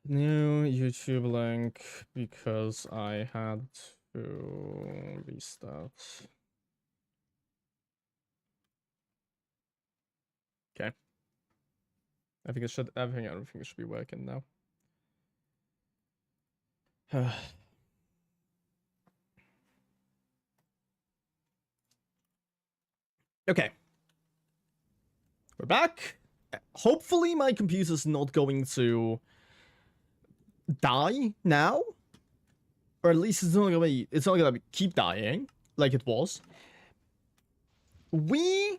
New YouTube link because I had to restart. Okay. Everything should be working now. Okay. We're back. Hopefully my computer's not going to die now. Or at least it's not gonna keep dying like it was. We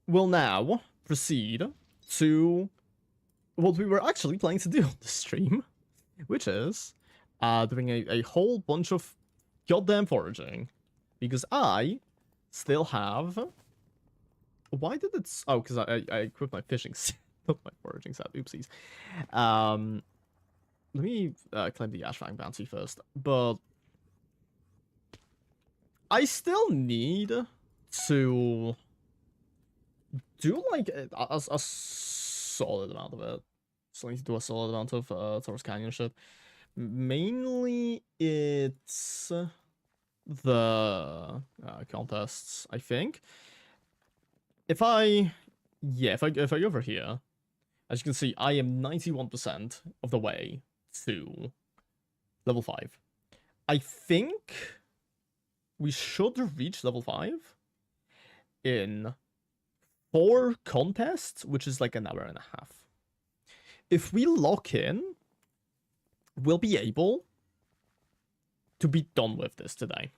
will now proceed to what we were actually planning to do on the stream, which is doing a whole bunch of goddamn foraging, because I still have. Why did it? Oh, because I equipped my fishing set, not my foraging set. Oopsies. Let me claim the Ashfang bounty first, but I still need to do like a solid amount of it. Still need to do a solid amount of Taurus Canyon shit. Mainly it's the contests, I think. If I go over here, as you can see, I am 91% of the way to level 5. I think we should reach level 5 in 4 contests, which is like an hour and a half. If we lock in, we'll be able to be done with this today.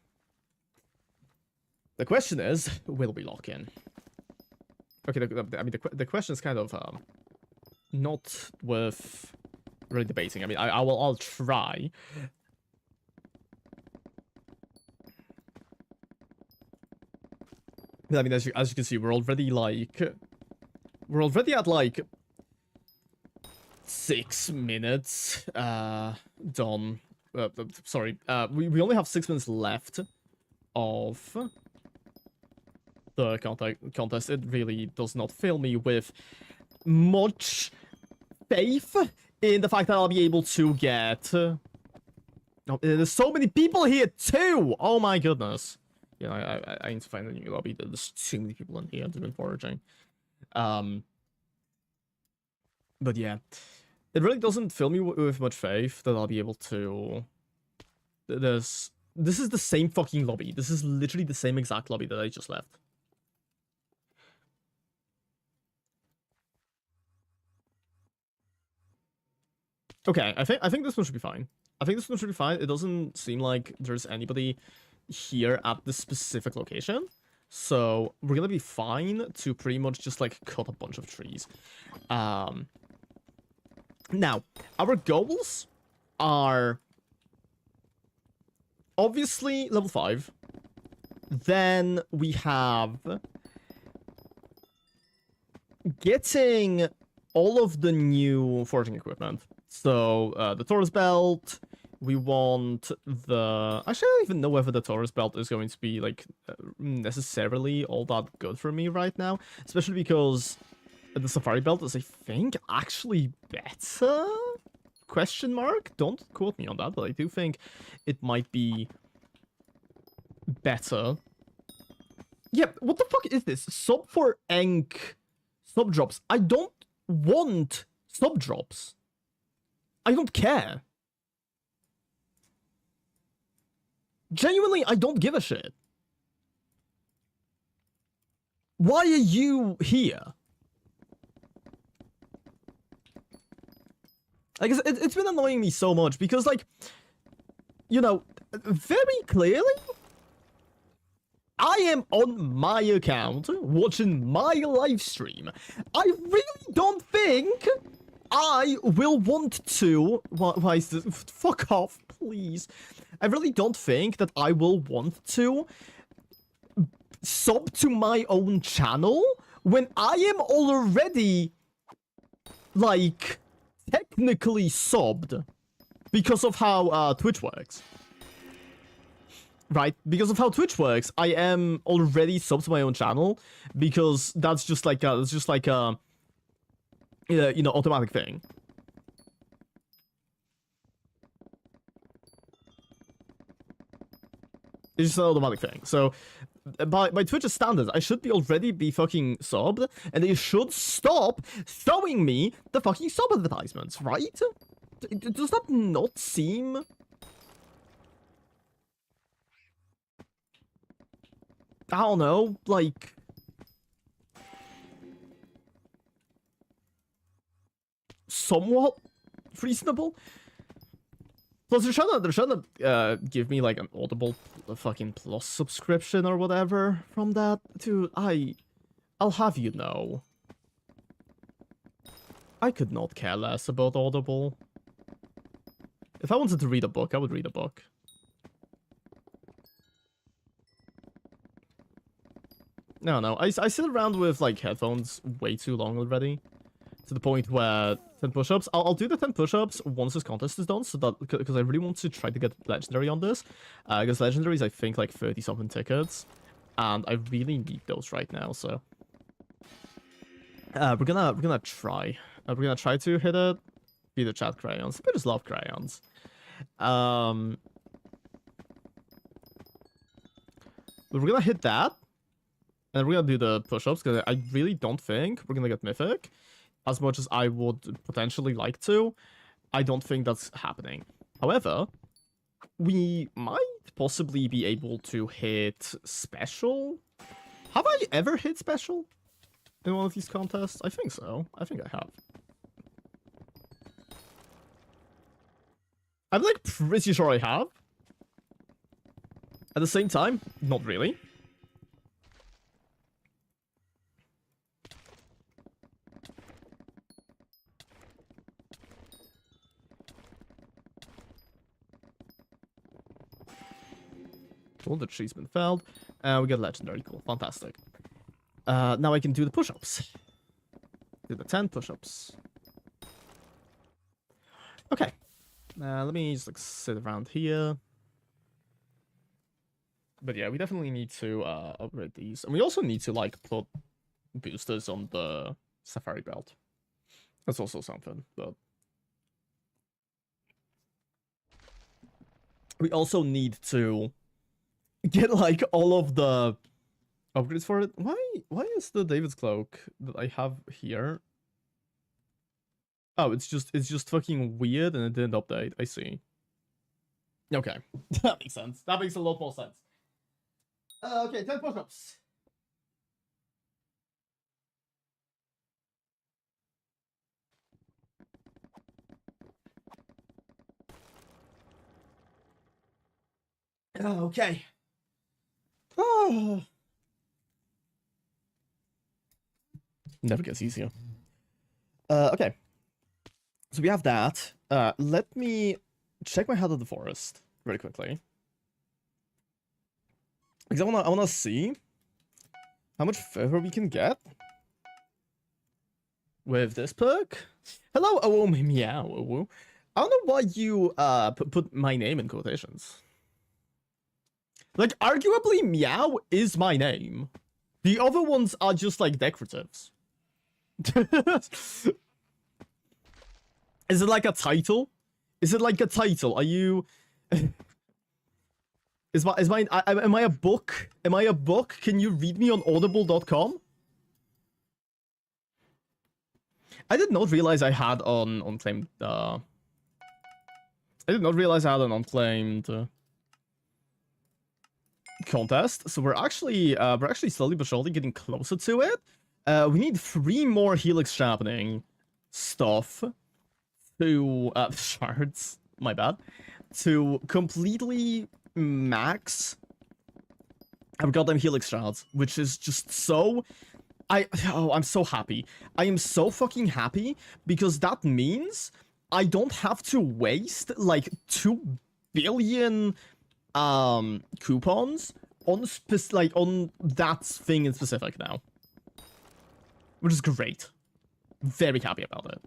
The question is, will we lock in? Okay, I mean, the question is kind of not worth really debating. I mean, I'll try. I mean, as you can see, we're already at like 6 minutes done. Sorry, we only have 6 minutes left of the contest. It really does not fill me with much faith in the fact that I'll be able to get. Oh, there's so many people here too. Oh my goodness. Yeah, I need to find a new lobby. There's too many people in here doing foraging. But yeah, it really doesn't fill me with much faith that I'll be able to. This is the same fucking lobby. This is literally the same exact lobby that I just left. Okay, I think this one should be fine. It doesn't seem like there's anybody here at this specific location, so we're gonna be fine to pretty much just like cut a bunch of trees. Now our goals are obviously level 5. Then we have getting all of the new foraging equipment. So the Taurus belt. We want the... Actually, I don't even know whether the Taurus belt is going to be, like, necessarily all that good for me right now. Especially because the Safari belt is, I think, actually better? Question mark? Don't quote me on that, but I do think it might be better. Yeah, what the fuck is this? Sub for Enk sub drops. I don't want sub drops. I don't care. Genuinely, I don't give a shit. Why are you here? I guess it's been annoying me so much because, like, you know, very clearly, I am on my account watching my live stream. I really don't think I will want to. Why is this? Fuck off, please. I really don't think that I will want to sub to my own channel when I am already, like, technically subbed because of how Twitch works. Right? Because of how Twitch works, I am already subbed to my own channel because that's just like a, you know, automatic thing. It's just an automatic thing. So by Twitch's standards, I should already be fucking subbed, and they should stop showing me the fucking sub advertisements, right? Does that not seem... I don't know, like... somewhat reasonable? Plus, they're trying to give me, like, an Audible fucking Plus subscription or whatever from that. Dude, I'll have you know. I could not care less about Audible. If I wanted to read a book, I would read a book. No, I sit around with, like, headphones way too long already. To the point where 10 push-ups. I'll do the 10 push-ups once this contest is done, so that because I really want to try to get legendary on this. Because legendary is, I think, like 30-something tickets, and I really need those right now. So we're gonna try. We're gonna try to hit it. Be the chat crayons. I just love crayons. But we're gonna hit that, and we're gonna do the push-ups because I really don't think we're gonna get mythic. As much as I would potentially like to, I don't think that's happening. However, we might possibly be able to hit special. Have I ever hit special in one of these contests? I think so. I think I have. I'm like pretty sure I have. At the same time, not really. Cool, the tree's been felled. We got legendary. Cool, fantastic. Now I can do the push-ups. Do the 10 push-ups. Okay. Let me just like sit around here. But yeah, we definitely need to upgrade these. And we also need to like put boosters on the Safari belt. That's also something, but... we also need to get like all of the upgrades for it. Why is the David's cloak that I have here? Oh, it's just fucking weird and it didn't update. I see. Okay. That makes sense. That makes a lot more sense. Okay, 10 push-ups. Okay. Oh. Never gets easier. Okay. So we have that. Let me check my head of the forest very quickly. Because I wanna see how much further we can get with this perk. Hello, oh meow. Oh, I don't know why you put my name in quotations. Like, arguably, Meow is my name. The other ones are just, like, decoratives. Is it like a title? Is it like a title? Are you... Am I a book? Am I a book? Can you read me on audible.com? I did not realize I had an unclaimed... I did not realize I had an unclaimed... contest, so we're actually slowly but surely getting closer to it. We need 3 more helix sharpening stuff to shards, my bad, to completely max our goddamn helix shards, which is just so... I'm so happy. I am so fucking happy because that means I don't have to waste like 2 billion coupons on on that thing in specific now, which is great. Very happy about it.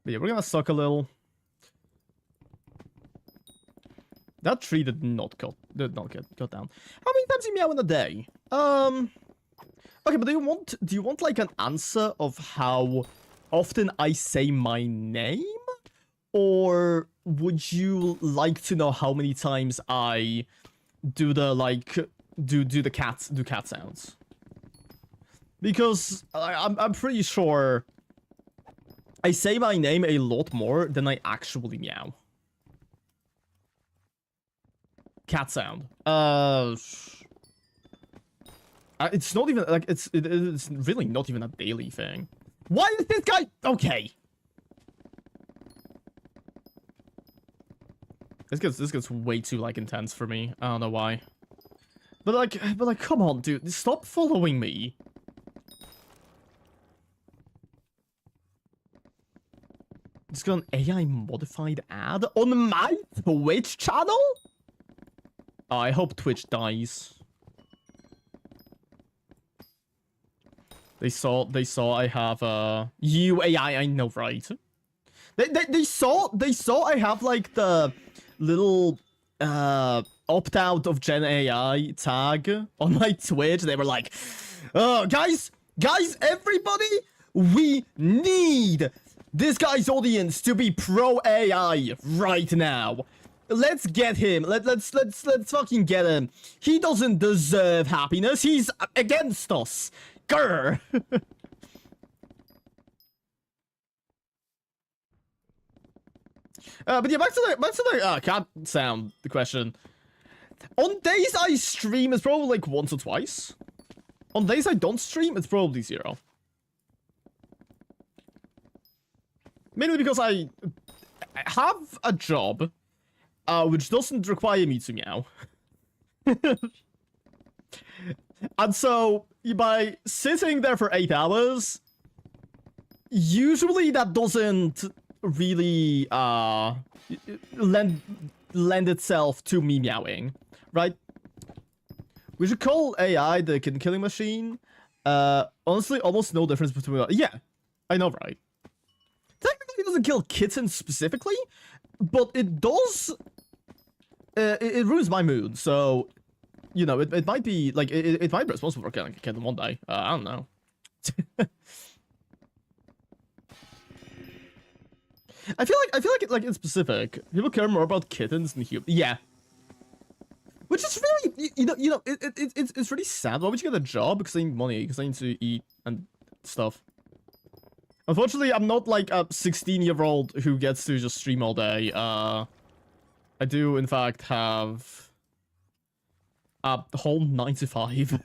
But yeah, we're gonna suck a little. That tree did not get cut down. How many times do you meow in a day? Okay, but do you want like an answer of how often I say my name? Or would you like to know how many times I do the, like, do cat sounds? Because I'm pretty sure I say my name a lot more than I actually meow. Cat sound. It's not even, like, it's really not even a daily thing. Why is this guy... Okay. This gets way too, like, intense for me. I don't know why. But like, come on, dude. Stop following me. It's got an AI modified ad on my Twitch channel? Oh, I hope Twitch dies. They saw I have you AI, I know, right? They saw I have, like, the little opt out of Gen AI tag on my Twitch. They were like, oh, guys, everybody, we need this guy's audience to be pro AI right now. Let's get him. Let's fucking get him. He doesn't deserve happiness. He's against us. Grr. But yeah, back to the cat sound question. On days I stream, it's probably like once or twice. On days I don't stream, it's probably 0. Mainly because I have a job, which doesn't require me to meow. And so, by sitting there for 8 hours, usually that doesn't really lend itself to me meowing, right? We should call AI the kitten killing machine. Honestly, almost no difference between... Yeah, I know, right? Technically, it doesn't kill kittens specifically, but it does... it ruins my mood, so... You know, it might be, like, it might be responsible for killing a kitten one day. I don't know. I feel like in specific, people care more about kittens than humans. Yeah. Which is really, it's really sad. Why would you get a job? Because I need money, because I need to eat and stuff. Unfortunately, I'm not like a 16-year-old who gets to just stream all day. I do, in fact, have a whole 9 to 5.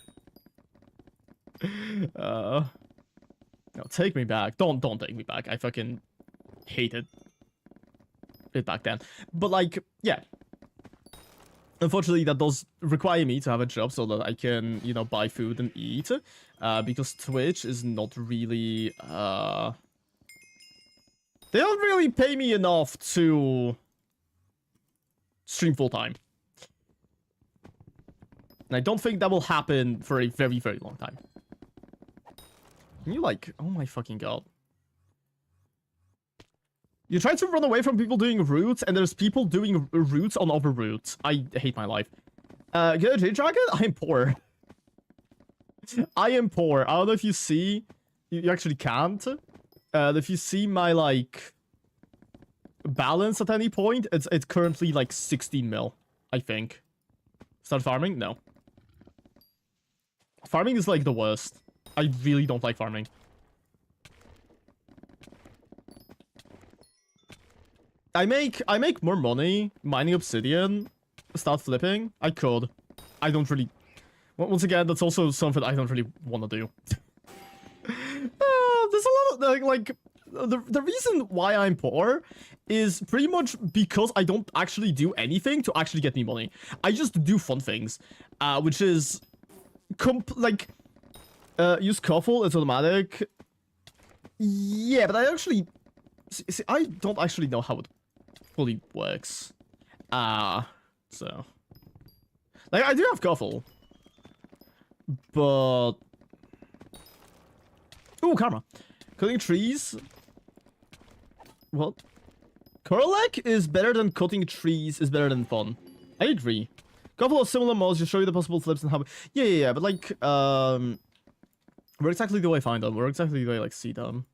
No, take me back. Don't take me back. I fucking hated it back then. But like, yeah. Unfortunately, that does require me to have a job so that I can, you know, buy food and eat. Because Twitch is not really, they don't really pay me enough to stream full-time. And I don't think that will happen for a very, very long time. Can you, like... Oh my fucking god. You try to run away from people doing routes, and there's people doing routes on other routes. I hate my life. Get a J-Dragon? I am poor. I am poor. I don't know if you see... You actually can't. If you see my, like... balance at any point, it's currently, like, 16 mil, I think. Start farming? No. Farming is, like, the worst. I really don't like farming. I make more money mining obsidian, start flipping. I could. I don't really... Once again, that's also something I don't really want to do. There's a lot of, like... The reason why I'm poor is pretty much because I don't actually do anything to actually get me money. I just do fun things, which is... use Cuffle, it's automatic. Yeah, but I actually... See, I don't actually know how it fully works. So... Like, I do have Cuffle. But... Ooh, karma. Cutting trees... What? Curlek is better than cutting trees is better than fun. I agree. Couple of similar mods just show you the possible flips and how... Yeah, but like, where exactly do I find them? Where exactly do I, like, see them?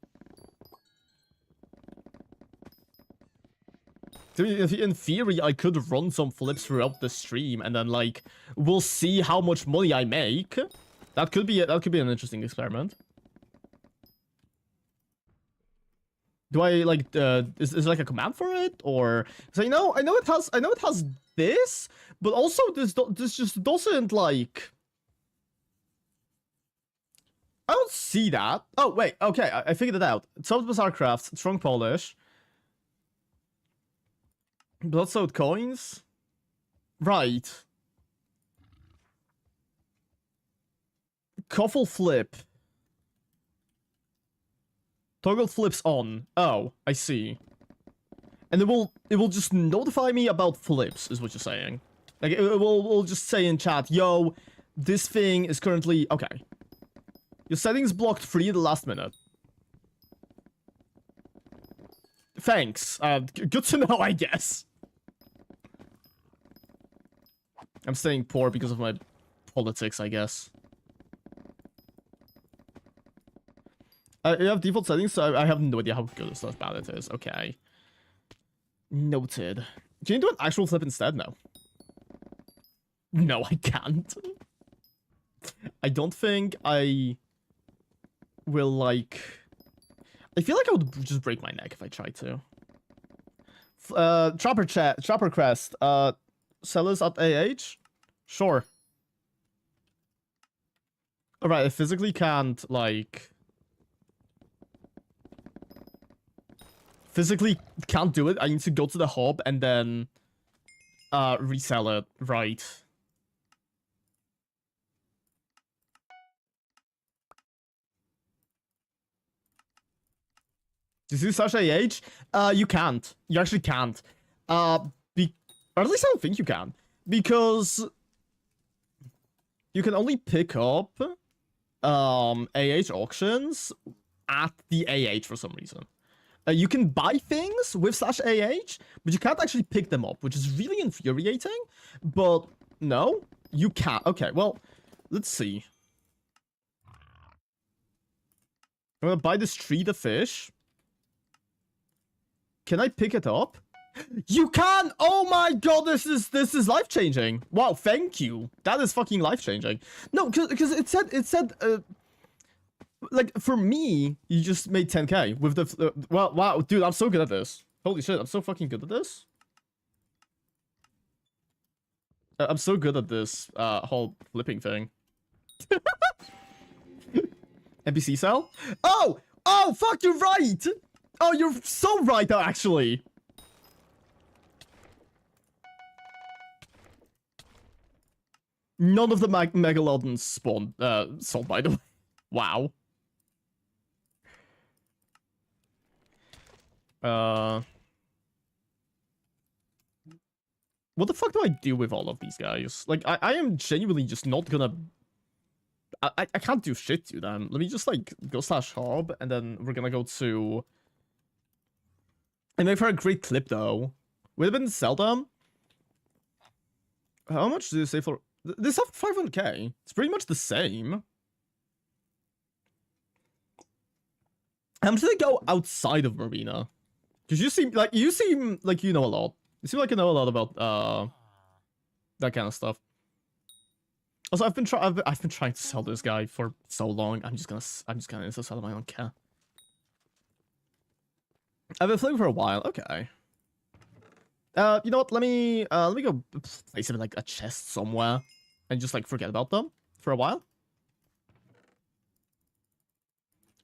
In theory, I could run some flips throughout the stream, and then like we'll see how much money I make. That could be an interesting experiment. Do I like is there like a command for it, or so I know it has this, but also this just doesn't like. I don't see that. Oh wait, okay, I figured it out. Subs Bazaar Crafts, strong polish, blood-soaked coins, right? Cuffle flip. Toggle flips on. Oh, I see. And it will just notify me about flips, is what you're saying. Like it will just say in chat, yo, this thing is currently okay. Your settings blocked free at the last minute. Thanks. Good to know, I guess. I'm staying poor because of my politics, I guess. You have default settings, so I have no idea how good or bad it is. Okay. Noted. Can you do an actual flip instead? No. No, I can't. I don't think I will, like... I feel like I would just break my neck if I tried to. Trapper Crest. Sellers at AH? Sure. Alright, I physically can't, like... Physically can't do it. I need to go to the hub and then resell it. Right. Does this slash AH? You can't. You actually can't. Or at least I don't think you can. Because you can only pick up AH auctions at the AH for some reason. You can buy things with slash AH, but you can't actually pick them up, which is really infuriating. But no, you can't. Okay, well, let's see. I'm gonna buy this tree the fish. Can I pick it up? You can! Oh my god, this is life-changing. Wow, thank you. That is fucking life-changing. No, because it said like, for me, you just made 10k with the... wow, dude, I'm so good at this. Holy shit, I'm so fucking good at this. I'm so good at this whole flipping thing. NPC cell? Oh! Oh, fuck, you're right! Oh, you're so right, actually. None of the megalodons spawned, sold, by the way. Wow. What the fuck do I do with all of these guys? Like, I am genuinely just not gonna... I can't do shit to them. Let me just, like, go slash hub, and then we're gonna go to... And make for a great clip, though. Would have been sell them? How much do you say for... This have 500k. It's pretty much the same. How much do they go outside of Marina? Because you seem like you know a lot. You seem like you know a lot about that kind of stuff. Also, I've been trying to sell this guy for so long. I'm just gonna sell him. I don't care. I've been playing for a while. Okay. You know what? Let me go place him in like a chest somewhere and just like forget about them for a while.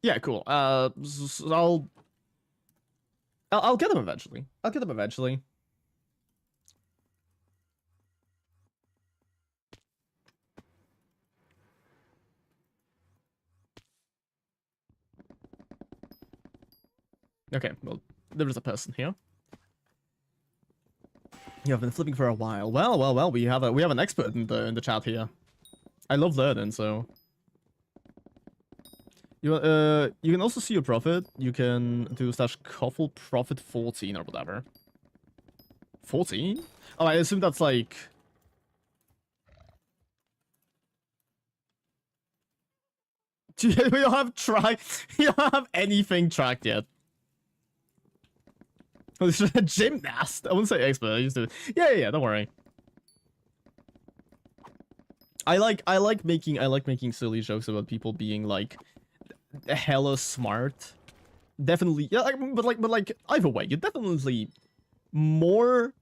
Yeah, cool. So I'll get them eventually. I'll get them eventually. Okay, well, there is a person here. You have been flipping for a while. Well. We have an expert in the chat here. I love learning, so. You can also see your profit. You can do slash couple profit 14 or whatever. 14? Oh, I assume that's like... We don't have you don't have anything tracked yet. Gymnast. I wouldn't say expert. I used to. Yeah. Don't worry. I like making silly jokes about people being like hella smart. Definitely, yeah. But like either way, you're definitely more.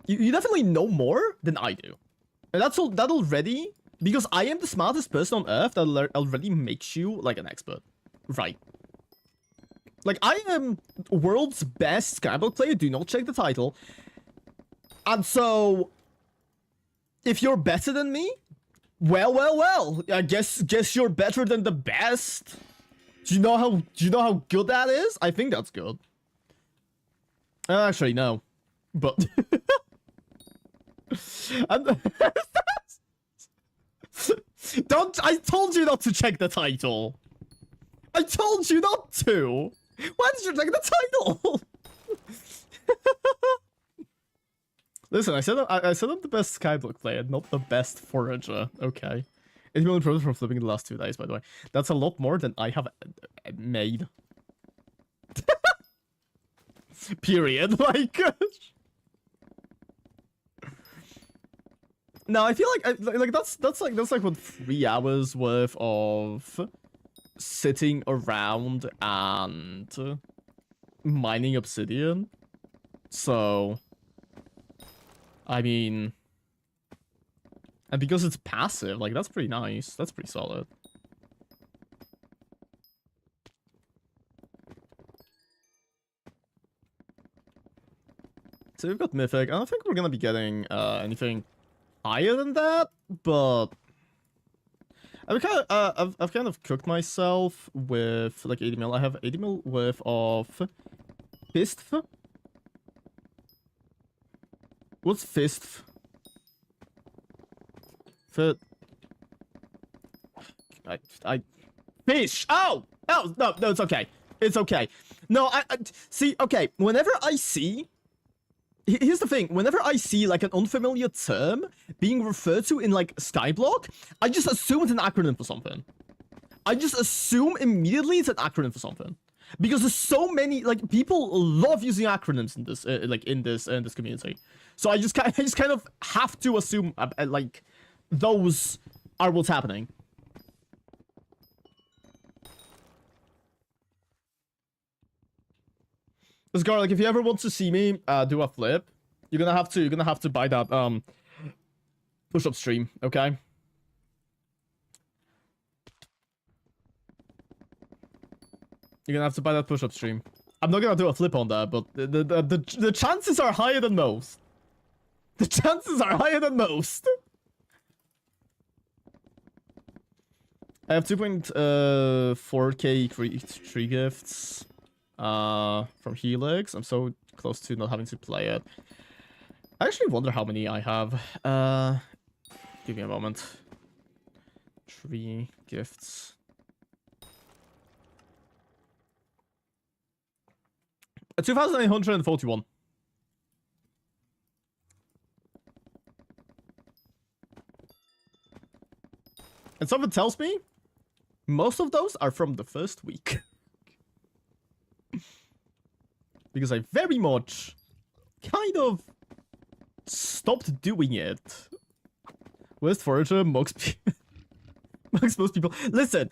You definitely know more than I do, and that already, because I am the smartest person on earth. That already makes you like an expert, right? Like, I am world's best Skyblock player. Do not check the title. And so, if you're better than me, well. I guess you're better than the best. Do you know how good that is? I think that's good. Actually, no. But don't. I told you not to check the title. I told you not to. Why did you check the title? Listen, I said I'm the best Skyblock player, not the best Forager. Okay. 8 million progress from flipping the last 2 days, by the way. That's a lot more than I have made. Period. Like. No, I feel like that's like what 3 hours worth of sitting around and mining obsidian. So, I mean, and because it's passive, like, that's pretty nice. That's pretty solid. So we've got Mythic. I don't think we're gonna be getting anything higher than that, but I've kind of cooked myself with like 80 mil. I have 80 mil worth of fist. What's fist? Fit. I fish. Oh, no, it's okay. It's okay. No, I see. Okay, whenever I see. Here's the thing, whenever I see, like, an unfamiliar term being referred to in, like, Skyblock, I just assume it's an acronym for something. I just assume immediately it's an acronym for something. Because there's so many, like, people love using acronyms in this, in this community. So I just kind of have to assume, like, those are what's happening. Scar, like, if you ever want to see me do a flip, you're gonna have to buy that push-up stream, okay? You're gonna have to buy that push-up stream. I'm not gonna do a flip on that, but the chances are higher than most. The chances are higher than most. I have 2.4k tree gifts. From Helix. I'm so close to not having to play it. I actually wonder how many I have. Give me a moment. Tree gifts. At 2,841. And something tells me most of those are from the first week. Because I very much kind of stopped doing it. West Forager mugs most people. Listen.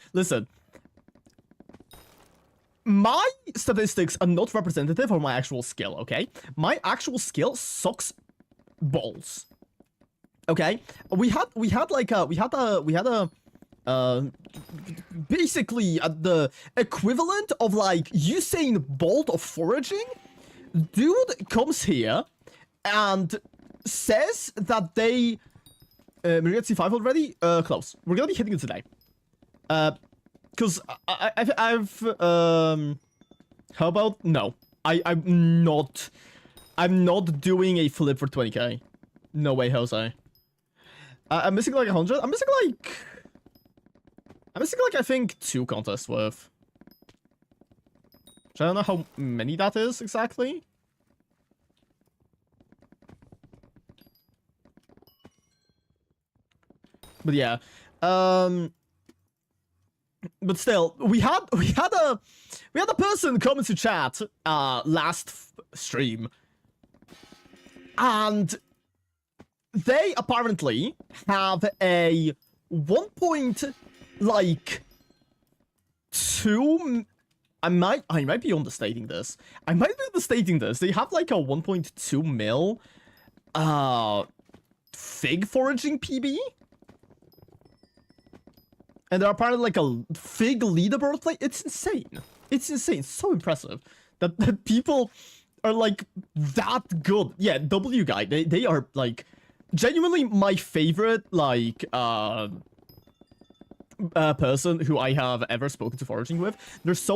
My statistics are not representative of my actual skill, okay? My actual skill sucks balls. Okay? We had basically the equivalent of like Usain Bolt of foraging. Dude comes here and says that they we're at C5 already. Close. We're gonna be hitting it today. Because I've how about no? I'm not doing a flip for 20k. No way, Jose. I'm missing like 100. I'm missing like I think 2 contests worth. Which I don't know how many that is exactly. But yeah. But still, we had a person come into chat last stream. And they apparently have a 1.2... I might be understating this. They have like a 1.2 mil fig foraging PB. And they're apparently like a fig leaderboard play. It's insane. It's insane. It's so impressive that people are like that good. Yeah, W guy. They are like genuinely my favorite like person who I have ever spoken to foraging with. They're so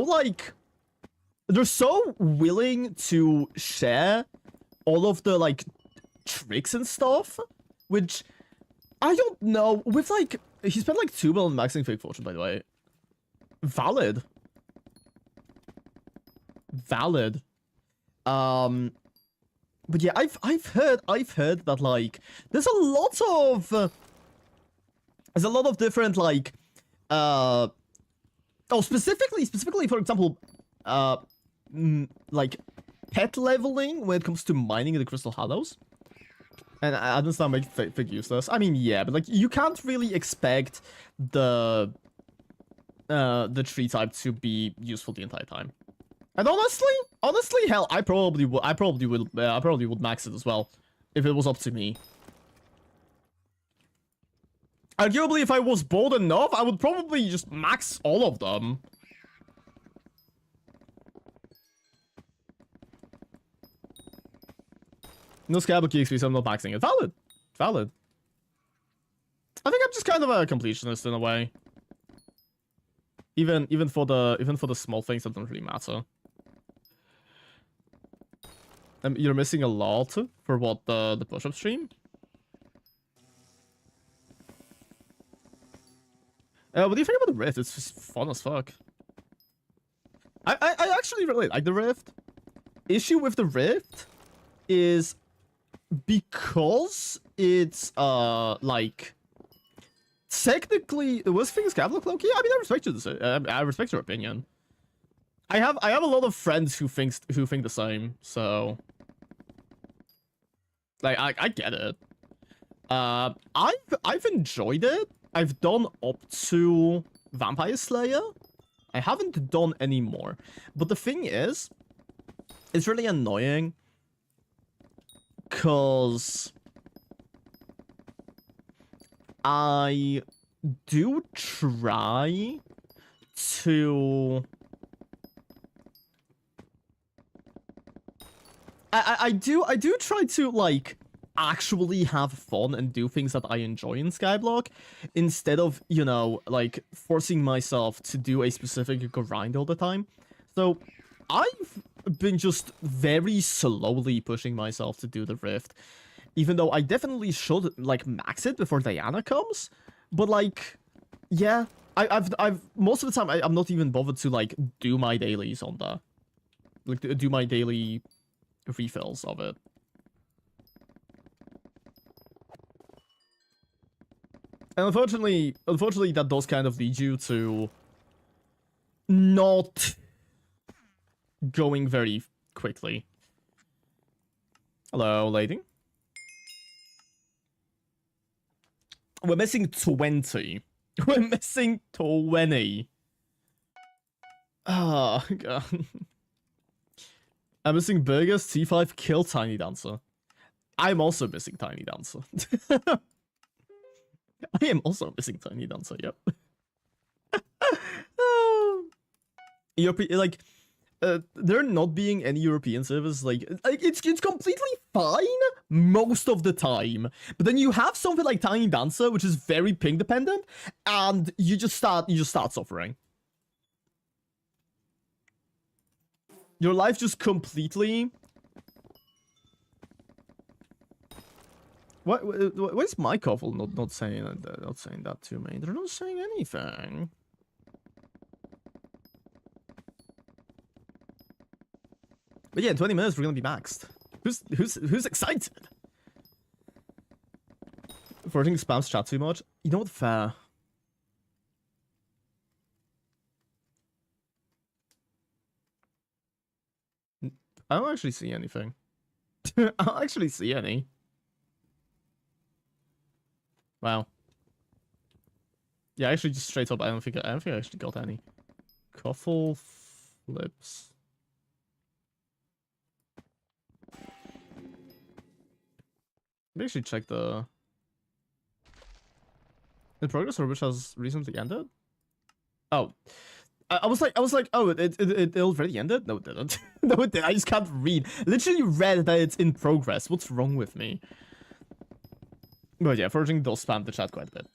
willing to share all of the like tricks and stuff, which I don't know. With like, he spent like 2 million maxing fake fortune, by the way. Valid. But yeah, I've heard that like there's a lot of different like specifically for example like pet leveling when it comes to mining the Crystal Hollows. And I understand make fig useless. I mean, yeah, but like you can't really expect the tree type to be useful the entire time. And honestly, hell, I probably would max it as well if it was up to me. Arguably, if I was bold enough, I would probably just max all of them. No Skyblock EXP, so I'm not maxing it. Valid. I think I'm just kind of a completionist in a way. Even for the small things that don't really matter. You're missing a lot for what the push-up stream. What do you think about the Rift? It's just fun as fuck. I actually really like the Rift. Issue with the Rift is because it's like technically the worst thing is Skyblock low-key. I mean, I respect your opinion. I have a lot of friends who think the same, so like I get it. I've enjoyed it. I've done up to Vampire Slayer. I haven't done any more. But the thing is, it's really annoying because I do try to... I do try to, like, actually have fun and do things that I enjoy in Skyblock, instead of, you know, like, forcing myself to do a specific grind all the time. So, I've been just very slowly pushing myself to do the Rift, even though I definitely should, like, max it before Diana comes. But, like, yeah, I've most of the time, I'm not even bothered to, like, do my dailies on that. Like, do my daily refills of it. And unfortunately, that does kind of lead you to not going very quickly. Hello, lady. We're missing 20. We're missing 20. Oh, God. I'm missing Burgers, T5, kill Tiny Dancer. I'm also missing Tiny Dancer. I am also missing Tiny Dancer, yep. European, like, there not being any European servers, like it's completely fine most of the time. But then you have something like Tiny Dancer, which is very ping dependent, and you just start suffering. Your life just completely... What is my couple not saying that to me? They're not saying anything. But yeah, in 20 minutes we're gonna be maxed. Who's excited? Forging spams chat too much. You know what? Fair. I don't actually see anything. I don't actually see any. Wow. Yeah, actually, just straight up, I don't think I actually got any. Couple flips. Let me actually check the progress for which has recently ended. Oh, I was like, oh, it already ended? No, it didn't. No, it didn't. I just can't read. Literally read that it's in progress. What's wrong with me? But yeah, Foraging does spam the chat quite a bit.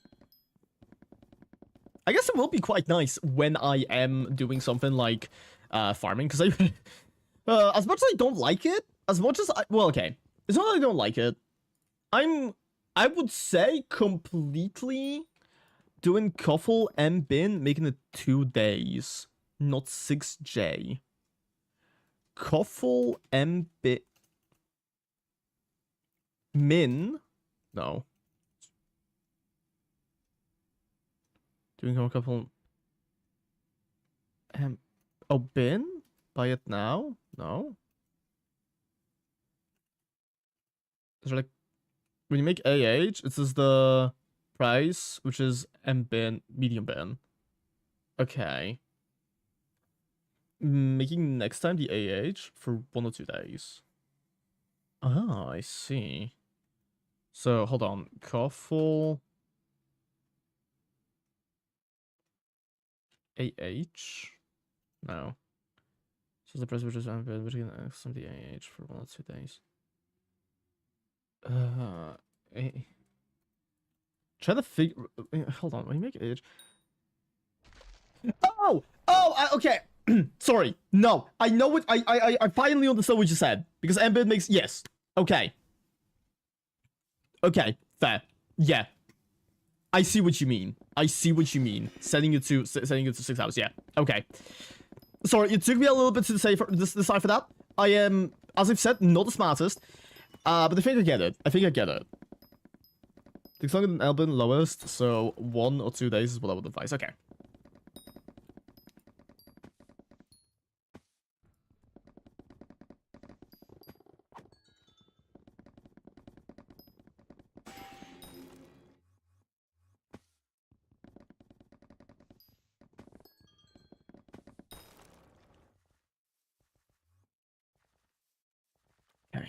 I guess it will be quite nice when I am doing something like farming, because I, as much as I don't like it, as much as well, okay, it's not that I don't like it. I would say completely doing Kuffle and Bin, making it 2 days, not 6J. Kuffle and Bin. Min? No. Doing a couple. Oh, Bin? Buy it now? No. Is there like, when you make AH, it says the price, which is M bin, medium bin. Okay. Making next time the AH for 1 or 2 days. Oh, I see. So hold on, Kuffle. AH? No. So the price which is M bin, which can some the AH for 1 or 2 days. Try to figure. Hold on. When you make age. Oh, okay. Sorry. No, I know what I finally understood what you said because Embed makes yes. Okay. Okay. Fair. Yeah. I see what you mean. I see what you mean. Setting it to 6 hours. Yeah. Okay. Sorry, it took me a little bit to decide for that. I am, as I've said, not the smartest. But I think I get it. I think I get it. Takes longer than Elbin lowest, so 1 or 2 days is what I would advise. Okay. Okay.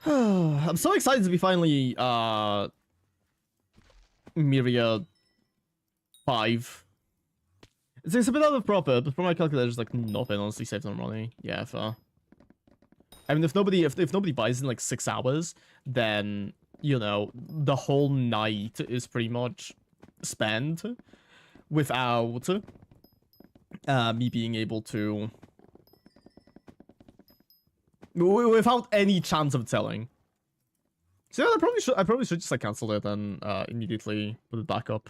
I'm so excited to be finally Myriad 5. It's a bit out of proper, but from my calculators, like nothing honestly saved on money. Yeah, fair. I mean, if nobody buys in like 6 hours, then you know the whole night is pretty much spent without me being able to, without any chance of telling. So yeah, I probably should just like cancel it and immediately put it back up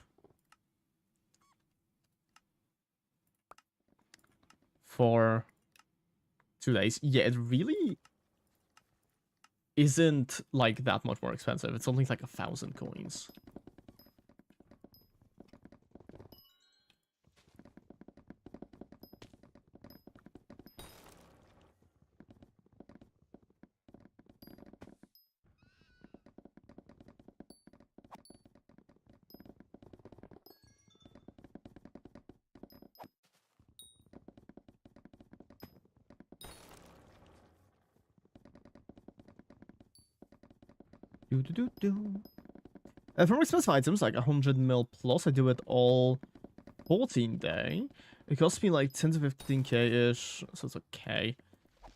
for 2 days. Yeah, it really isn't like that much more expensive. It's only like 1,000 coins. For expensive items, like 100 mil plus, I do it all 14 day. It costs me like 10 to 15k-ish, so it's okay.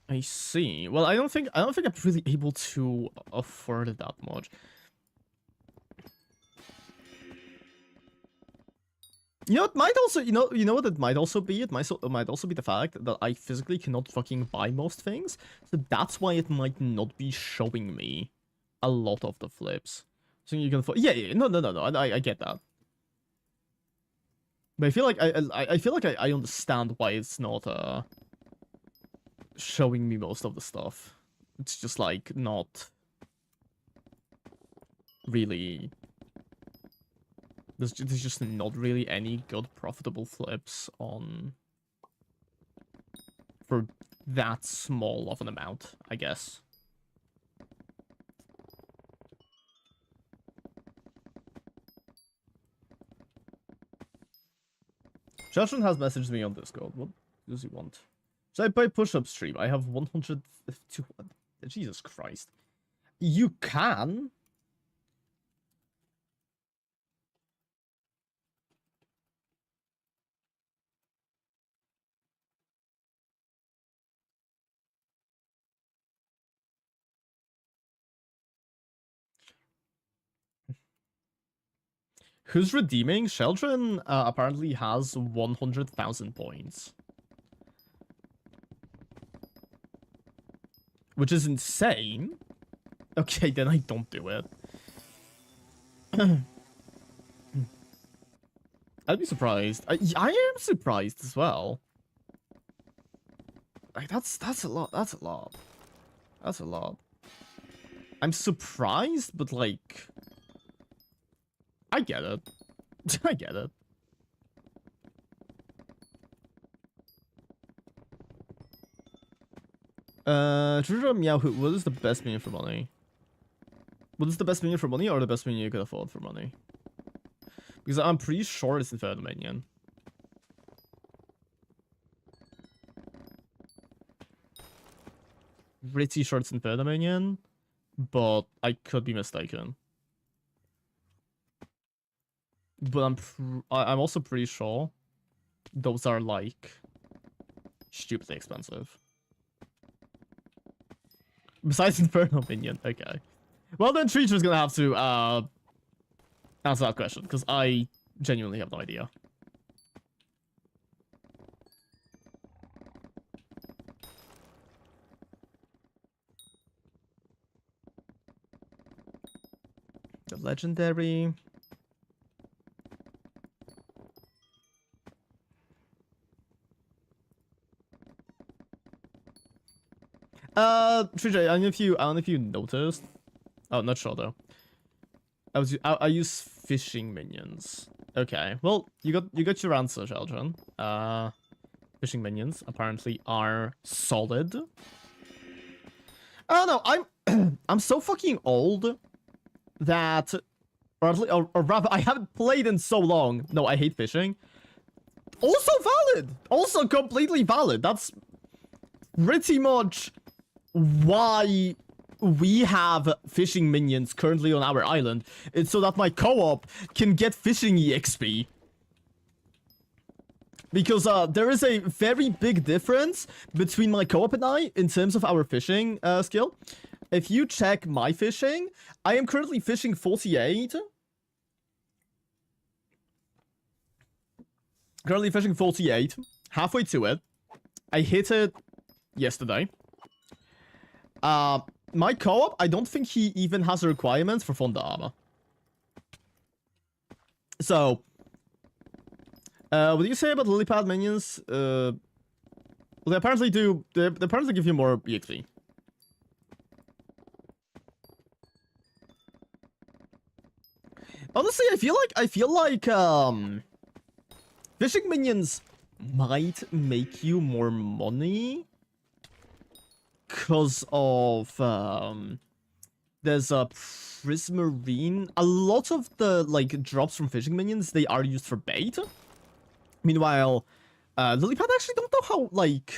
I see. Well, I don't think I'm really able to afford it that much. You know, it might also, you know what it might also be? It might also be the fact that I physically cannot fucking buy most things. So that's why it might not be showing me a lot of the flips. So you can, yeah, no, I get that. But I feel like I feel like I understand why it's not showing me most of the stuff. It's just like not really. There's just not really any good profitable flips on for that small of an amount, I guess. Sheldon has messaged me on Discord. What does he want? Should I buy push-up stream? I have 100... Jesus Christ. You can. Who's redeeming? Sheldon apparently has 100,000 points. Which is insane. Okay, then I don't do it. I'd be surprised. I am surprised as well. Like, that's a lot. That's a lot. That's a lot. I'm surprised, but like... I get it. I get it. Meow, what is the best minion for money? What is the best minion for money or the best minion you could afford for money? Because I'm pretty sure it's Inferno minion. Pretty sure it's Inferno minion, but I could be mistaken. But I'm also pretty sure those are like stupidly expensive. Besides Inferno minion, okay. Well then, Treacher's gonna have to answer that question because I genuinely have no idea. The legendary. Treacher, I don't know if you noticed. Oh, not sure though. I use fishing minions. Okay, well, you got your answer, Sheldon. Fishing minions apparently are solid. I don't know. I'm so fucking old that, or rather, I haven't played in so long. No, I hate fishing. Also valid. Also completely valid. That's pretty much why we have fishing minions currently on our island. It's so that my co-op can get fishing EXP. Because there is a very big difference between my co-op and I in terms of our fishing skill. If you check my fishing, I am currently fishing 48. Currently fishing 48. Halfway to it. I hit it yesterday. My co-op, I don't think he even has the requirements for Fonda armor. So, what do you say about lily pad minions? Well, they apparently do. They apparently give you more EXP. Honestly, I feel like fishing minions might make you more money. Because of, there's a Prismarine. A lot of the, like, drops from fishing minions, they are used for bait. Meanwhile, Lilypad actually don't know how, like,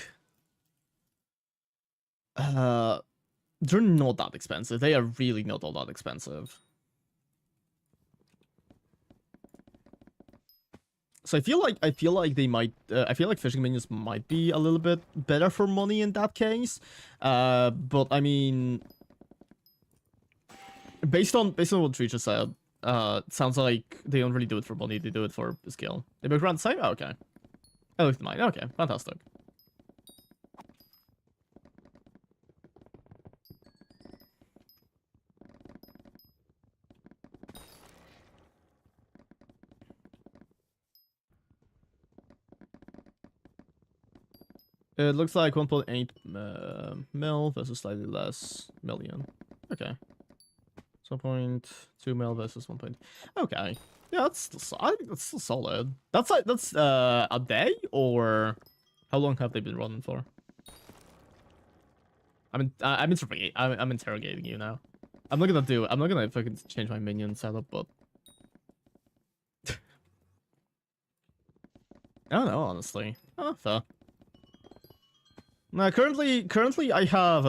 they're not that expensive. They are really not all that expensive. So I feel like they might. I feel like fishing minions might be a little bit better for money in that case. But I mean, based on what Treacher said, it sounds like they don't really do it for money. They do it for skill. They make around the same. Oh, okay. I looked at mine. Okay, fantastic. It looks like 1.8 mil versus slightly less million. Okay. 0.2 mil versus 1. Okay. Yeah, I think that's still solid. That's a day, or how long have they been running for? I'm interrogating you now. I'm not gonna fucking change my minion setup, but I don't know, honestly. Oh, fair. Now, currently I have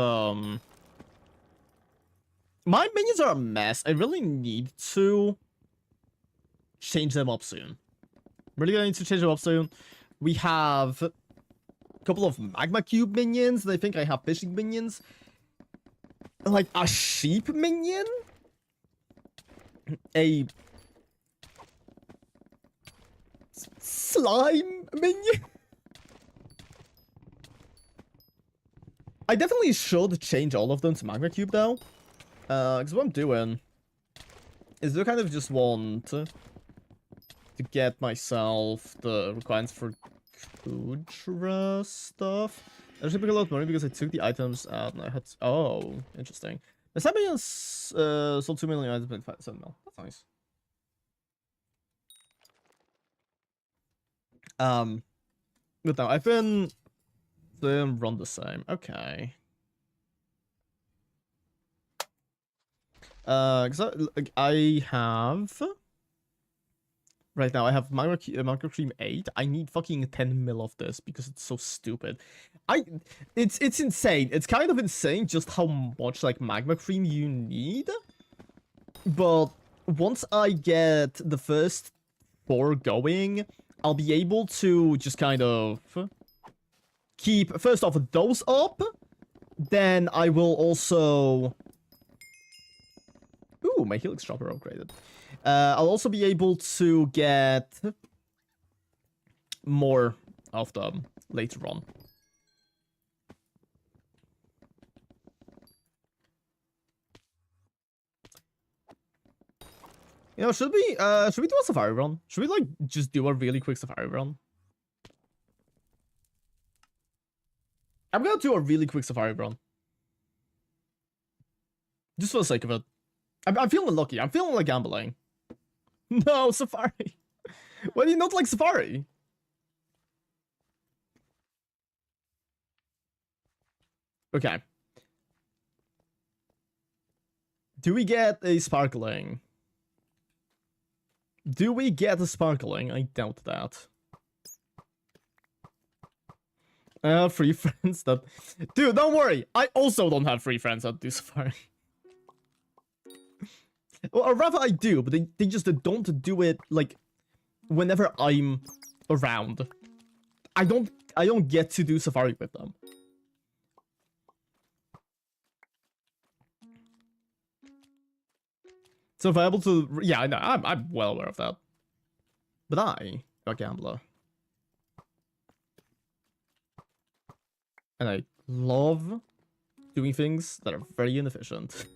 my minions are a mess. I really need to change them up soon. Really gonna need to change them up soon. We have a couple of magma cube minions, and I think I have fishing minions. Like a sheep minion? A slime minion? I definitely should change all of them to magma cube though. Because what I'm doing is I kind of just want to get myself the requirements for Kudra stuff. I should make a lot of money because I took the items out and I had to, oh, interesting. The Sabians sold 2 million items in 7 mil. That's nice. But now I've been run the same. Okay. Because I have right now I have micro cream 8. I need fucking 10 mil of this because it's so stupid. It's insane. It's kind of insane just how much like magma cream you need. But once I get the first 4 going, I'll be able to just kind of keep first off those up. Then I will also. Ooh, my helix dropper upgraded. I'll also be able to get more of them later on. You know, should we do a safari run? Should we like just do a really quick safari run? I'm gonna do a really quick safari run. Just for the sake of it. I'm feeling lucky. I'm feeling like gambling. No, Safari. Why do you not like Safari? Okay. Do we get a sparkling? Do we get a sparkling? I doubt that. I have free friends that... Dude, don't worry. I also don't have free friends that do Safari. Well, or rather I do, but they just don't do it, like, whenever I'm around. I don't get to do Safari with them. So if I'm able to... Yeah, I know, I'm well aware of that. But I am a gambler. And I love doing things that are very inefficient.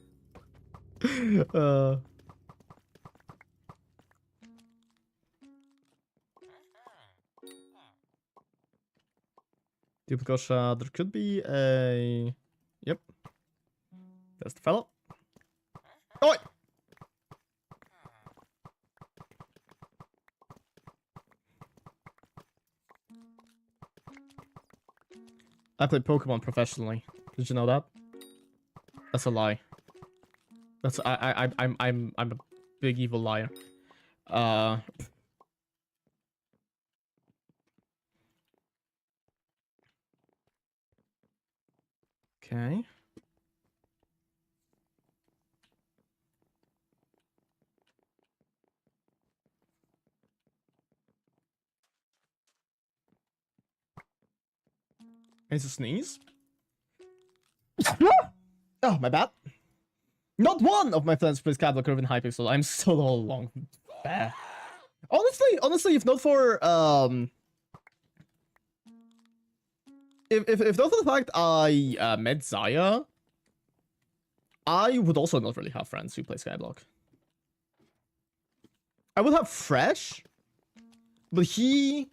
Duplicate shot. There could be a... Yep. That's the fellow. Oh, wait! I play Pokemon professionally. Did you know that? That's a lie. That's I'm a big evil liar. Okay. It's a sneeze. Oh, my bad. Not one of my friends plays Skyblock or in Hypixel. I'm still all along. Bah. Honestly, if not for if not for the fact I met Zaya, I would also not really have friends who play Skyblock. I would have Fresh, but he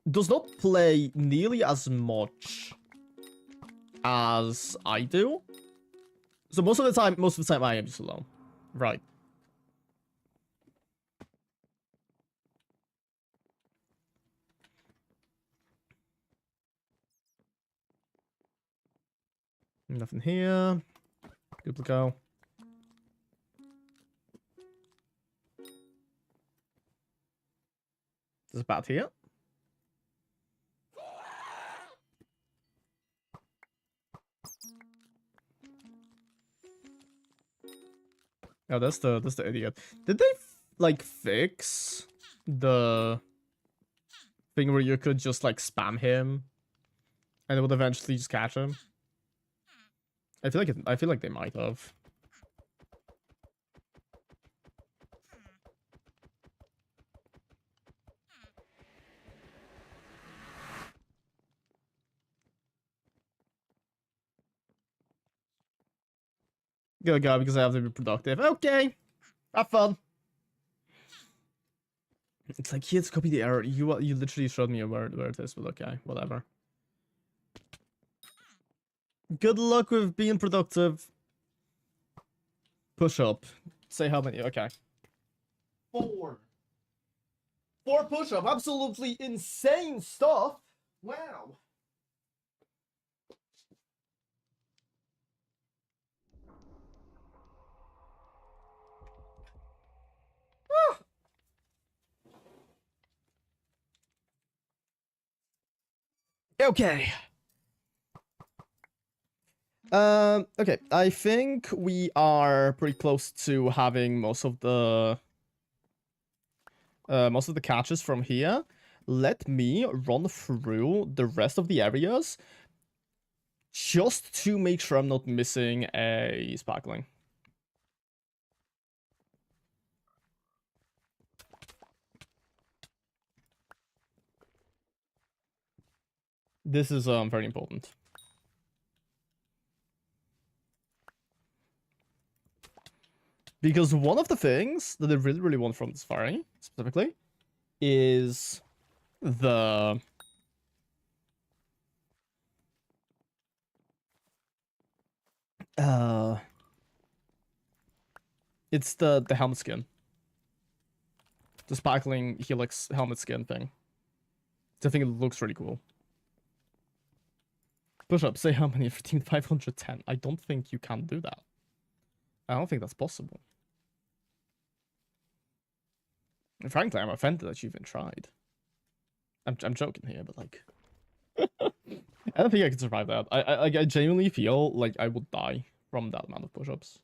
does not play nearly as much as I do. So most of the time I am just alone. Right. Nothing here. Good to go. There's a bat here. Oh, that's the idiot. Did they like fix the thing where you could just like spam him and it would eventually just catch him? I feel like they might have. Gotta go because I have to be productive. Okay, have fun. It's like, here, copy the error. You literally showed me where it is, but okay, whatever. Good luck with being productive. Push up. Say how many? Okay. 4. 4 push up. Absolutely insane stuff. Wow. Okay. Okay, I think we are pretty close to having most of the catches from here. Let me run through the rest of the areas just to make sure I'm not missing a sparkling. This is very important. Because one of the things that I really, really want from the Safari, specifically, is the... It's the helmet skin. The sparkling Helix helmet skin thing. I think it looks really cool. Push up, say how many? 510. I don't think you can do that. I don't think that's possible. And frankly, I'm offended that you even tried. I'm joking here, but like... I don't think I can survive that. I genuinely feel like I would die from that amount of push-ups.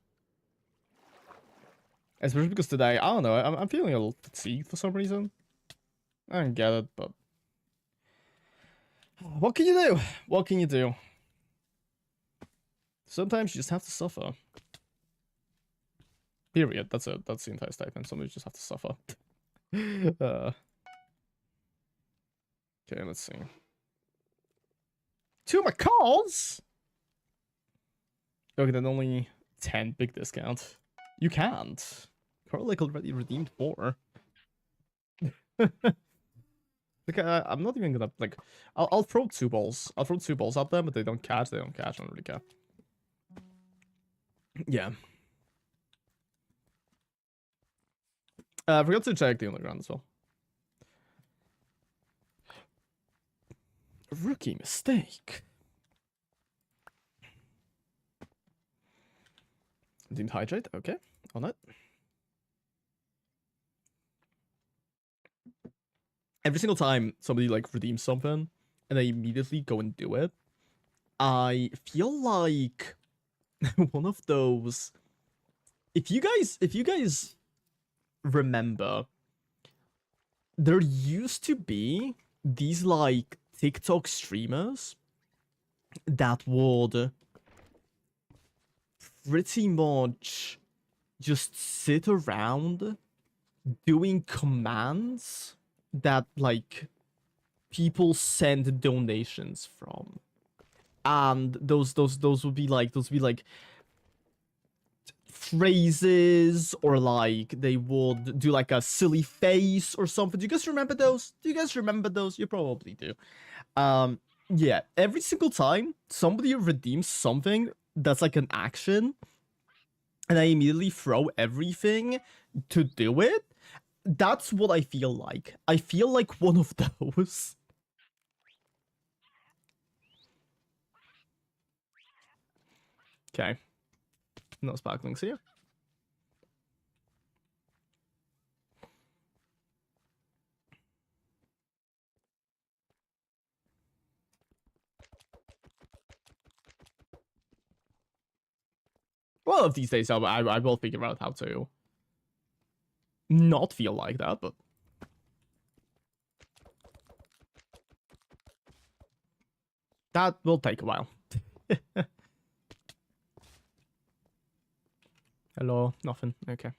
Especially because today, I don't know, I'm feeling a little fatigued for some reason. I don't get it, but... What can you do? What can you do? Sometimes you just have to suffer. Period. That's it. That's the entire statement. Sometimes you just have to suffer. Okay, let's see. 2 macaws? Okay, then only 10 big discount. You can't. Corlick already redeemed 4. Like, I'm not even gonna, like... I'll throw 2 balls. I'll throw 2 balls at them, but they don't catch. They don't catch. I don't really care. Yeah. I forgot to check the underground as well. Rookie mistake. Didn't hydrate. Okay, on it. Every single time somebody like redeems something and they immediately go and do it, I feel like one of those. If you guys remember, there used to be these like TikTok streamers that would pretty much just sit around doing commands that like people send donations from, and those would be like phrases, or like they would do like a silly face or something. Do you guys remember those? You probably do. Yeah, every single time somebody redeems something that's like an action and I immediately throw everything to do it, that's what I feel like. I feel like one of those. Okay. No sparklings here. Well, of these days, I will figure out how to not feel like that, but that will take a while. Hello, nothing. Okay.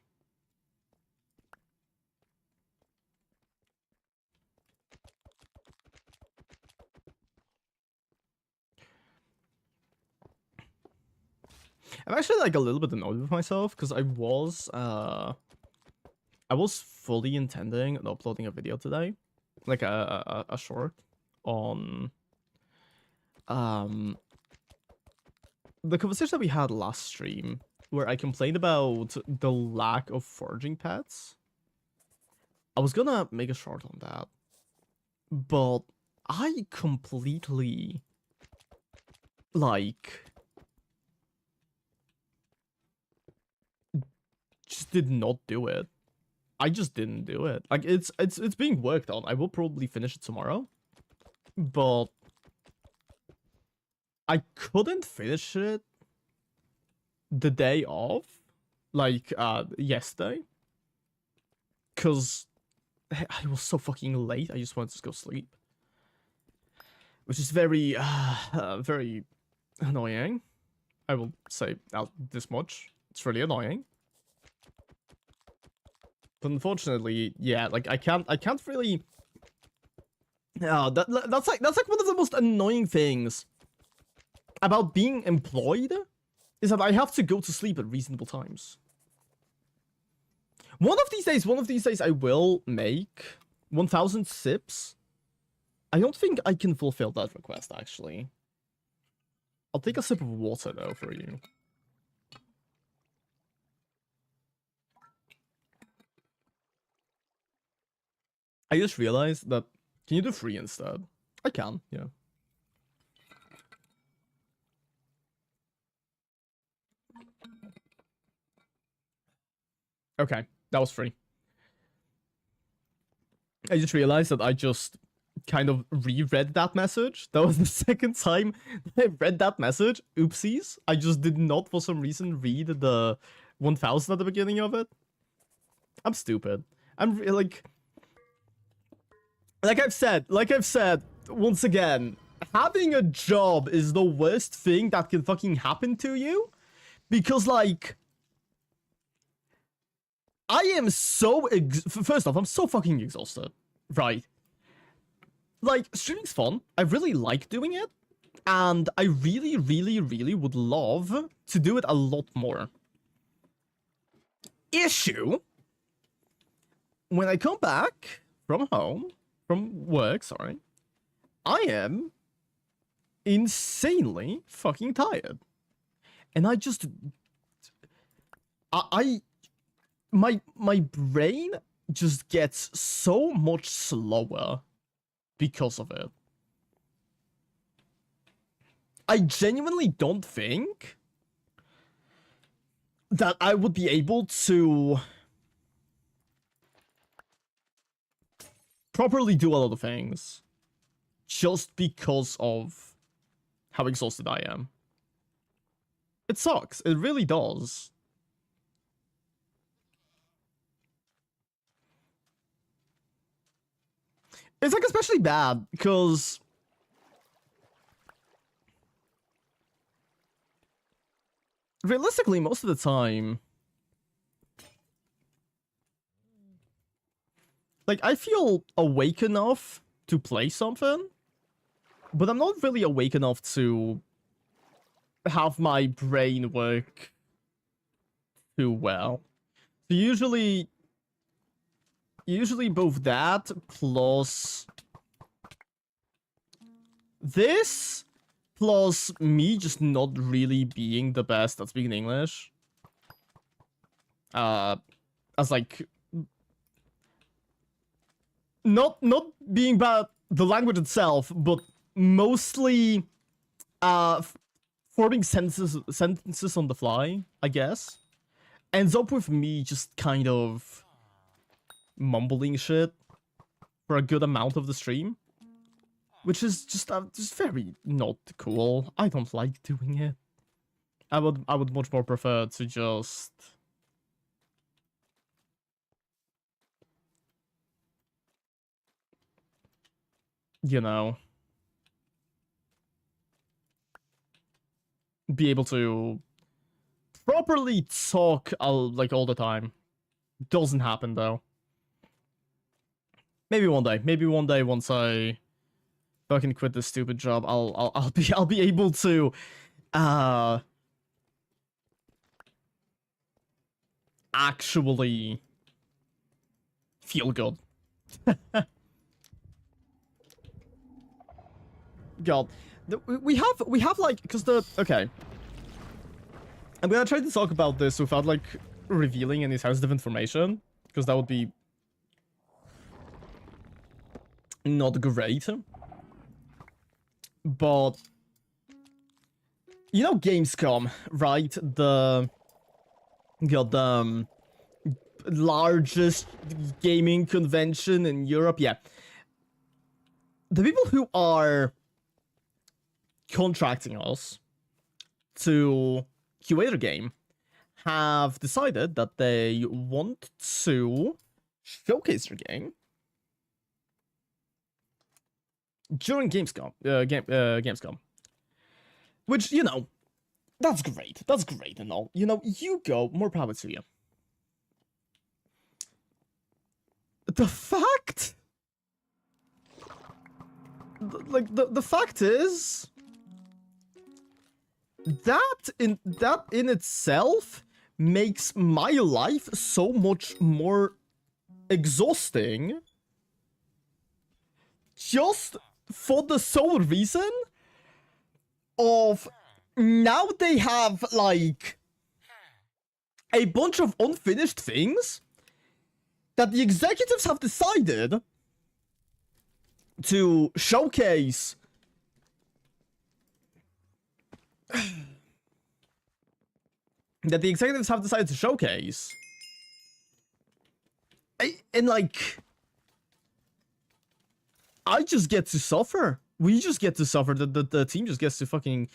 I'm actually like a little bit annoyed with myself because I was fully intending on uploading a video today, like a short on the conversation that we had last stream where I complained about the lack of foraging pets. I was gonna make a short on that, but I completely like just did not do it. I just didn't do it. Like it's being worked on. I will probably finish it tomorrow, but I couldn't finish it the day of, like yesterday, because I was so fucking late. I just wanted to go sleep, which is very very annoying. I will say out this much. It's really annoying. But unfortunately, yeah, like I can't really. Yeah, that's like one of the most annoying things about being employed is that I have to go to sleep at reasonable times. One of these days, I will make 1,000 sips. I don't think I can fulfill that request actually. I'll take a sip of water though for you. I just realized that. Can you do 3 instead? I can, yeah. Okay, that was 3. I just realized that I just kind of reread that message. That was the second time I read that message. Oopsies. I just did not, for some reason, read the 1000 at the beginning of it. I'm stupid. I'm like I've said, once again, having a job is the worst thing that can fucking happen to you. Because, like, I am so first off, I'm so fucking exhausted, right? Like, streaming's fun. I really like doing it. And I really, really, really would love to do it a lot more. Issue. When I come back from work, sorry, I am insanely fucking tired. And I just... My brain just gets so much slower because of it. I genuinely don't think that I would be able to properly do a lot of things just because of how exhausted I am. It sucks. It really does. It's like especially bad because realistically, most of the time, like, I feel awake enough to play something, but I'm not really awake enough to have my brain work too well. So usually both that plus this plus me just not really being the best at speaking English. As like not being bad the language itself, but mostly forming sentences on the fly, I guess, ends up with me just kind of mumbling shit for a good amount of the stream, which is just very not cool. I don't like doing it. I would much more prefer to just you know, be able to properly talk like all the time. Doesn't happen though. Maybe one day. Maybe one day once I fucking quit this stupid job, I'll be able to actually feel good. God. We have like, because okay. I'm gonna try to talk about this without like revealing any sensitive information, because that would be not great. But you know Gamescom, right? The largest gaming convention in Europe. Yeah. The people who are contracting us to QA their game have decided that they want to showcase their game during Gamescom. Gamescom. Which, you know, that's great. That's great and all. You know, you go, more power to you. The fact... The fact is... That in itself makes my life so much more exhausting. Just for the sole reason of now they have like a bunch of unfinished things that the executives have decided to showcase that the executives have decided to showcase. And like, I just get to suffer. We just get to suffer. The team just gets to fucking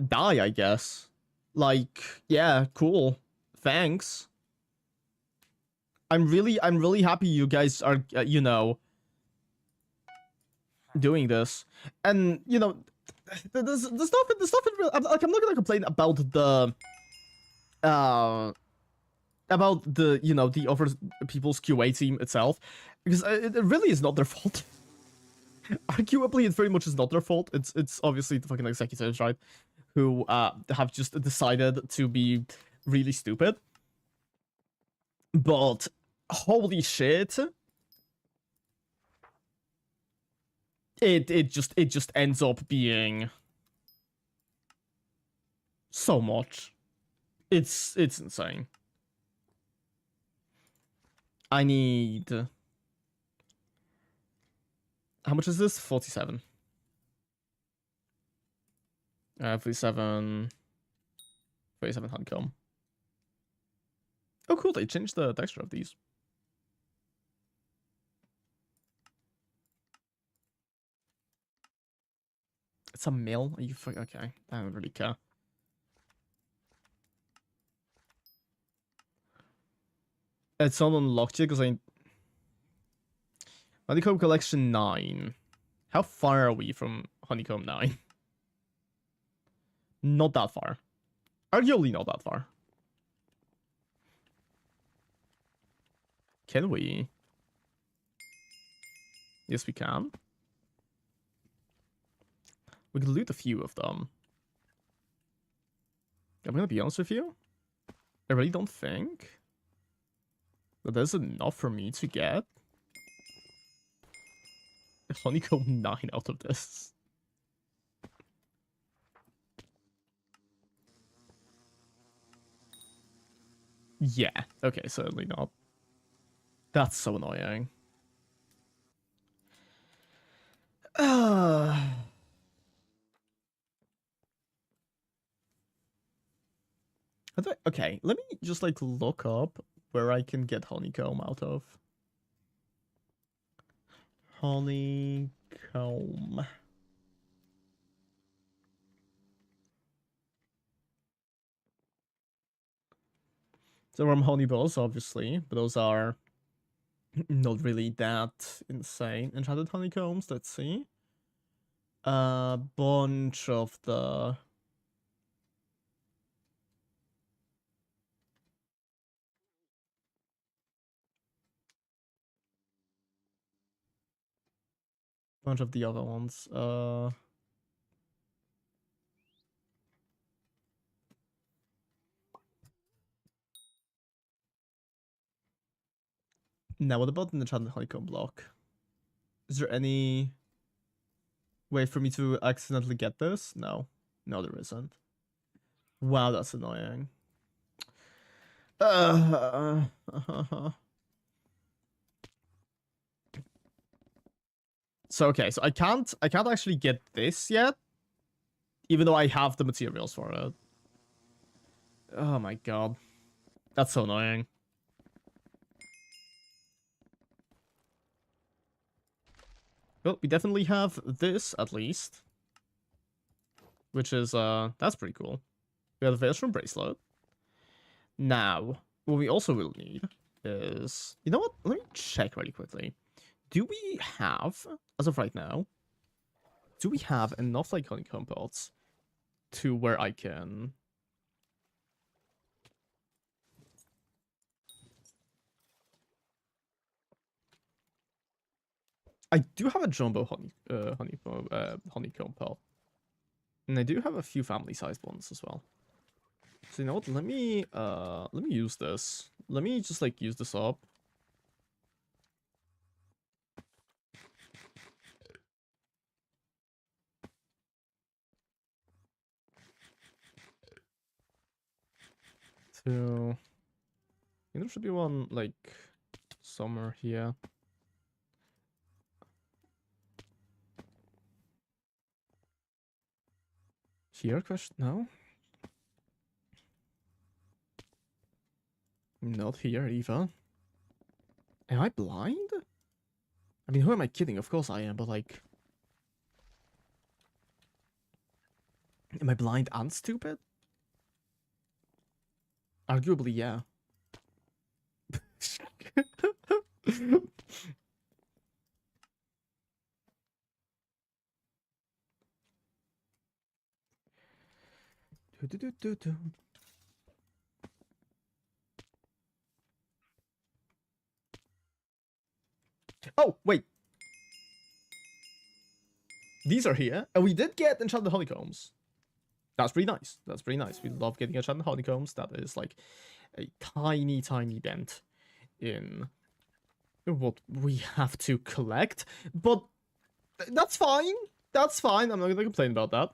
die, I guess. Like, yeah, cool. Thanks. I'm really happy you guys are, you know, doing this. And, you know, the stuff in real, like, I'm not gonna complain about the you know, the other people's QA team itself, because it really is not their fault. Arguably, it very much is not their fault. It's obviously the fucking executives, right, who have just decided to be really stupid. But holy shit, it just ends up being so much. It's insane. I need... How much is this? 47. 47 honeycomb. Oh, cool. They changed the texture of these. It's a mill? Are you okay? I don't really care. It's not unlocked yet because Honeycomb Collection 9. How far are we from Honeycomb 9? Not that far. Arguably not that far. Can we? Yes, we can. We can loot a few of them. I'm gonna be honest with you. I really don't think that there's enough for me to get Honeycomb 9 out of this. Yeah, okay, certainly not. That's so annoying. Okay, let me just like look up where I can get honeycomb out of. Honeycomb. So from honeybuzz, obviously, but those are not really that insane. Enchanted honeycombs, let's see. A bunch of the... bunch of the other ones. Now, what about an enchanted honeycomb block? Is there any way for me to accidentally get this? No. No, there isn't. Wow, that's annoying. So okay, so I can't actually get this yet, even though I have the materials for it. Oh my god. That's so annoying. Well, we definitely have this at least. Which is that's pretty cool. We have the Veilstrom bracelet. Now, what we also will need is, you know what? Let me check really quickly. Do we have, as of right now, do we have enough like honeycomb pots to where I can... I do have a jumbo honeycomb pot. And I do have a few family-sized ones as well. So you know what? Let me use this. Let me just like use this up. To... I think there should be one like somewhere here. Here, question? No. Not here either. Am I blind? I mean, who am I kidding? Of course I am, but like... Am I blind and stupid? Arguably, yeah. Oh, wait. These are here. And we did get enchanted honeycombs. That's pretty nice. That's pretty nice. We love getting enchanted honeycombs. That is like a tiny, tiny dent in what we have to collect. But that's fine. That's fine. I'm not going to complain about that.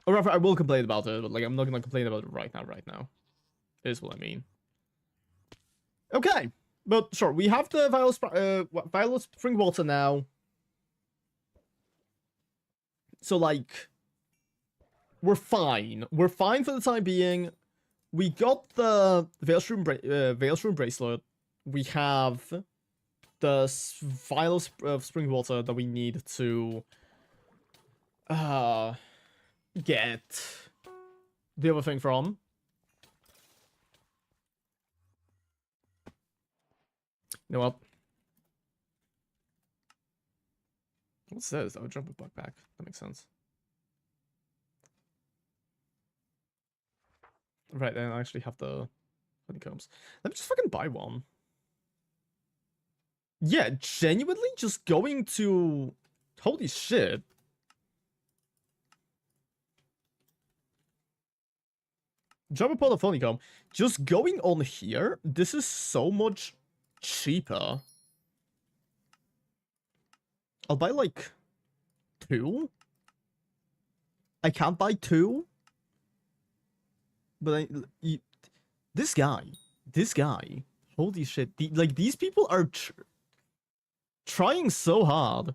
Or rather, I will complain about it, but like I'm not going to complain about it right now. Is what I mean. Okay. But sure, we have the Violet Spring Water now. So like, we're fine. We're fine for the time being. We got the Veilstrom bracelet. We have the vial of spring water that we need to get the other thing from. You know what? What's this? Oh, jump a bug back. That makes sense. Right, then I actually have the honeycombs. Let me just fucking buy one. Yeah, genuinely just going to... Holy shit. Jump a pot of honeycomb. Just going on here, this is so much cheaper. I'll buy like 2. I can't buy 2. But this guy, holy shit. Like these people are trying so hard.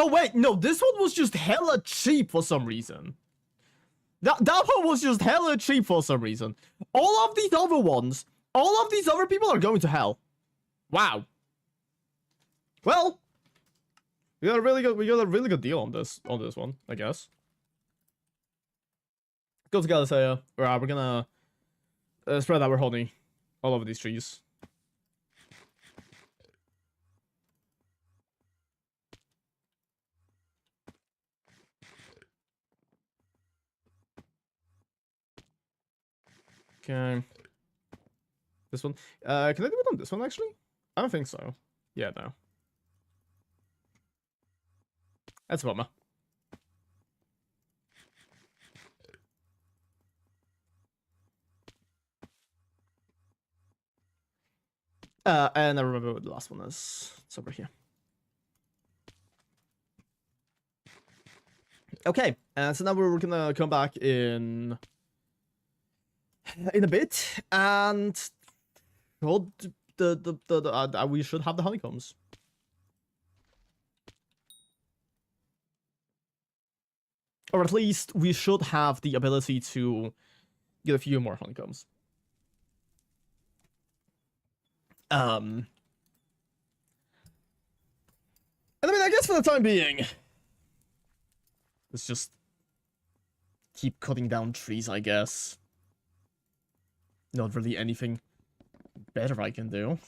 Oh wait, no, this one was just hella cheap for some reason. That one was just hella cheap for some reason. All of these other ones, all of these other people are going to hell. Wow. Well, we got a really good deal on this one, I guess. Go together, say, we're gonna spread our honey all over these trees. Okay. This one. Can I do it on this one, actually? I don't think so. Yeah, no. That's a bummer. And I remember what the last one is. It's over here. Okay, so now we're gonna come back in a bit, and hold we should have the honeycombs. Or at least we should have the ability to get a few more honeycombs. And I mean, I guess for the time being, let's just keep cutting down trees, I guess. Not really anything better I can do.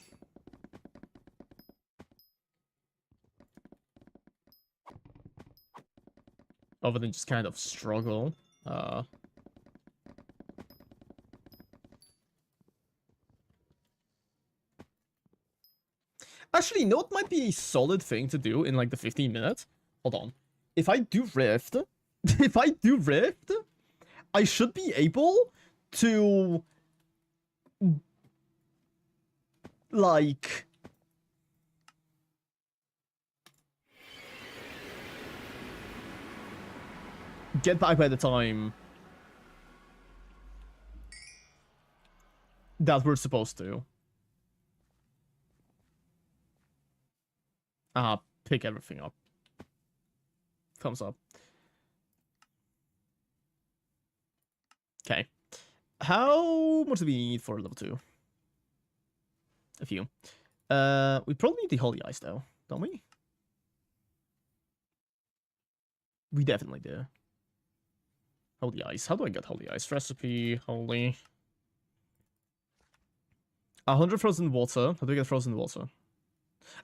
Other than just kind of struggle. Actually, you know what might be a solid thing to do in like the 15 minutes? Hold on. If I do Rift, I should be able to like get back by the time that we're supposed to. Pick everything up. Thumbs up. Okay. How much do we need for level 2? A few. We probably need the holy ice though, don't we? We definitely do. Holy ice. How do I get holy ice? Recipe, holy. 100 frozen water. How do we get frozen water?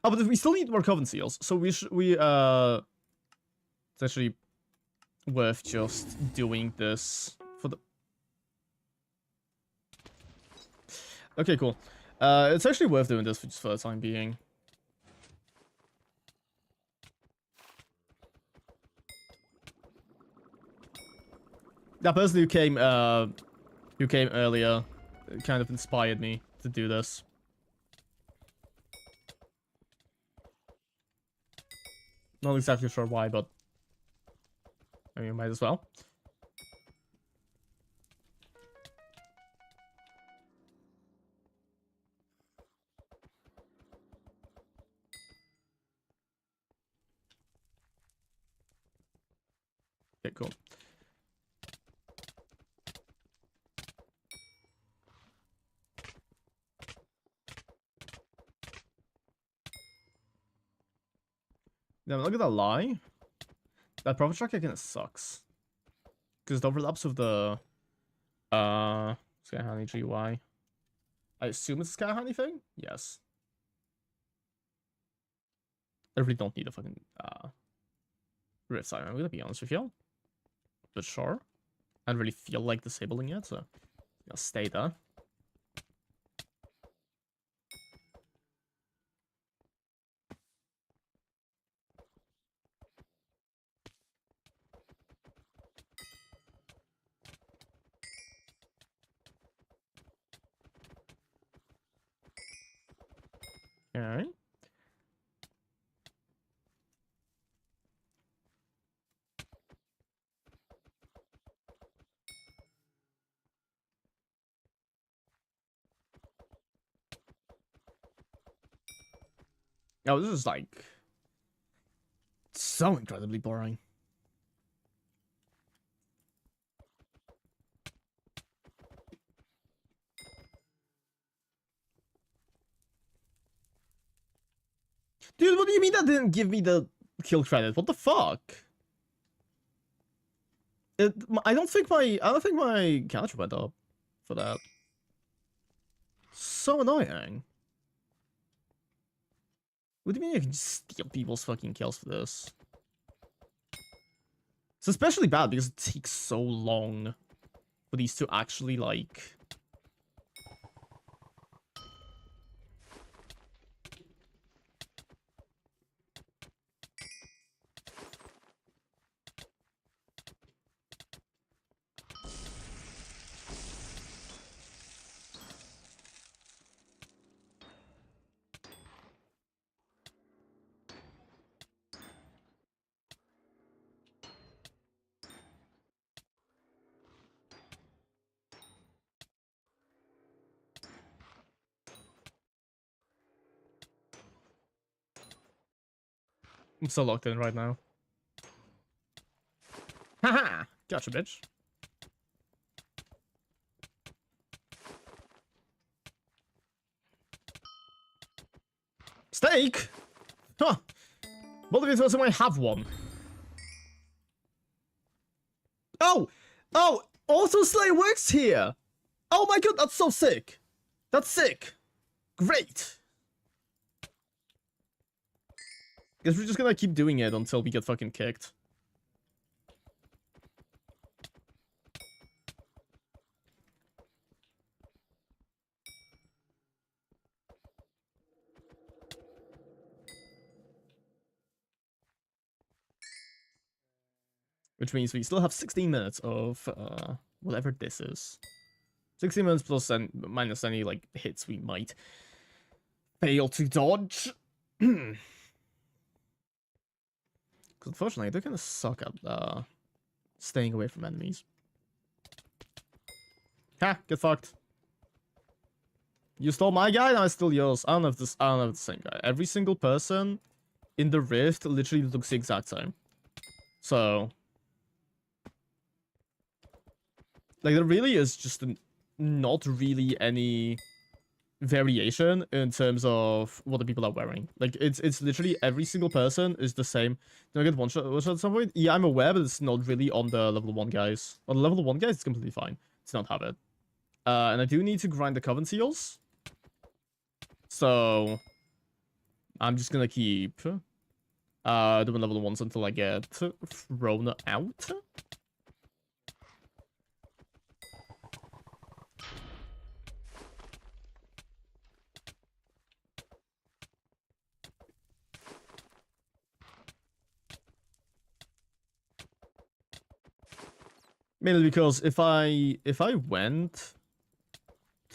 Oh, but we still need more coven seals, so it's actually worth just doing this for the... Okay, cool. It's actually worth doing this just for the time being. That person who came earlier kind of inspired me to do this. Not exactly sure why, but I mean, might as well. Okay, cool. Now, I'm not gonna lie. That profit tracker kind of sucks. Because it overlaps with the Sky Honey GY. I assume it's a Sky Honey thing? Yes. I really don't need a fucking Rift Siren, I'm gonna be honest with you. But sure. I don't really feel like disabling it, so I'll stay there. Alright. Oh, this is like so incredibly boring. Dude, what do you mean that didn't give me the kill credit? What the fuck? I don't think my counter went up for that. So annoying. What do you mean you can just steal people's fucking kills for this? It's especially bad because it takes so long for these to actually, like... I'm so locked in right now. Haha! Gotcha, bitch. Steak? Huh. What if it was I have one? Oh! Oh! Auto Slay works here! Oh my god, that's so sick! That's sick! Great! Guess we're just gonna keep doing it until we get fucking kicked. Which means we still have 16 minutes of whatever this is. 16 minutes plus and minus any like hits we might fail to dodge. Because unfortunately, they're gonna suck at staying away from enemies. Ha! Get fucked. You stole my guy, now I stole yours. I don't know if it's the same guy. Every single person in the rift literally looks the exact same. So, like, there really is just not really any variation in terms of what the people are wearing. Like, it's literally every single person is the same. Did I get one shot at some point? Yeah, I'm aware, but it's not really on the level 1 guys. On the level 1 guys, it's completely fine to not have it. And I do need to grind the Coven Seals. So, I'm just gonna keep doing level 1s until I get thrown out. Mainly because if I went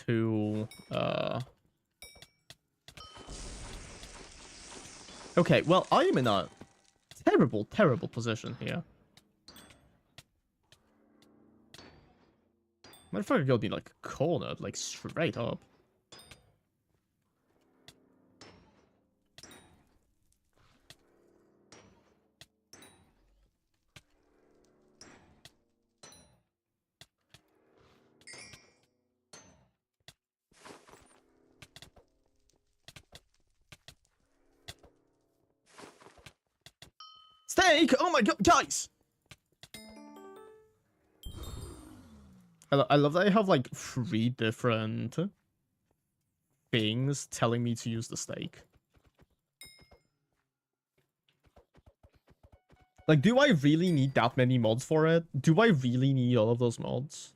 to okay, well, I am in a terrible position here. Motherfucker got me like cornered, like straight up. Steak! Oh my god, guys! I love that I have like 3 different things telling me to use the steak. Like, do I really need that many mods for it? Do I really need all of those mods?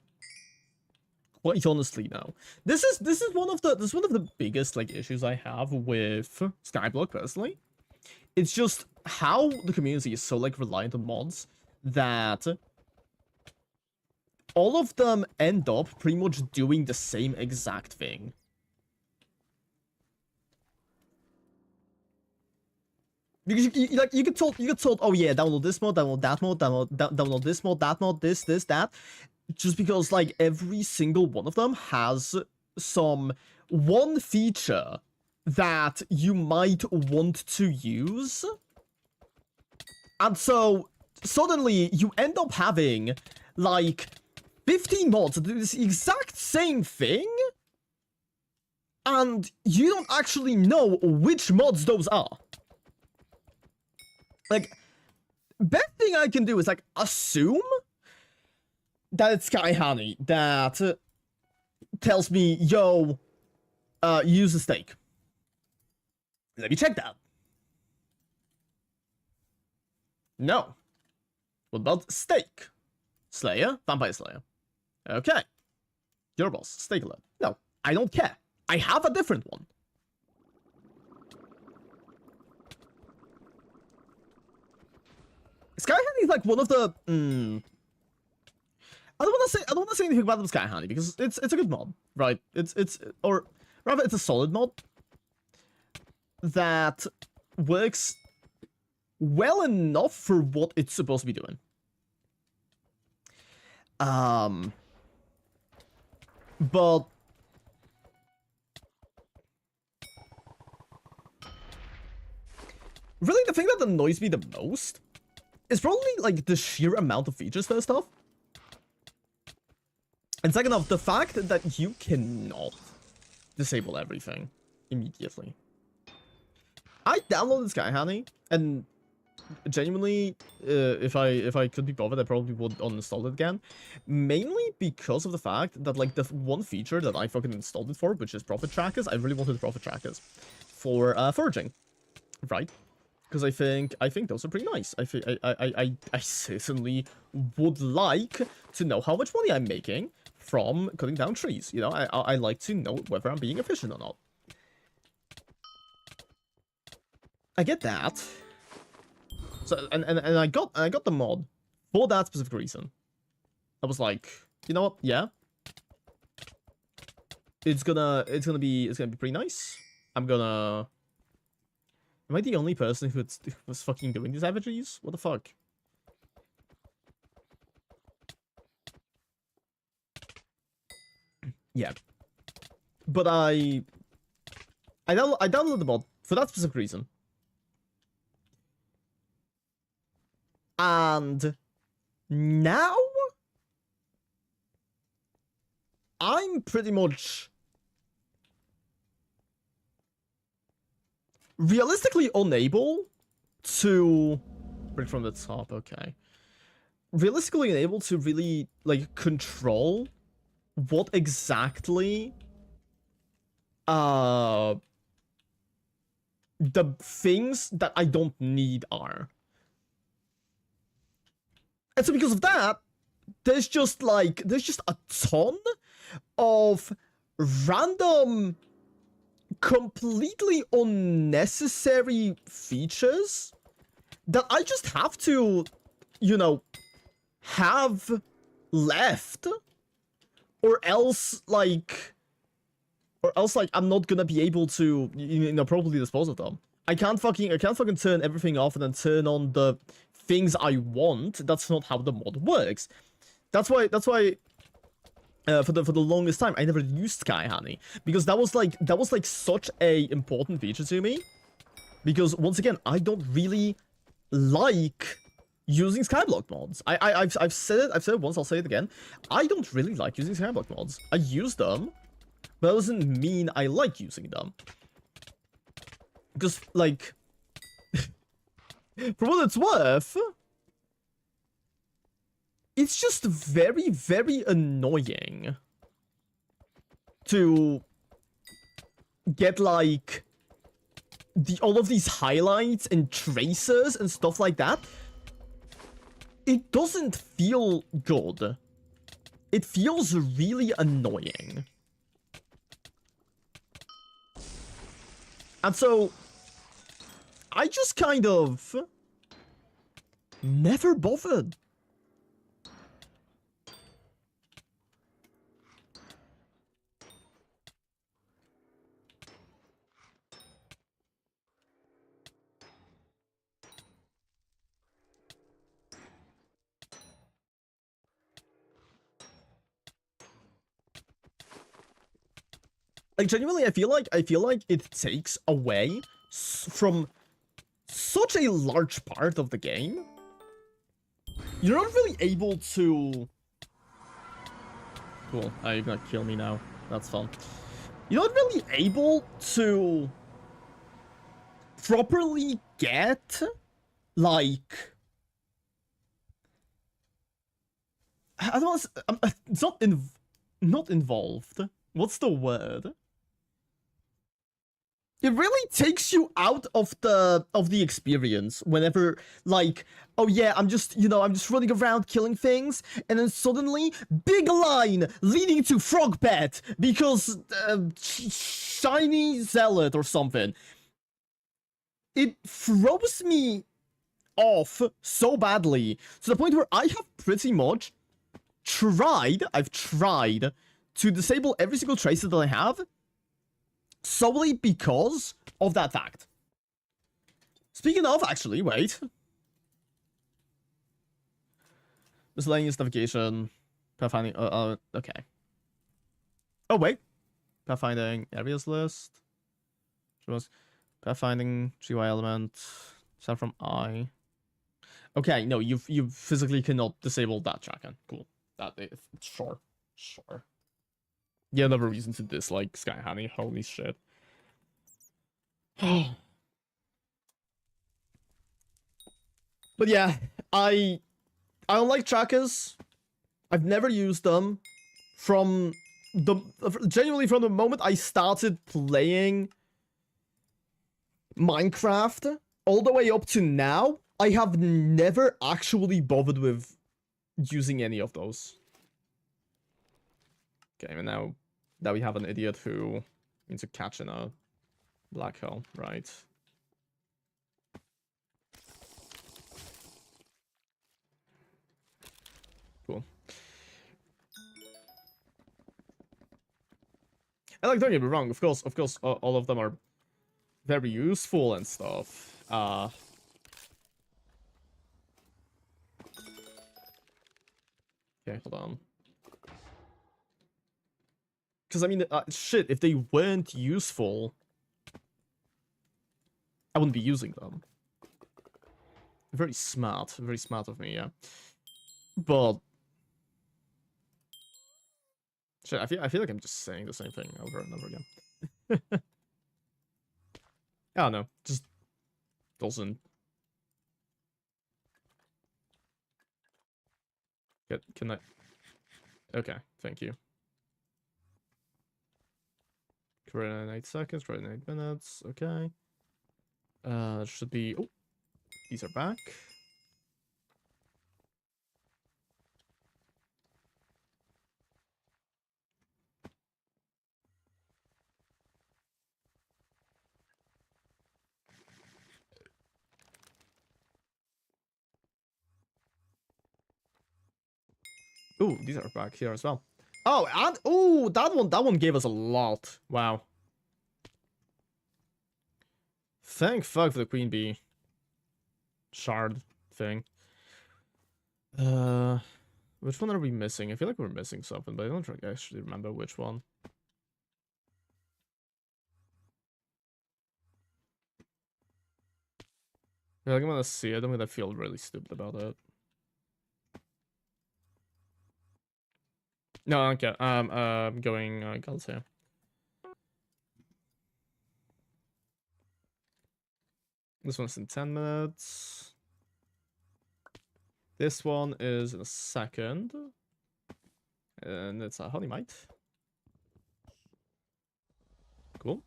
Quite honestly, no. This is one of the biggest like issues I have with Skyblock personally. It's just how the community is so like reliant on mods that all of them end up pretty much doing the same exact thing. Because you get told, oh yeah, download this mod, download that mod, download this mod, that mod, this, that. Just because like every single one of them has some one feature that you might want to use And so suddenly you end up having like 15 mods that do this exact same thing, and you don't actually know which mods those are. Like, best thing I can do is like assume that it's Sky Honey that tells me, yo, use a stake. Let me check that. No. What about Stake? Slayer? Vampire Slayer. Okay. Your boss. Stake alert. No, I don't care. I have a different one. Sky Honey is like one of the... I don't want to say anything about the Sky Honey because it's a good mod, right? Or rather it's a solid mod that works well enough for what it's supposed to be doing. But really the thing that annoys me the most is probably like the sheer amount of features first off. And second off, the fact that you cannot disable everything immediately. I downloaded Sky Honey, and genuinely, if I could be bothered, I probably would uninstall it again. Mainly because of the fact that like the one feature that I fucking installed it for, which is profit trackers, I really wanted profit trackers for foraging, right? Because I think those are pretty nice. I certainly would like to know how much money I'm making from cutting down trees. You know, I like to know whether I'm being efficient or not. I get that. So and I got the mod for that specific reason. I was like, you know what? Yeah. It's gonna be pretty nice. Am I the only person who was fucking doing these savageries? What the fuck? Yeah. But I downloaded the mod for that specific reason. And now I'm pretty much realistically unable to bring from the top. Okay, realistically unable to really like control what exactly the things that I don't need are. And so because of that, there's just a ton of random, completely unnecessary features that I just have to, you know, have left, or else I'm not gonna be able to, you know, probably dispose of them. I can't fucking turn everything off and then turn on the things I want. That's not how the mod works. That's why for the longest time I never used Sky Honey, because that was like such a important feature to me, because once again I don't really like using Skyblock mods. I've said it once, I'll say it again. I don't really like using Skyblock mods. I use them, but that doesn't mean I like using them, because like for what it's worth, it's just very, very annoying to get, like, all of these highlights and tracers and stuff like that. It doesn't feel good. It feels really annoying. And so I just kind of never bothered. Like, genuinely, I feel like it takes away from such a large part of the game, you're not really able to... Cool, you're gonna kill me now. That's fun. You're not really able to properly get, like... I don't know, it's not involved. What's the word? It really takes you out of the experience whenever, like, oh yeah, I'm just running around killing things, and then suddenly, big line leading to frog pet because shiny zealot or something. It throws me off so badly to the point where I have pretty much I've tried to disable every single tracer that I have solely because of that fact. Speaking of, actually, wait. Miscellaneous navigation, pathfinding, okay. Oh, wait. Pathfinding areas list. Pathfinding GUI element. Set from I. Okay, no, you physically cannot disable that tracker. Cool. Sure. Yeah, another reason to dislike Sky Honey. Holy shit. But yeah, I don't like trackers. I've never used them genuinely from the moment I started playing Minecraft all the way up to now. I have never actually bothered with using any of those. Okay, and now we have an idiot who needs to catch in a black hole, right? Cool. And like, don't get me wrong, of course, all of them are very useful and stuff. Okay, hold on. Because, I mean, shit, if they weren't useful, I wouldn't be using them. Very smart of me, yeah. But... shit, I feel like I'm just saying the same thing over and over again. I don't know, just doesn't... Can I... okay, thank you. Create in 8 seconds, create in 8 minutes, okay. Should be... oh, these are back. Ooh, these are back here as well. Oh, and ooh, that one gave us a lot. Wow. Thank fuck for the queen bee shard thing. Which one are we missing? I feel like we're missing something, but I don't actually remember which one. I feel like I'm gonna see it. I'm gonna feel really stupid about it. No, okay. I'm going girls here. This one's in 10 minutes. This one is in a second. And it's a honey mite. Cool.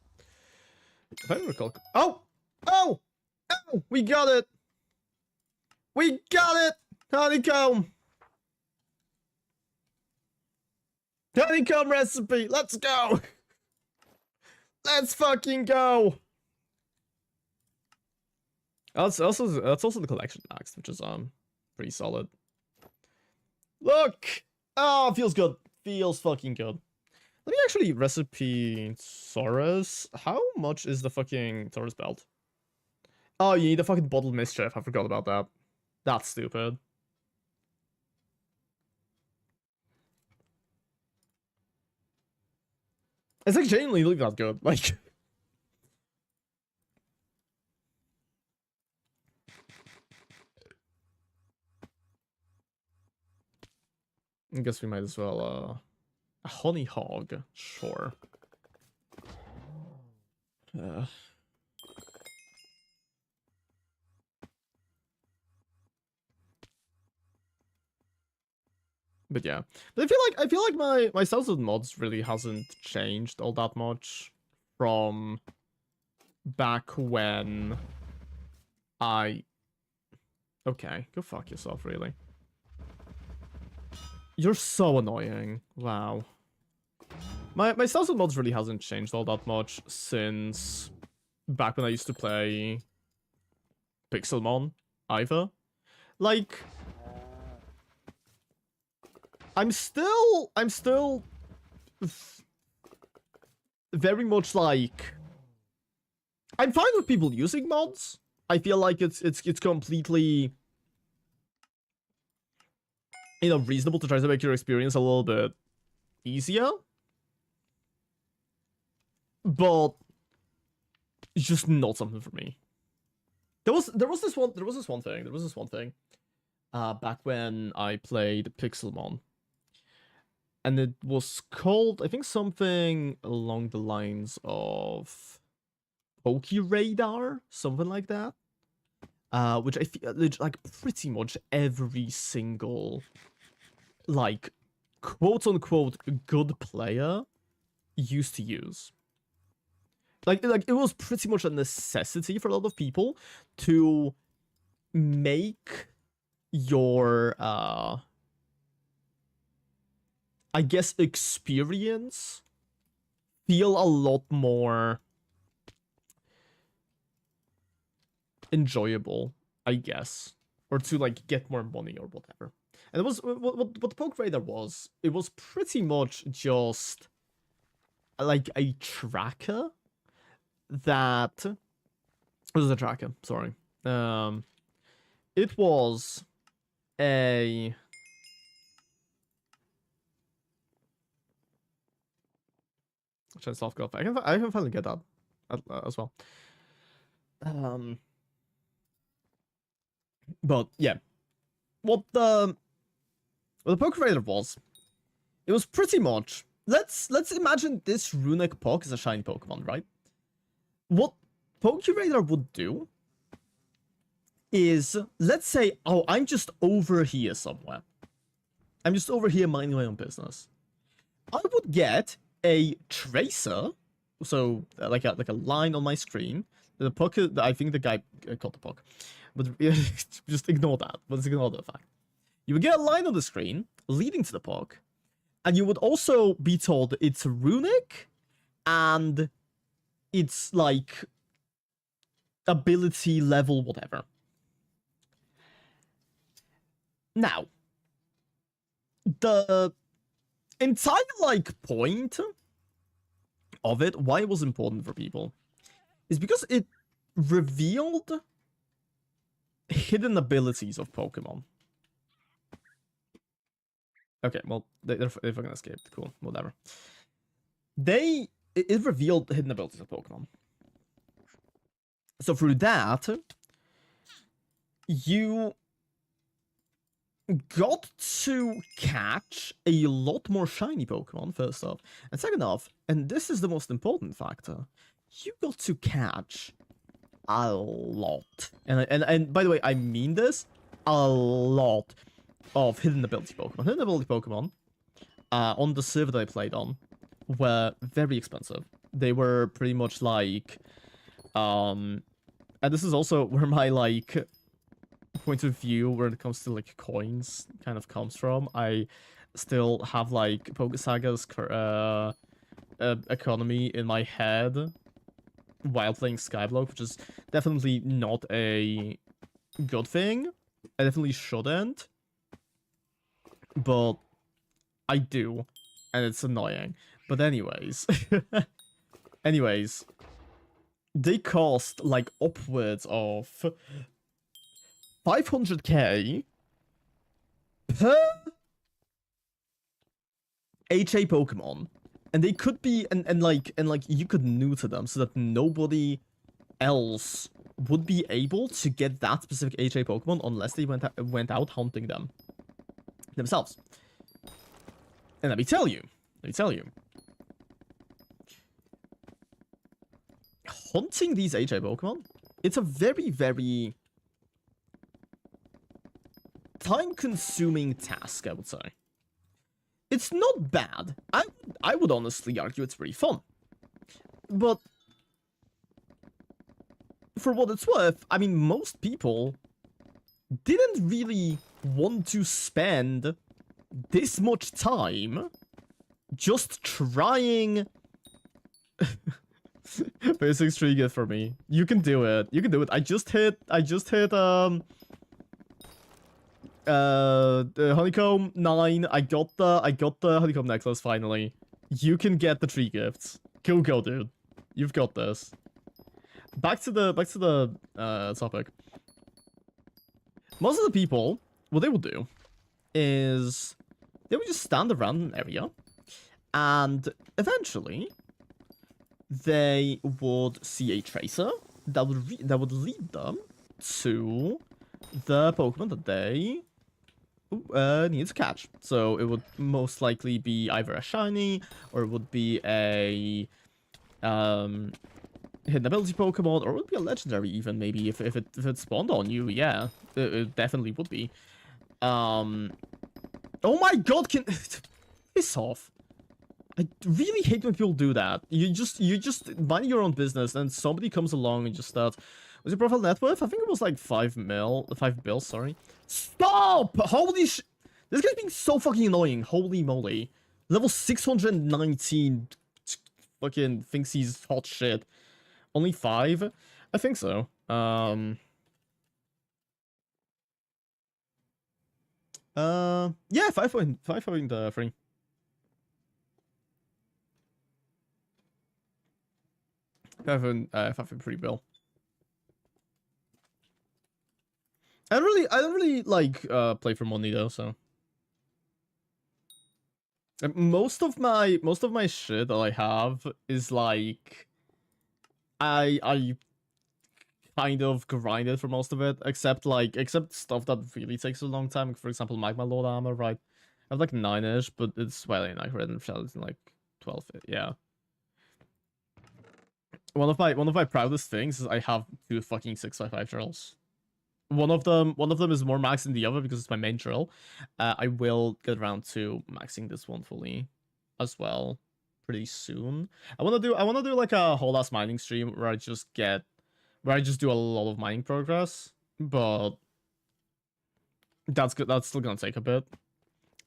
If I recall... oh! Oh! Oh! We got it! We got it! Honeycomb! Honeycomb recipe! Let's go! Let's fucking go! That's also the collection next, which is pretty solid. Look! Oh, feels good. Feels fucking good. Let me actually recipe Taurus. How much is the fucking Taurus belt? Oh, you need the fucking bottled mischief. I forgot about that. That's stupid. It's like genuinely really that good. Like, I guess we might as well, a honey hog, sure. But yeah, but I feel like my stance with mods really hasn't changed all that much from back when I. Okay, go fuck yourself, really. You're so annoying. Wow. My stance with mods really hasn't changed all that much since back when I used to play Pixelmon either. Like, I'm still very much like, I'm fine with people using mods. I feel like it's completely, you know, reasonable to try to make your experience a little bit easier. But it's just not something for me. There was this one thing back when I played Pixelmon. And it was called, I think, something along the lines of Poke Radar, something like that. Which I feel like pretty much every single, like, quote unquote good player used to use. Like it was pretty much a necessity for a lot of people to make your I guess experience feel a lot more enjoyable, I guess, or to like get more money or whatever. And it was what the Poke Radar was. It was pretty much just like a tracker that was a tracker. Sorry, it was a. Try to soft go. I can finally get that as well. But yeah, what the Poke Radar was, it was pretty much, let's imagine this runic Poke is a shiny Pokemon, right? What Poke Radar would do is, let's say, oh, I'm just over here somewhere. I'm just over here minding my own business. I would get a tracer, so like a line on my screen. The Puck, I think the guy called the Puck, but just ignore that. Let's ignore the fact. You would get a line on the screen leading to the Puck, and you would also be told it's runic, and it's like ability level whatever. Now, the entire like point of it, why it was important for people, is because it revealed hidden abilities of Pokemon. Okay, well, they're fucking escaped. Cool, whatever. It revealed hidden abilities of Pokemon. So through that, you got to catch a lot more shiny Pokemon, first off. And second off, and this is the most important factor, you got to catch a lot. And by the way, I mean this, a lot of hidden ability Pokemon. Hidden ability Pokemon, on the server that I played on, were very expensive. They were pretty much like, and this is also where my, like, point of view when it comes to, like, coins kind of comes from. I still have, like, Pokesaga's economy in my head while playing Skyblock, which is definitely not a good thing. I definitely shouldn't. But I do, and it's annoying. But anyways, they cost like upwards of 500k per HA Pokemon, and they could be and like you could neuter them so that nobody else would be able to get that specific HA Pokemon unless they went out hunting them themselves. And let me tell you. Hunting these HA Pokemon, it's a very, very time-consuming task, I would say. It's not bad. I would honestly argue it's pretty fun. But for what it's worth, I mean, most people didn't really want to spend this much time just trying. Basic tree gift for me. You can do it. You can do it. I just hit the honeycomb 9. I got the honeycomb necklace finally. You can get the tree gifts. Go, dude. You've got this. Back to the topic. Most of the people, what they will do is they would just stand around an area, and eventually they would see a tracer that would lead them to the Pokemon that they need to catch. So it would most likely be either a shiny, or it would be a hidden ability Pokemon, or it would be a legendary even, maybe, if it spawned on you. Yeah, it definitely would be. Oh my god, piss off. I really hate when people do that. You just mind your own business, and somebody comes along and just starts. Was your profile net worth? I think it was like 5 bills, sorry. Stop! Holy sh... This guy's being so fucking annoying. Holy moly. Level 619 fucking thinks he's hot shit. Only 5? I think so. Yeah, 5.3. Five pretty bill. I don't really like play for money though, so most of my shit that I have is like I kind of grinded for most of it, except stuff that really takes a long time. For example, Magma Lord armor, right? I have like 9-ish, but it's well, I read and shells in like 12. Yeah. One of my proudest things is I have 2 fucking 655 drills. One of them is more maxed than the other because it's my main drill. I will get around to maxing this one fully as well pretty soon. I wanna do like a whole ass mining stream where I just do a lot of mining progress, but that's good. That's still gonna take a bit.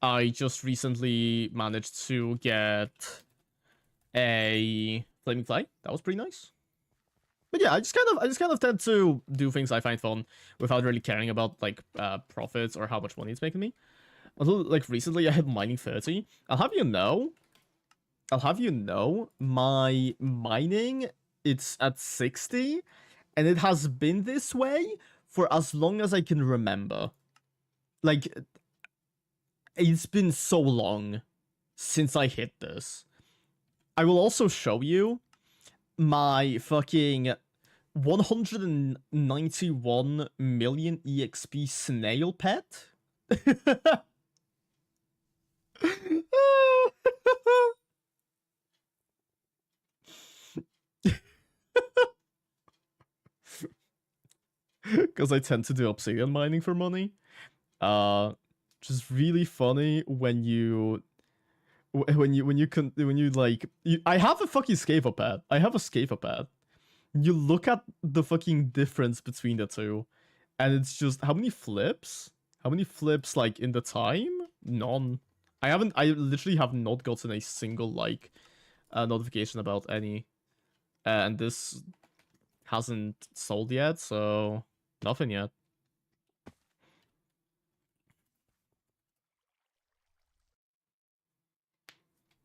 I just recently managed to get a flaming clay. That was pretty nice. But yeah, I just kind of tend to do things I find fun without really caring about like profits or how much money it's making me. Although like recently I hit mining 30. I'll have you know my mining, it's at 60, and it has been this way for as long as I can remember. Like, it's been so long since I hit this. I will also show you my fucking 191 million EXP snail pet. Because I tend to do obsidian mining for money. Just really funny when you I have a fucking Scapa pad. I have a Scapa pad. You look at the fucking difference between the two, and it's just how many flips? How many flips like in the time? None. I literally have not gotten a single like notification about any. And this hasn't sold yet, so nothing yet.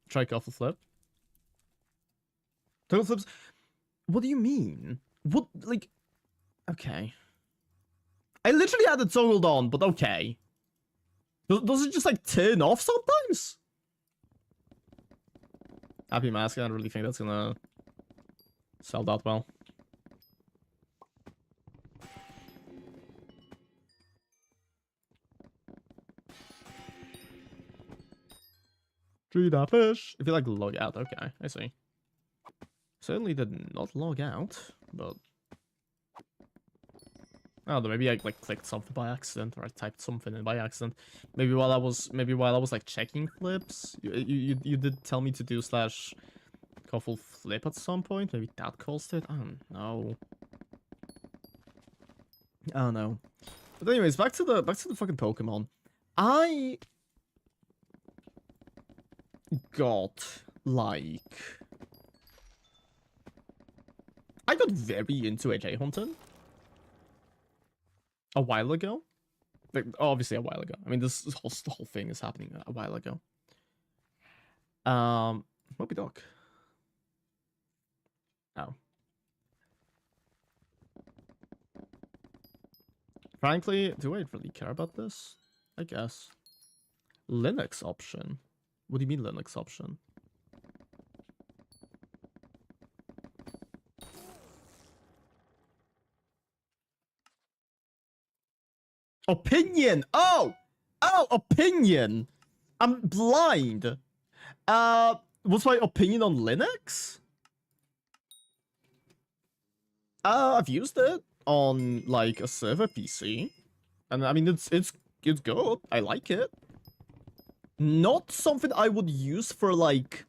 Try couple flip. Total flips. What do you mean? What, like, okay. I literally had it toggled on, but okay. Does it just like turn off sometimes? Happy mask, I don't really think that's gonna sell that well. Tree that fish. If you like log out, okay, I see. Certainly did not log out, but oh, maybe I like clicked something by accident, or I typed something in by accident. Maybe while I was like checking flips, you did tell me to do slash couple flip at some point. Maybe that caused it. I don't know. I don't know. But anyways, back to the fucking Pokemon. I got like I got very into AJ hunting a while ago. Like, obviously a while ago. I mean, the whole thing is happening a while ago. Moby Doc. Oh. Frankly, do I really care about this? I guess. Linux option. What do you mean Linux option? Opinion! Oh! Oh, opinion! I'm blind! What's my opinion on Linux? I've used it on, like, a server PC. And, I mean, it's good. I like it. Not something I would use for, like...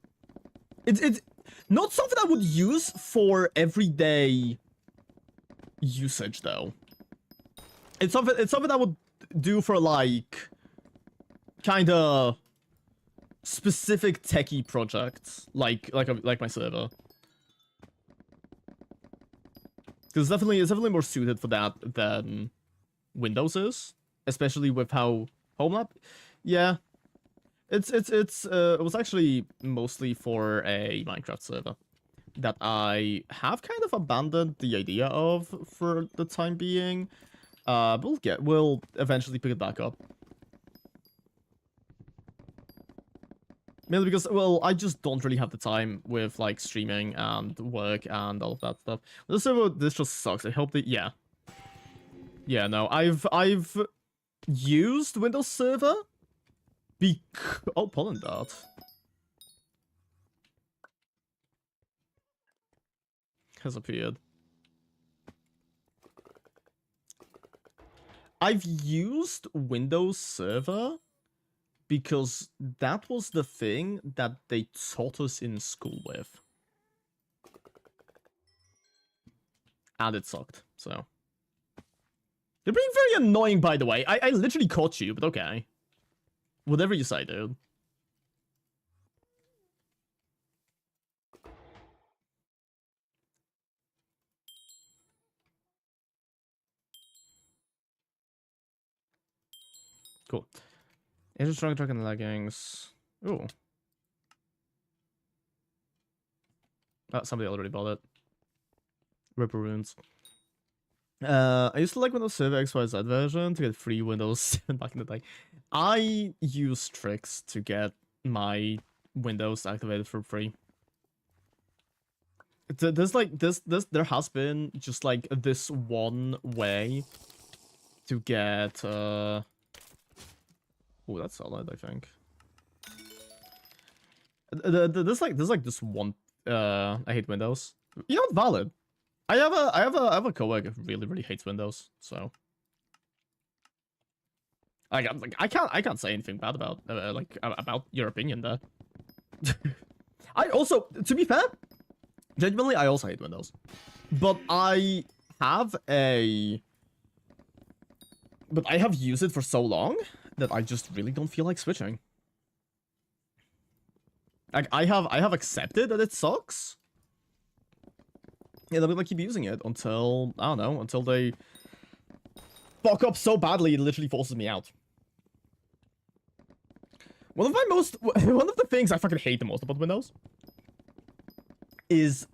It's not something I would use for everyday usage, though. It's something I would do for, like, kind of specific techie projects, like my server. Because it's definitely more suited for that than Windows is, especially with how Homelab. Yeah, it was actually mostly for a Minecraft server that I have kind of abandoned the idea of for the time being. We'll eventually pick it back up. Mainly because, well, I just don't really have the time with, like, streaming and work and all of that stuff. This server, this just sucks. I hope that, yeah. Yeah, no, I've used Windows Server oh, Pollen Dart. Has appeared. I've used Windows Server because that was the thing that they taught us in school with. And it sucked, so. You're being very annoying, by the way. I literally caught you, but okay. Whatever you say, dude. Cool. Asian strong truck and leggings. Ooh. Oh, somebody already bought it. Ripper Runes. I used to like Windows Server XYZ version to get free Windows 7 back in the day. I use tricks to get my Windows activated for free. There's like there has been just like this one way to get oh, that's solid, I think. There's like this one I hate Windows. You know what, valid. I have a coworker who really hates Windows, so I can't say anything bad about about your opinion there. I also, to be fair, genuinely, I also hate Windows, but I have used it for so long that I just really don't feel like switching. Like I have accepted that it sucks. Yeah, I'm gonna keep using it until, I don't know, until they fuck up so badly it literally forces me out. One of the things I fucking hate the most about Windows is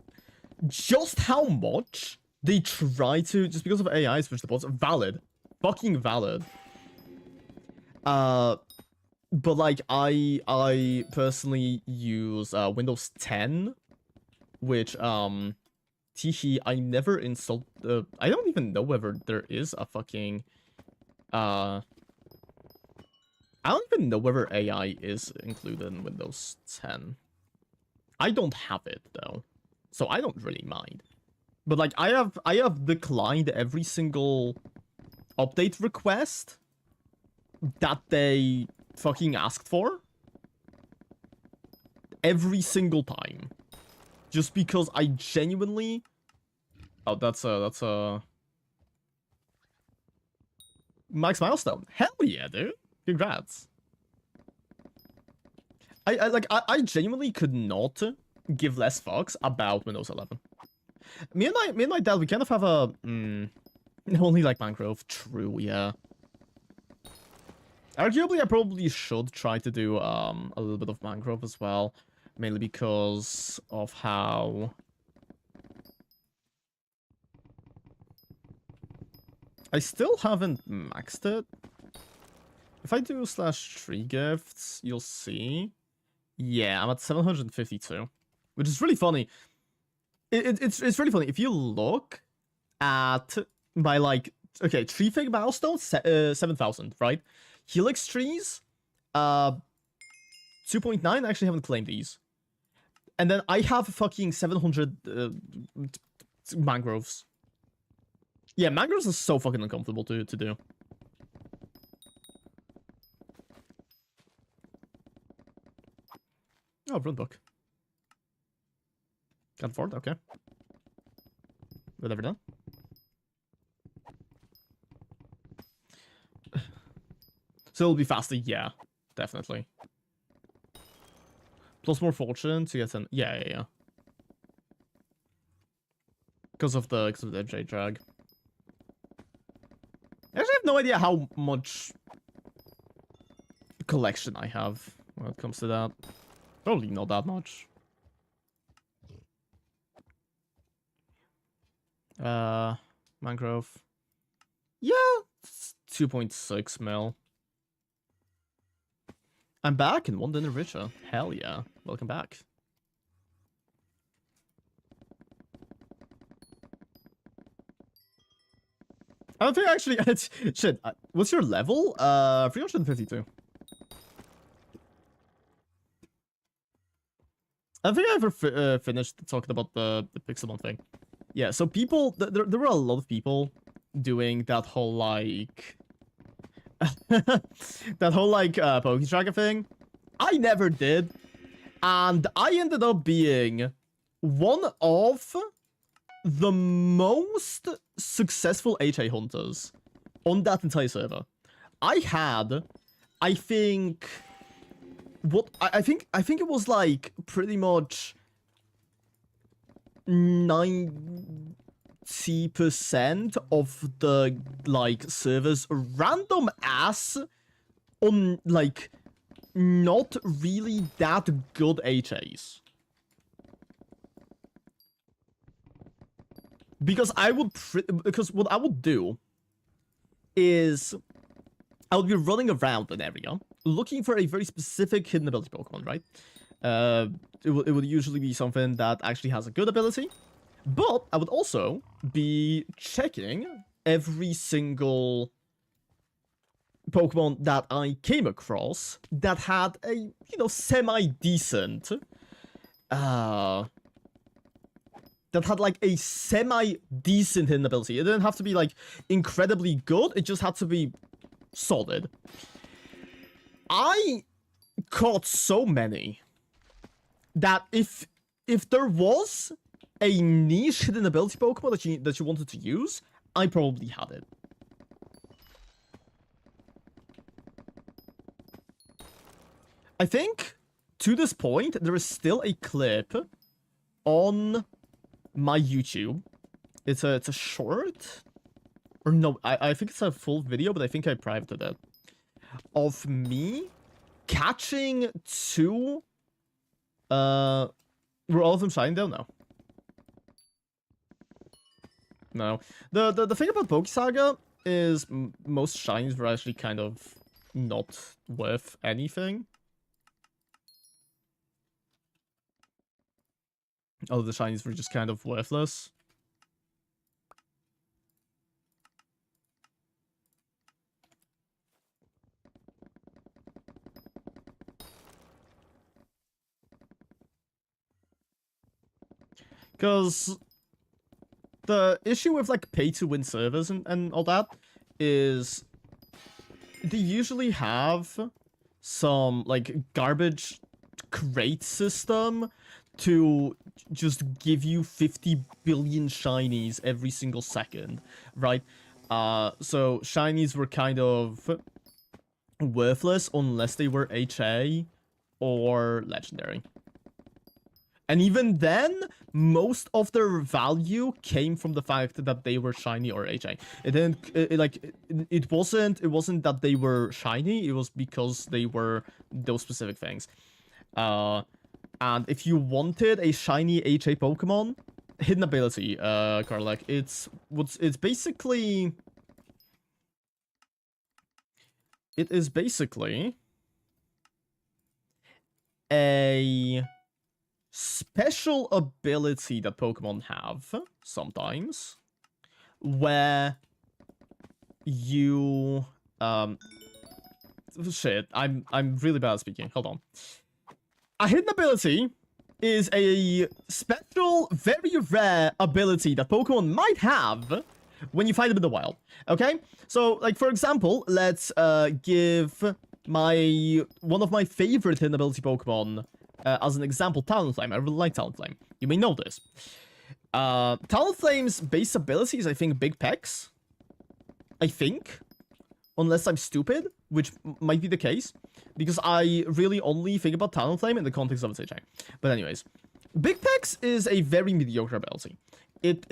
just how much they try to, just because of AI, switch the ports. Valid. Fucking valid. But like, I personally use Windows 10, which, Teehee, I never installed, I don't even know whether there is a fucking, I don't even know whether AI is included in Windows 10. I don't have it though, so I don't really mind. But like I have declined every single update request that they fucking asked for. Every single time. Just because I genuinely... Oh, that's a... Max milestone. Hell yeah, dude. Congrats. I genuinely could not give less fucks about Windows 11. Me and my dad, we kind of have a... only like Mangrove. True, yeah. Arguably, I probably should try to do a little bit of Mangrove as well. Mainly because of how... I still haven't maxed it. If I do /tree gifts, you'll see. Yeah, I'm at 752. Which is really funny. It's really funny. If you look at my, like... Okay, tree fig milestone, 7,000, right? Helix trees, 2.9. I actually haven't claimed these. And then I have fucking 700 mangroves. Yeah, mangroves are so fucking uncomfortable to do. Oh, run book. Can't afford, okay. Whatever done. So it'll be faster, yeah. Definitely. Plus more fortune to get an... Yeah. Because of the J drag. I actually have no idea how much collection I have when it comes to that. Probably not that much. Mangrove. Yeah, it's 2.6 mil. I'm back and one dinner richer. Hell yeah. Welcome back. I don't think actually... Shit. What's your level? 352. I think I ever finished talking about the Pixelmon thing. Yeah, so people... There were a lot of people doing that whole, like... that whole, like, Poketracker thing. I never did. And I ended up being one of the most successful HA hunters on that entire server. I had, I think... What... I think it was, like, pretty much... 90% of the, like, servers random ass on, like, not really that good HAs. Because I would, because what I would do is I would be running around an area looking for a very specific hidden ability Pokemon, right? It would usually be something that actually has a good ability. But I would also be checking every single Pokemon that I came across that had a, you know, semi-decent, that had, like, a semi-decent hidden ability. It didn't have to be, like, incredibly good. It just had to be solid. I caught so many that if there was a niche hidden ability Pokemon that you wanted to use, I probably had it. I think, to this point, there is still a clip on my YouTube. It's a short? Or no, I think it's a full video, but I think I privated it. Of me catching two... were all of them shiny though? No. No. The thing about Pokesaga is most shinies were actually kind of not worth anything. All of the shinies were just kind of worthless. Because the issue with like pay-to-win servers and all that is they usually have some like garbage crate system to just give you 50 billion shinies every single second, right? So shinies were kind of worthless unless they were HA or legendary. And even then, most of their value came from the fact that they were shiny or HA. It wasn't that they were shiny, it was because they were those specific things. And if you wanted a shiny HA Pokemon, hidden ability, Karlek, it's basically... It is basically a special ability that Pokemon have sometimes, where you shit, I'm really bad at speaking. Hold on. A hidden ability is a special, very rare ability that Pokemon might have when you find them in the wild. Okay? So, like, for example, let's give one of my favorite hidden ability Pokemon as an example, Talonflame. I really like Talonflame. You may know this. Talonflame's base ability is, I think, Big Pecs. I think. Unless I'm stupid, which might be the case. Because I really only think about Talonflame in the context of its HA. But anyways. Big Pecs is a very mediocre ability. It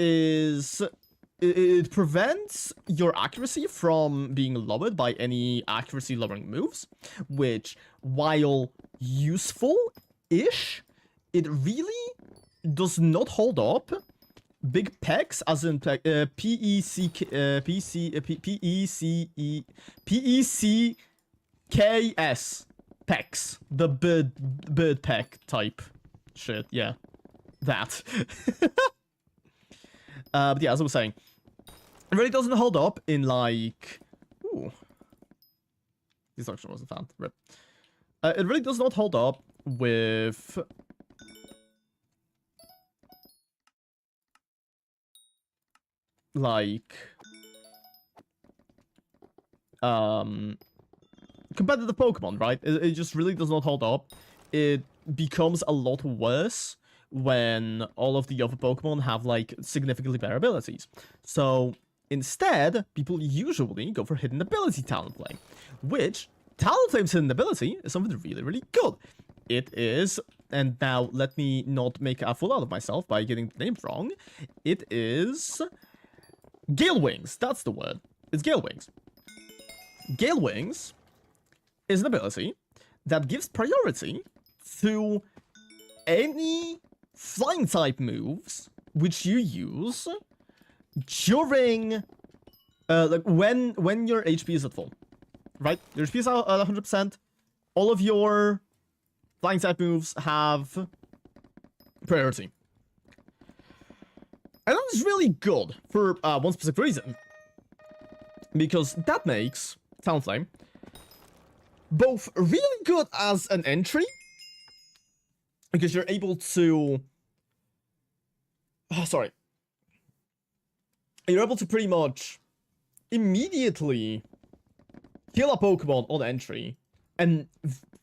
prevents your accuracy from being lowered by any accuracy lowering moves. Which, while useful-ish, it really does not hold up. Big Pecs, as in P-E-C-K-S. Pecs. The bird peck type shit, yeah. That. But yeah, as I was saying, it really doesn't hold up in like... Ooh. This actually wasn't found. Rip. It really does not hold up with... like... competitive Pokemon, right? It just really does not hold up. It becomes a lot worse when all of the other Pokemon have, like, significantly better abilities. So, instead, people usually go for Hidden Ability Talonflame, which, Talonflame's Hidden Ability is something really, really good. It is, and now let me not make a fool out of myself by getting the name wrong, it is Gale Wings. That's the word. It's Gale Wings. Gale Wings is an ability that gives priority to any flying type moves which you use during like when your HP is at full, right? Your HP is at 100%. All of your flying type moves have priority, and that is really good for one specific reason, because that makes Talonflame both really good as an entry, because you're able to... You're able to pretty much immediately kill a Pokemon on entry, and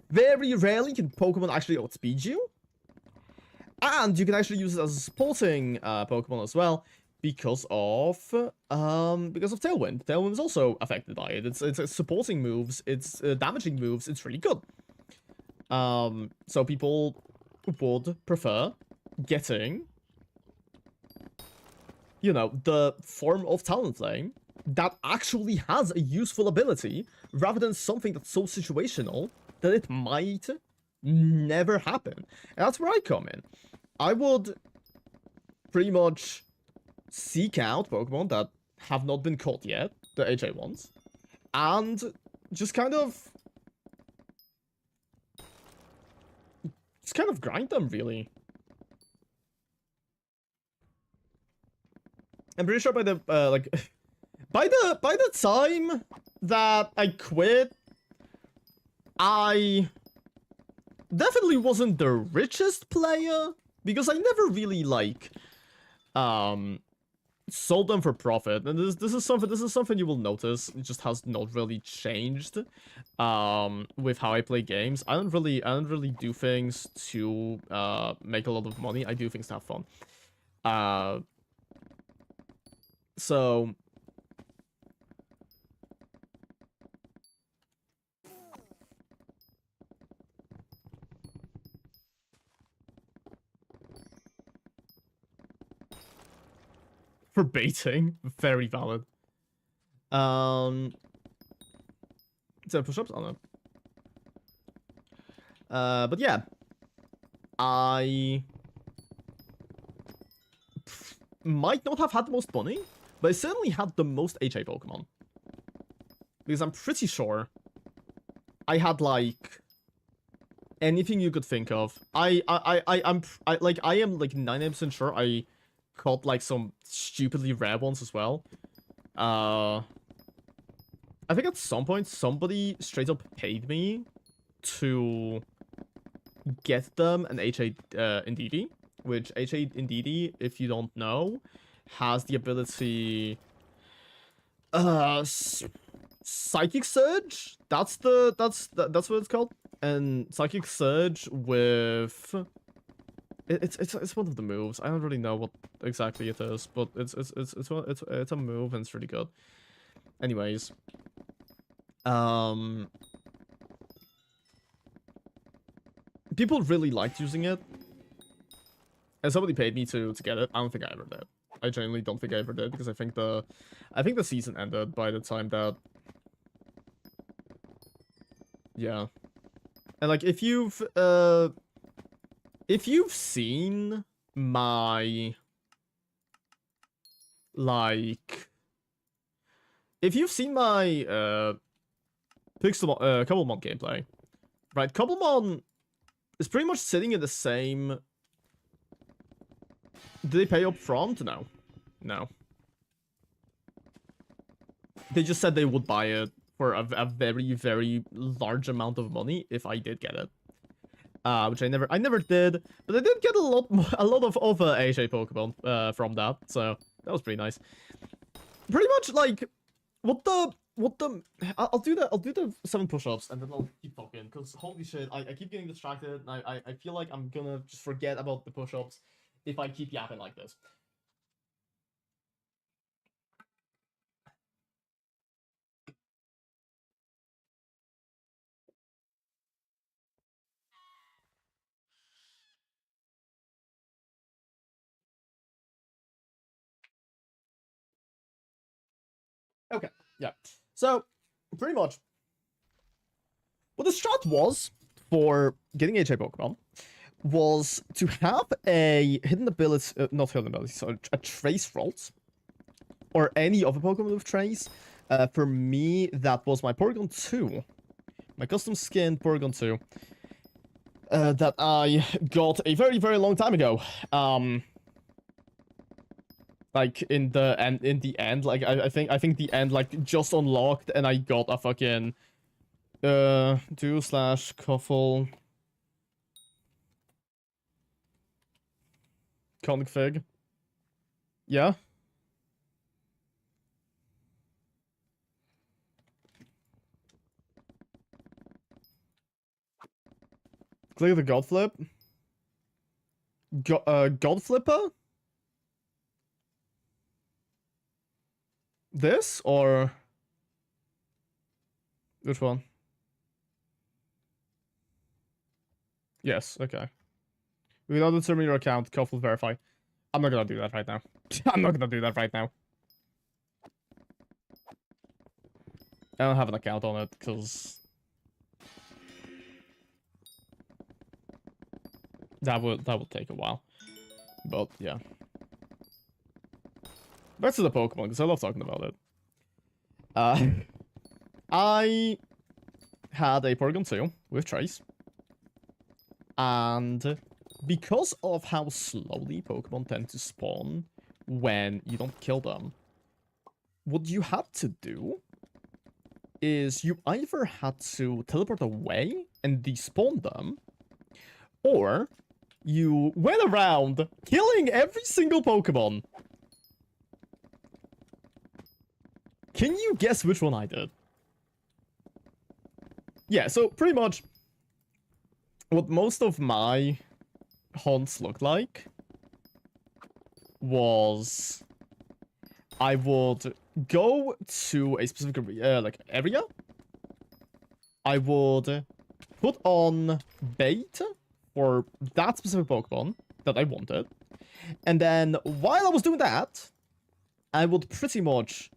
very rarely can Pokemon actually outspeed you. And you can actually use it as a supporting Pokemon as well, because of Tailwind. Tailwind is also affected by it. It's supporting moves, it's damaging moves, it's really good. So people would prefer getting, you know, the form of Talonflame that actually has a useful ability, rather than something that's so situational that it might never happen. And that's where I come in. I would pretty much seek out Pokemon that have not been caught yet, the HA ones, and just kind of grind them, really. I'm pretty sure by the by the time that I quit, I definitely wasn't the richest player, because I never really, like, sold them for profit, and this is something you will notice. It just has not really changed with how I play games. I don't really do things to make a lot of money. I do things to have fun. So for baiting, very valid. So push-ups on it. But yeah, I might not have had the most money, but I certainly had the most HA Pokemon. Because I'm pretty sure I had, like, anything you could think of. I am like 99% sure I caught, like, some stupidly rare ones as well. I think at some point somebody straight up paid me to get them an HA Indeedee, which HA Indeedee, if you don't know, has the ability Psychic Surge. That's what it's called. And Psychic Surge with it's one of the moves. I don't really know what exactly it is, but it's a move and it's really good. Anyways, people really liked using it, and somebody paid me to get it. I don't think I ever did. I genuinely don't think I ever did, because I think the season ended by the time that, yeah. And like if you've seen my Cobblemon gameplay, right? Cobblemon is pretty much sitting in the same. Did they pay up front? No. No. They just said they would buy it for a very, very large amount of money if I did get it. Which I never did, but I did get a lot of other HA Pokemon from that, so that was pretty nice. Pretty much like I'll do the 7 push-ups and then I'll keep talking, because holy shit, I keep getting distracted, and I feel like I'm gonna just forget about the push-ups if I keep yapping like this. Okay, yeah. So, pretty much, what the strat was for getting HA Pokemon was to have a hidden ability, not hidden ability, so a trace vault, or any other Pokemon with trace. For me, that was my Porygon 2, my custom skinned Porygon 2, that I got a very, very long time ago. Like in the end, like I think the end like just unlocked, and I got a fucking 2/Cuffle config. Yeah. Click the God Flip. God Flipper? This or which one? Yes, okay. We don't determine your account, Cuffle verify. I'm not gonna do that right now. I'm not gonna do that right now. I don't have an account on it, because that would take a while. But yeah. Back to the Pokemon, because I love talking about it. I had a Porygon 2 with Trace. And because of how slowly Pokemon tend to spawn when you don't kill them, what you had to do is you either had to teleport away and despawn them, or you went around killing every single Pokemon. Can you guess which one I did? Yeah, so pretty much what most of my hunts looked like was I would go to a specific area. I would put on bait for that specific Pokemon that I wanted. And then while I was doing that, I would pretty much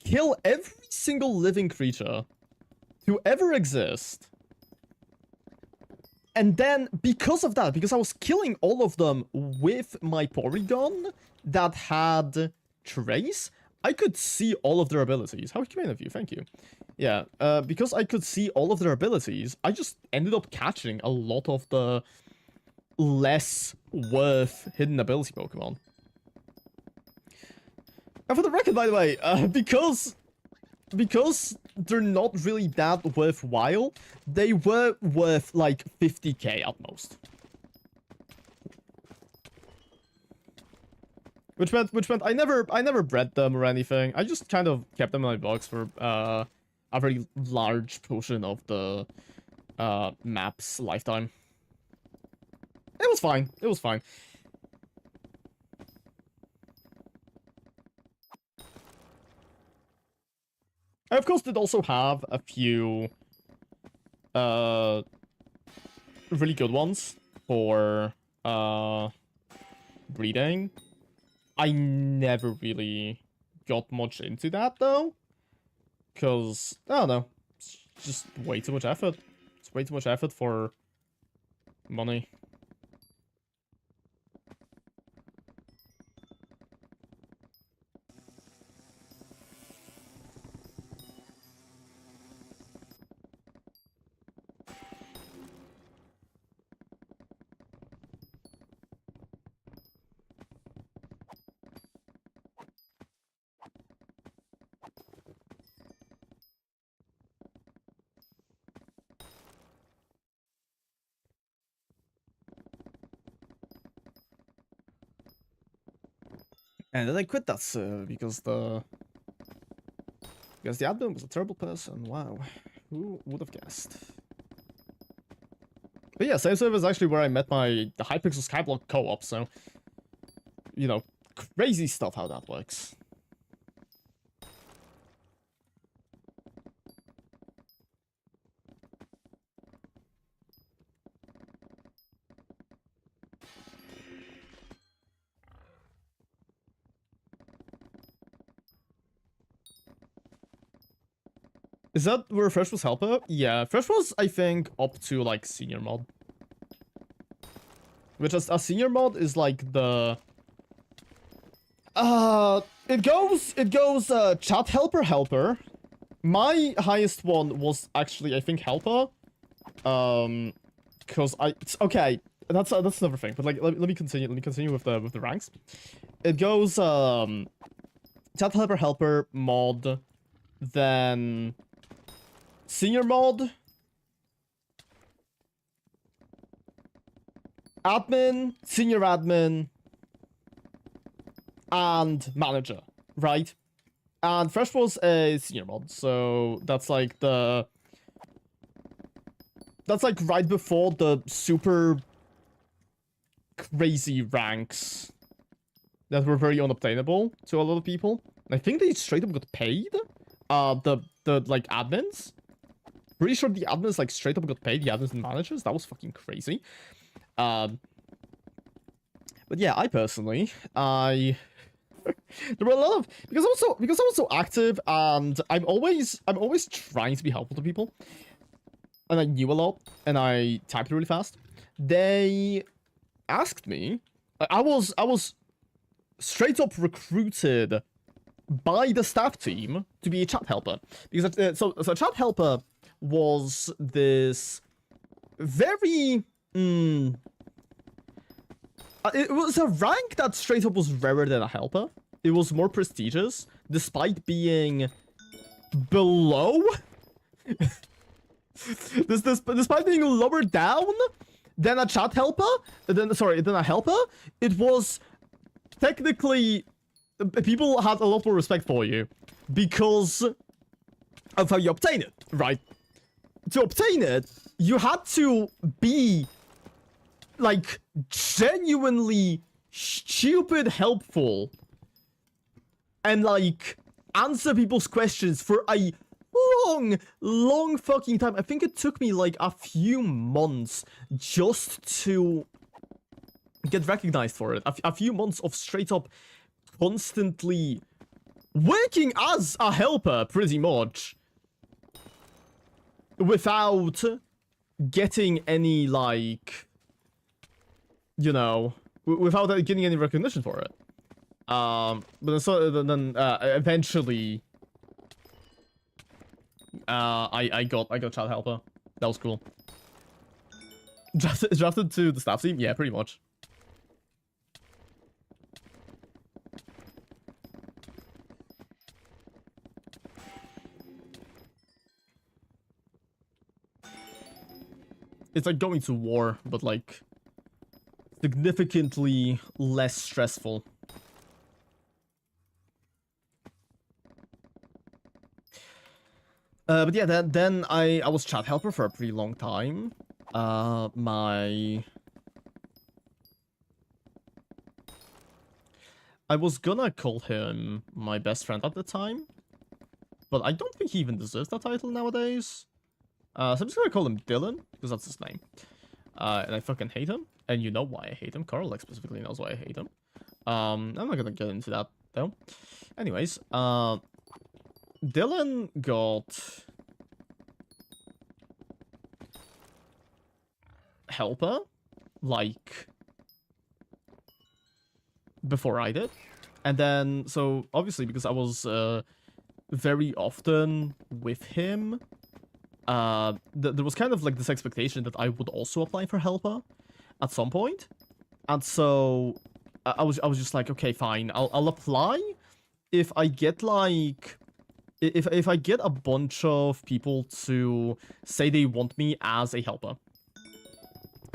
kill every single living creature to ever exist. And then, because of that, because I was killing all of them with my Porygon that had Trace, I could see all of their abilities. How humane of you, thank you. Yeah, because I could see all of their abilities, I just ended up catching a lot of the less worth hidden ability Pokemon. And for the record, by the way, because they're not really that worthwhile, they were worth like 50k at most. Which meant I never bred them or anything. I just kind of kept them in my box for a very large portion of the map's lifetime. It was fine. It was fine. I, of course, did also have a few really good ones for breeding. I never really got much into that, though. Because, I don't know, it's just way too much effort. It's way too much effort for money. And then I quit that server because the admin was a terrible person. Wow, who would have guessed? But yeah, same server is actually where I met the Hypixel Skyblock co-op. So, you know, crazy stuff how that works. Is that where Fresh was helper? Yeah, Fresh was, I think, up to, like, senior mod. Which is, a senior mod is, like, the... It goes, chat helper. My highest one was actually, I think, helper. Because okay, that's another thing, but, like, let me continue with the ranks. It goes, chat helper, mod, then... Senior mod, admin, senior admin, and manager, right? And Fresh was a senior mod, so that's like right before the super crazy ranks that were very unobtainable to a lot of people. And I think they straight up got paid. The like admins. Pretty sure the admins like straight up got paid, the admins and managers. That was fucking crazy. But yeah, I personally, there were a lot of because I was so active, and I'm always trying to be helpful to people, and I knew a lot, and I typed really fast. They asked me. I was straight up recruited by the staff team to be a chat helper, because so chat helper was this very it was a rank that straight up was rarer than a helper. It was more prestigious despite being below despite being lower down than a chat helper, than a helper, it was technically people had a lot more respect for you because of how you obtain it, right? To obtain it, you had to be like genuinely stupid helpful and like answer people's questions for a long fucking time. I think it took me like a few months just to get recognized for it. A few months of straight up constantly working as a helper, pretty much, without getting any, like, you know, without getting any recognition for it. But then eventually, I got child helper. That was cool. Drafted to the staff team? Yeah, pretty much. It's like going to war, but like significantly less stressful. But yeah, then I was chat helper for a pretty long time. I was gonna call him my best friend at the time, but I don't think he even deserves that title nowadays. So I'm just gonna call him Dylan, because that's his name. And I fucking hate him. And you know why I hate him. Carl like specifically knows why I hate him. I'm not gonna get into that, though. Anyways, Dylan got helper, like, before I did. And then, so, obviously, because I was, very often with him, there was kind of like this expectation that I would also apply for helper at some point. And so I was just like, okay, fine, I'll apply if I get like if I get a bunch of people to say they want me as a helper.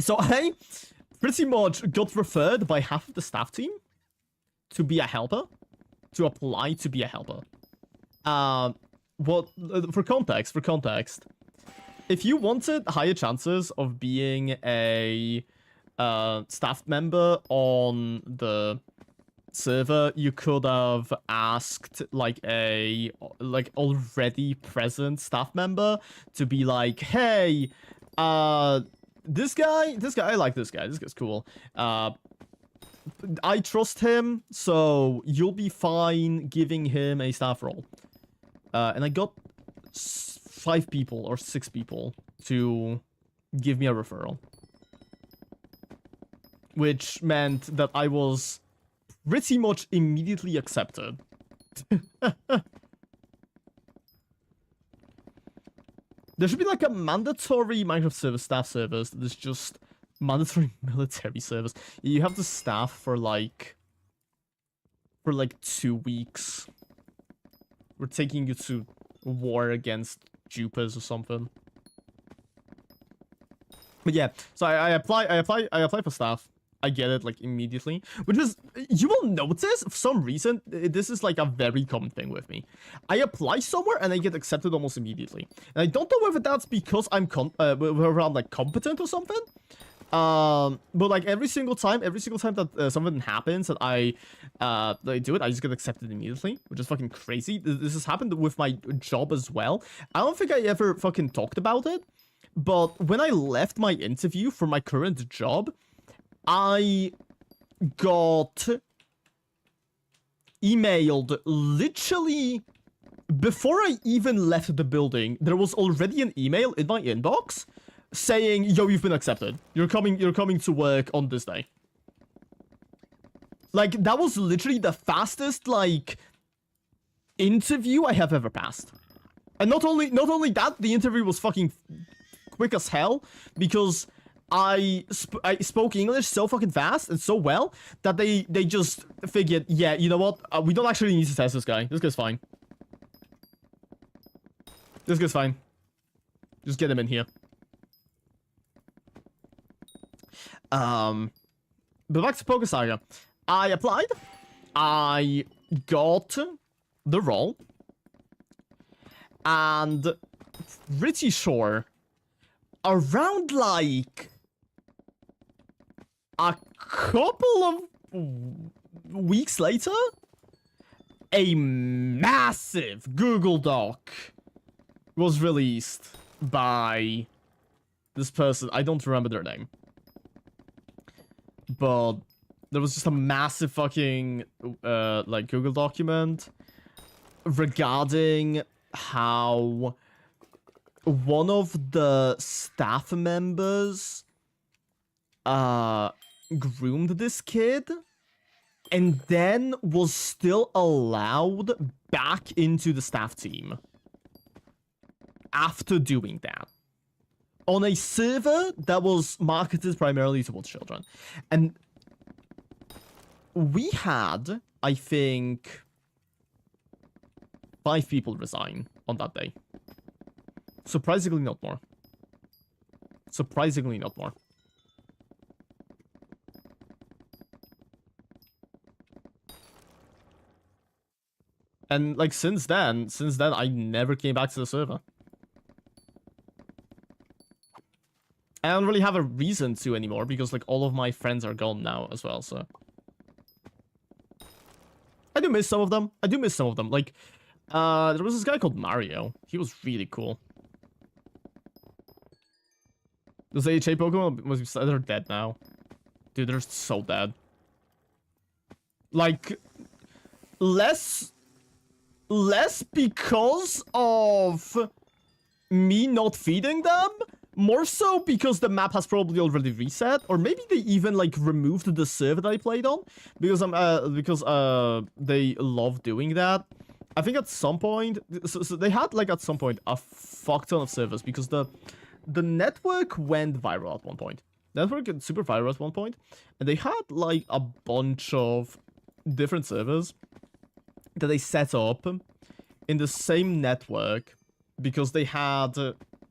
So I pretty much got referred by half of the staff team to be a helper, to apply to be a helper. For context, if you wanted higher chances of being a staff member on the server, you could have asked like a already present staff member to be like, hey, this guy, I like this guy. This guy's cool. I trust him, so you'll be fine giving him a staff role. And I got 5 people or 6 people to give me a referral, which meant that I was pretty much immediately accepted. There should be like a mandatory Minecraft server staff service that is just mandatory military service. You have to staff for like 2 weeks. We're taking you to war against Jupas or something. But yeah, so I apply for staff. I get it like immediately, which is, you will notice for some reason this is like a very common thing with me. I apply somewhere and I get accepted almost immediately, and I don't know whether that's because I'm like competent or something. But like every single time that something happens that I do it, I just get accepted immediately, which is fucking crazy. This has happened with my job as well. I don't think I ever fucking talked about it, but when I left my interview for my current job, I got emailed literally before I even left the building. There was already an email in my inbox saying, yo, you've been accepted. You're coming to work on this day. Like, that was literally the fastest, like, interview I have ever passed. And not only that, the interview was fucking quick as hell, because I spoke English so fucking fast and so well that they just figured, yeah, you know what? We don't actually need to test this guy. This guy's fine. This guy's fine. Just get him in here. But back to Poker Saga. I applied. I got the role. And pretty sure around like a couple of weeks later, a massive Google Doc was released by this person. I don't remember their name. But there was just a massive fucking like Google document regarding how one of the staff members groomed this kid and then was still allowed back into the staff team after doing that on a server that was marketed primarily towards children. And we had, I think, 5 people resign on that day. Surprisingly not more. Surprisingly not more. And like since then I never came back to the server. I don't really have a reason to anymore because like all of my friends are gone now as well, so I do miss some of them. Like there was this guy called Mario. He was really cool. Those AHA Pokemon, they're dead now. Dude, they're so dead. Like, less because of me not feeding them, more so because the map has probably already reset, or maybe they even like removed the server that I played on because they love doing that. I think at some point, so they had like at some point a fuck ton of servers because the network went viral at one point. The network went super viral at one point, and they had like a bunch of different servers that they set up in the same network because they had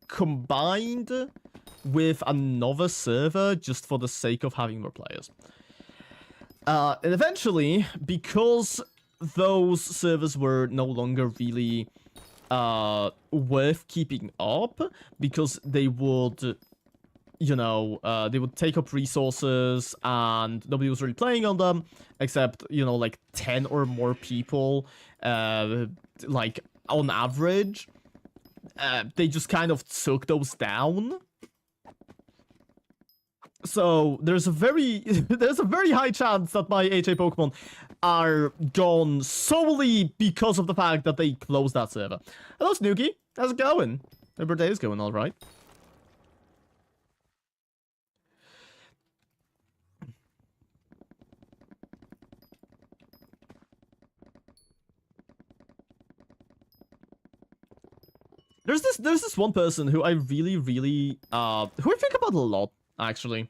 combined with another server just for the sake of having more players. And eventually, because those servers were no longer really worth keeping up, because they would, you know, they would take up resources and nobody was really playing on them except, you know, like 10 or more people, like on average. They just kind of took those down. So there's a very high chance that my HA Pokemon are gone solely because of the fact that they closed that server. Hello, Snooky. How's it going? Hope your day is going all right. There's this one person who I really who I think about a lot, actually.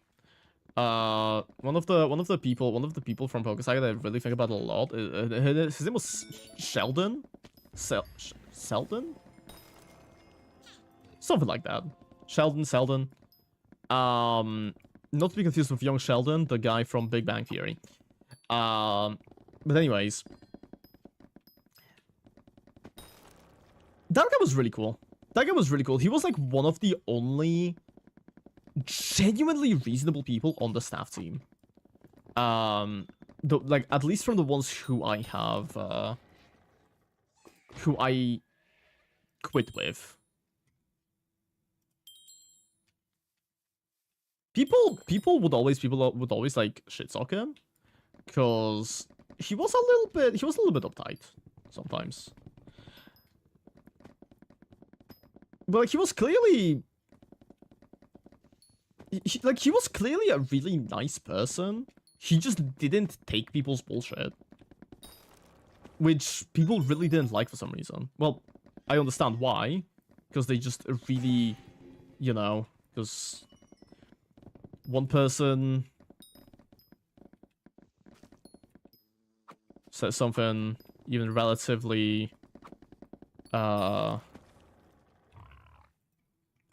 One of the people from Poker Saga that I really think about a lot. His name was Sheldon. Sheldon? Something like that. Sheldon. Not to be confused with young Sheldon, the guy from Big Bang Theory. But anyways, that guy was really cool. He was like one of the only genuinely reasonable people on the staff team. Like at least from the ones who I have, who I quit with. People would always like shit-talk him, cause he was a little bit uptight sometimes. But like, he was clearly a really nice person. He just didn't take people's bullshit, which people really didn't like for some reason. Well, I understand why, because they just really, you know, because one person said something even relatively, yeah,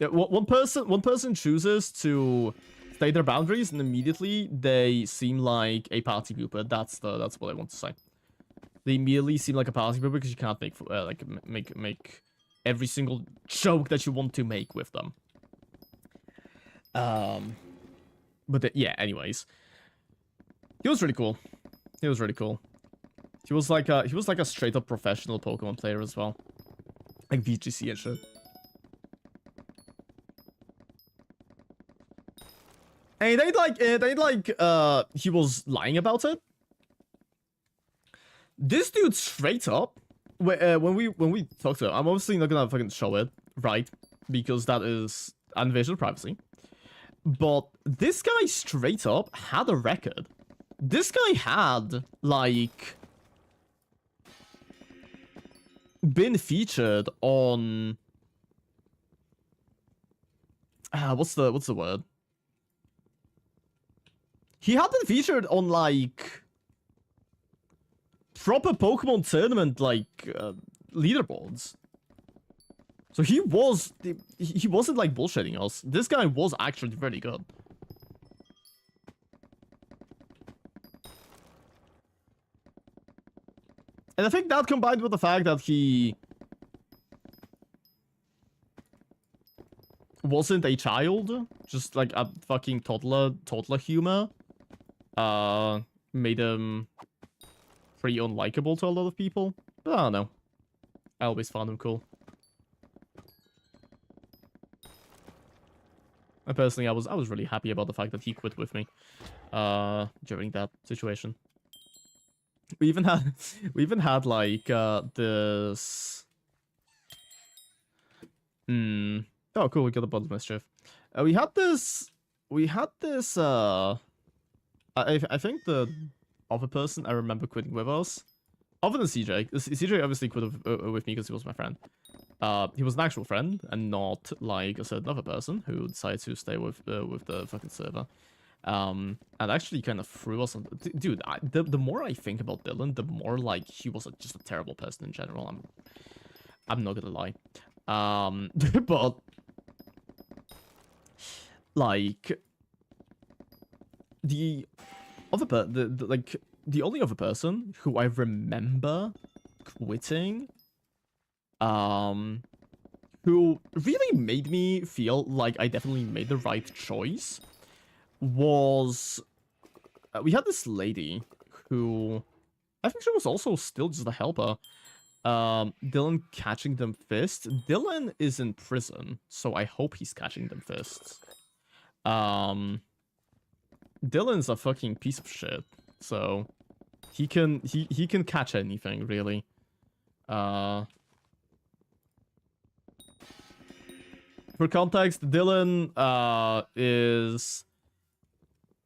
one person chooses to state their boundaries, and immediately they seem like a party pooper. That's what I want to say. They immediately seem like a party pooper because you can't make every single joke that you want to make with them. Yeah. Anyways, he was really cool. He was really cool. He was like a straight up professional Pokemon player as well, like VGC and shit. And he was lying about it. This dude straight up, when we talked to him, I'm obviously not gonna fucking show it, right? Because that is an invasion of privacy. But this guy straight up had a record. This guy had, like, been featured on... what's the word? He had been featured on, like, proper Pokemon tournament, like, leaderboards. So he wasn't, like, bullshitting us. This guy was actually very good. And I think that combined with the fact that he wasn't a child, just like a fucking toddler humor, made him pretty unlikable to a lot of people. But I don't know. I always found him cool. And personally, I was really happy about the fact that he quit with me during that situation. We even had like this. Oh, cool! We got a bottle of mischief. We had this. I think the other person I remember quitting with us, other than CJ. CJ obviously quit with me because he was my friend. He was an actual friend and not like a certain other person who decided to stay with the fucking server. And actually kind of threw us on... Dude, the more I think about Dylan, the more like he was just a terrible person in general. I'm not gonna lie. But like the only other person who I remember quitting, who really made me feel like I definitely made the right choice, was we had this lady who I think she was also still just a helper. Dylan catching them fists. Dylan is in prison, so I hope he's catching them fists. Dylan's a fucking piece of shit, so he can catch anything really. For context, Dylan is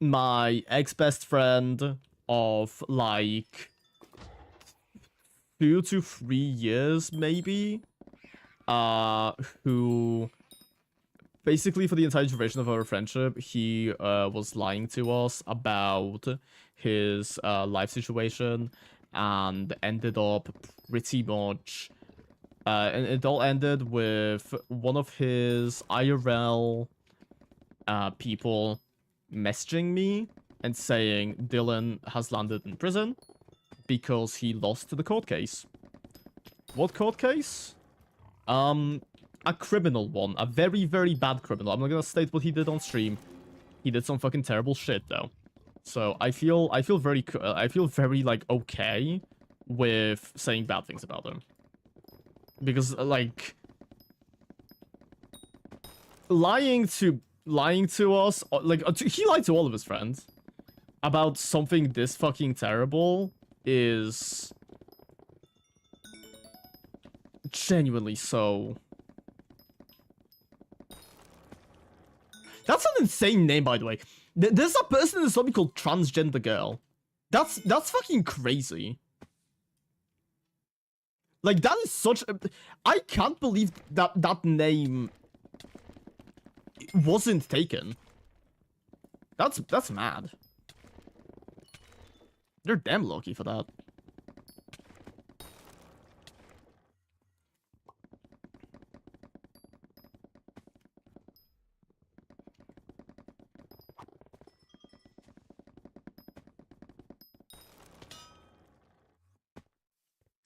my ex-best friend of like 2 to 3 years maybe, who basically for the entire duration of our friendship he was lying to us about his life situation and ended up pretty much and it all ended with one of his IRL people messaging me and saying Dylan has landed in prison because he lost the court case. What court case? A criminal one. A very, very bad criminal. I'm not gonna state what he did on stream. He did some fucking terrible shit though. So I feel very like okay with saying bad things about him. Because like lying to us, like he lied to all of his friends about something this fucking terrible is genuinely so. That's an insane name, by the way. There's a person in this lobby called Transgender Girl. That's fucking crazy. Like, that is such a... I can't believe that name wasn't taken. That's mad. They're damn lucky for that.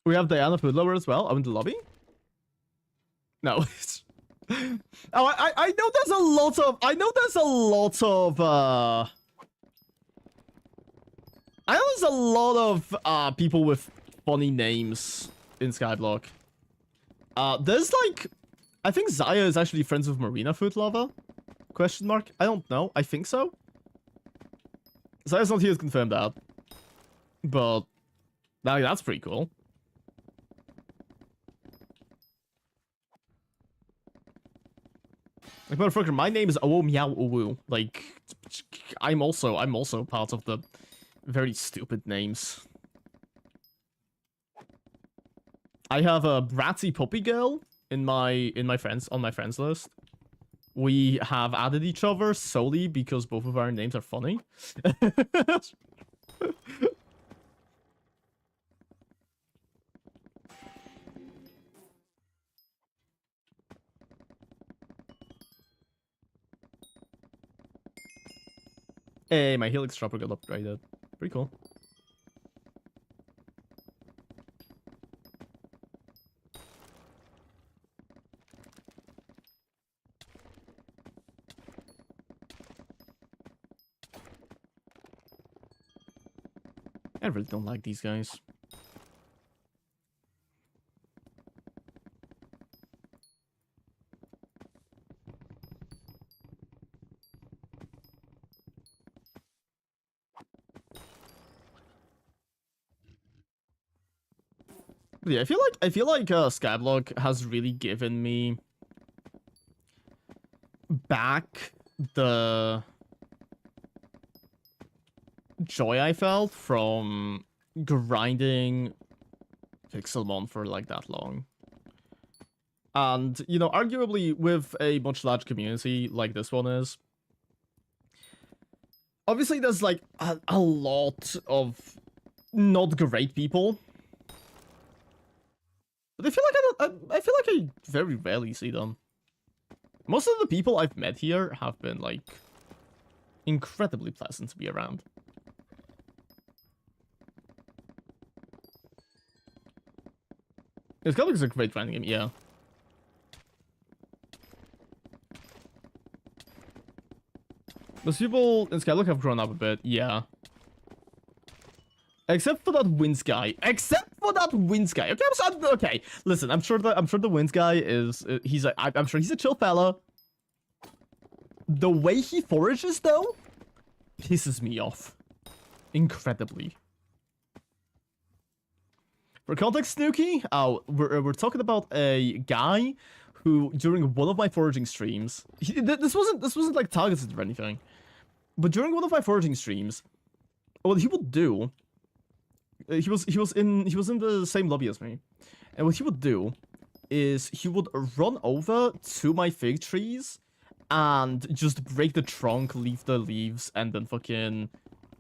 We have Diana Foodlover as well. I'm in the lobby. No. Oh, I know there's a lot of I know there's a lot of people with funny names in Skyblock. There's like I think Zaya is actually friends with Marina Foodlover? Question mark? I don't know. I think so. Zaya's not here to confirm that. But that's pretty cool. Like, motherfucker, my name is Meow Uwu. Like, I'm also part of the very stupid names. I have a bratty puppy girl on my friends list. We have added each other solely because both of our names are funny. Hey, my Helix Chopper got upgraded. Pretty cool. I really don't like these guys. Yeah, I feel like Skyblock has really given me back the joy I felt from grinding Pixelmon for like that long. And, you know, arguably with a much larger community like this one is, obviously there's like a lot of not great people. But I feel like I very rarely see them. Most of the people I've met here have been like incredibly pleasant to be around. Skyblock is a great grinding game, yeah. Most people in Skyblock have grown up a bit, yeah. Except for that Winds guy. Okay, okay. Listen, I'm sure the Winds guy is I'm sure he's a chill fella. The way he forages though pisses me off incredibly. For context, Snooky, we're talking about a guy who during one of my foraging streams, this wasn't like targeted or anything, but during one of my foraging streams, what he would do. He was in the same lobby as me, and what he would do is he would run over to my fig trees and just break the trunk, leave the leaves, and then fucking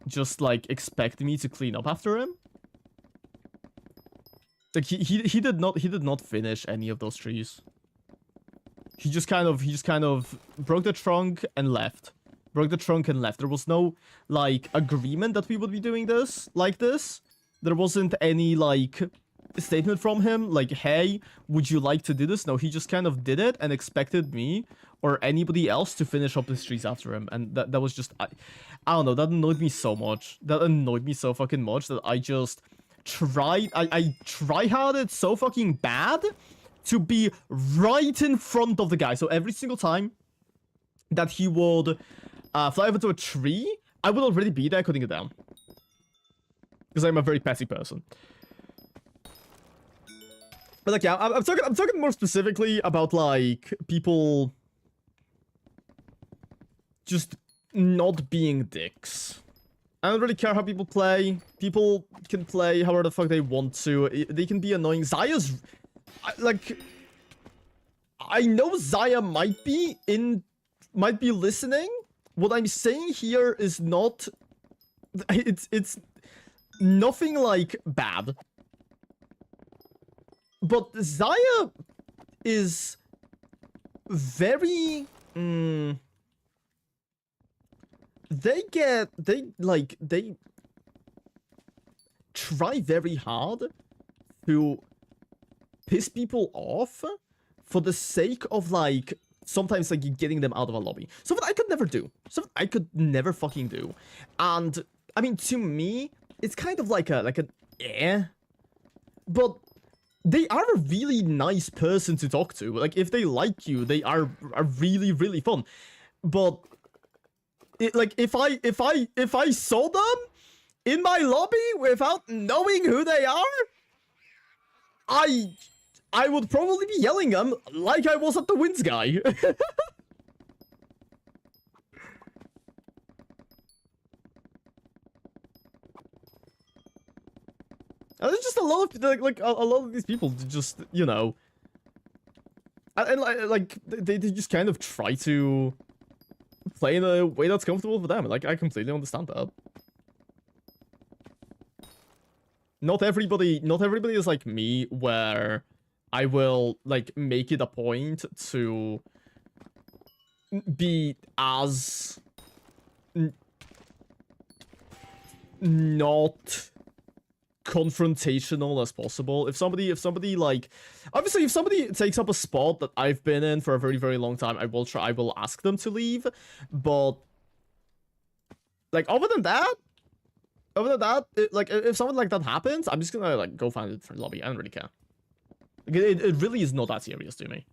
just like expect me to clean up after him. Like he did not finish any of those trees. He just kind of broke the trunk and left. There was no like agreement that we would be doing this like this. There wasn't any, like, statement from him, like, hey, would you like to do this? No, he just kind of did it and expected me or anybody else to finish up the streets after him. And that was just, I don't know, that annoyed me so much. That annoyed me so fucking much that I just tried, I try-harded so fucking bad to be right in front of the guy. So every single time that he would fly over to a tree, I would already be there cutting it down. Because I'm a very petty person. But like, yeah, I'm talking more specifically about like people just not being dicks. I don't really care how people play. People can play however the fuck they want to. They can be annoying. Zaya's like, I know Zaya might be listening. What I'm saying here is not. It's nothing like bad. But Zaya is very they try very hard to piss people off for the sake of, like, sometimes, like, getting them out of a lobby. Something I could never do. Something I could never fucking do. And, I mean, to me, it's kind of like an eh. But they are a really nice person to talk to. Like, if they like you, they are really, really fun. But, like, if I saw them in my lobby without knowing who they are, I would probably be yelling them like I was at the Winds guy. And there's just a lot of like a lot of these people just, you know, and like they just kind of try to play in a way that's comfortable for them. Like, I completely understand that. Not everybody is like me, where I will, like, make it a point to be as not confrontational as possible. If somebody like, obviously, if somebody takes up a spot that I've been in for a very, very long time, I will ask them to leave. But, like, other than that, like, if something like that happens, I'm just gonna, like, go find a different lobby. I don't really care. Like, it really is not that serious to me.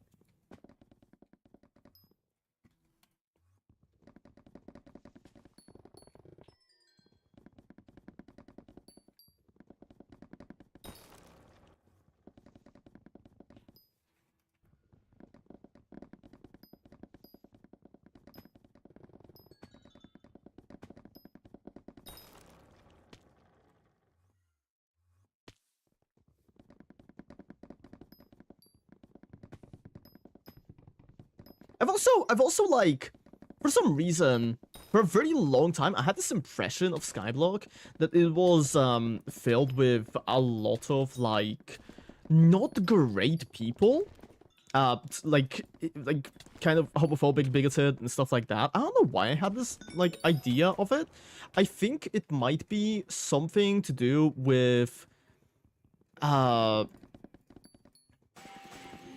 I've also, like, for some reason, for a very long time, I had this impression of Skyblock that it was, filled with a lot of, like, not great people. Like, kind of homophobic, bigoted, and stuff like that. I don't know why I had this, like, idea of it. I think it might be something to do with, how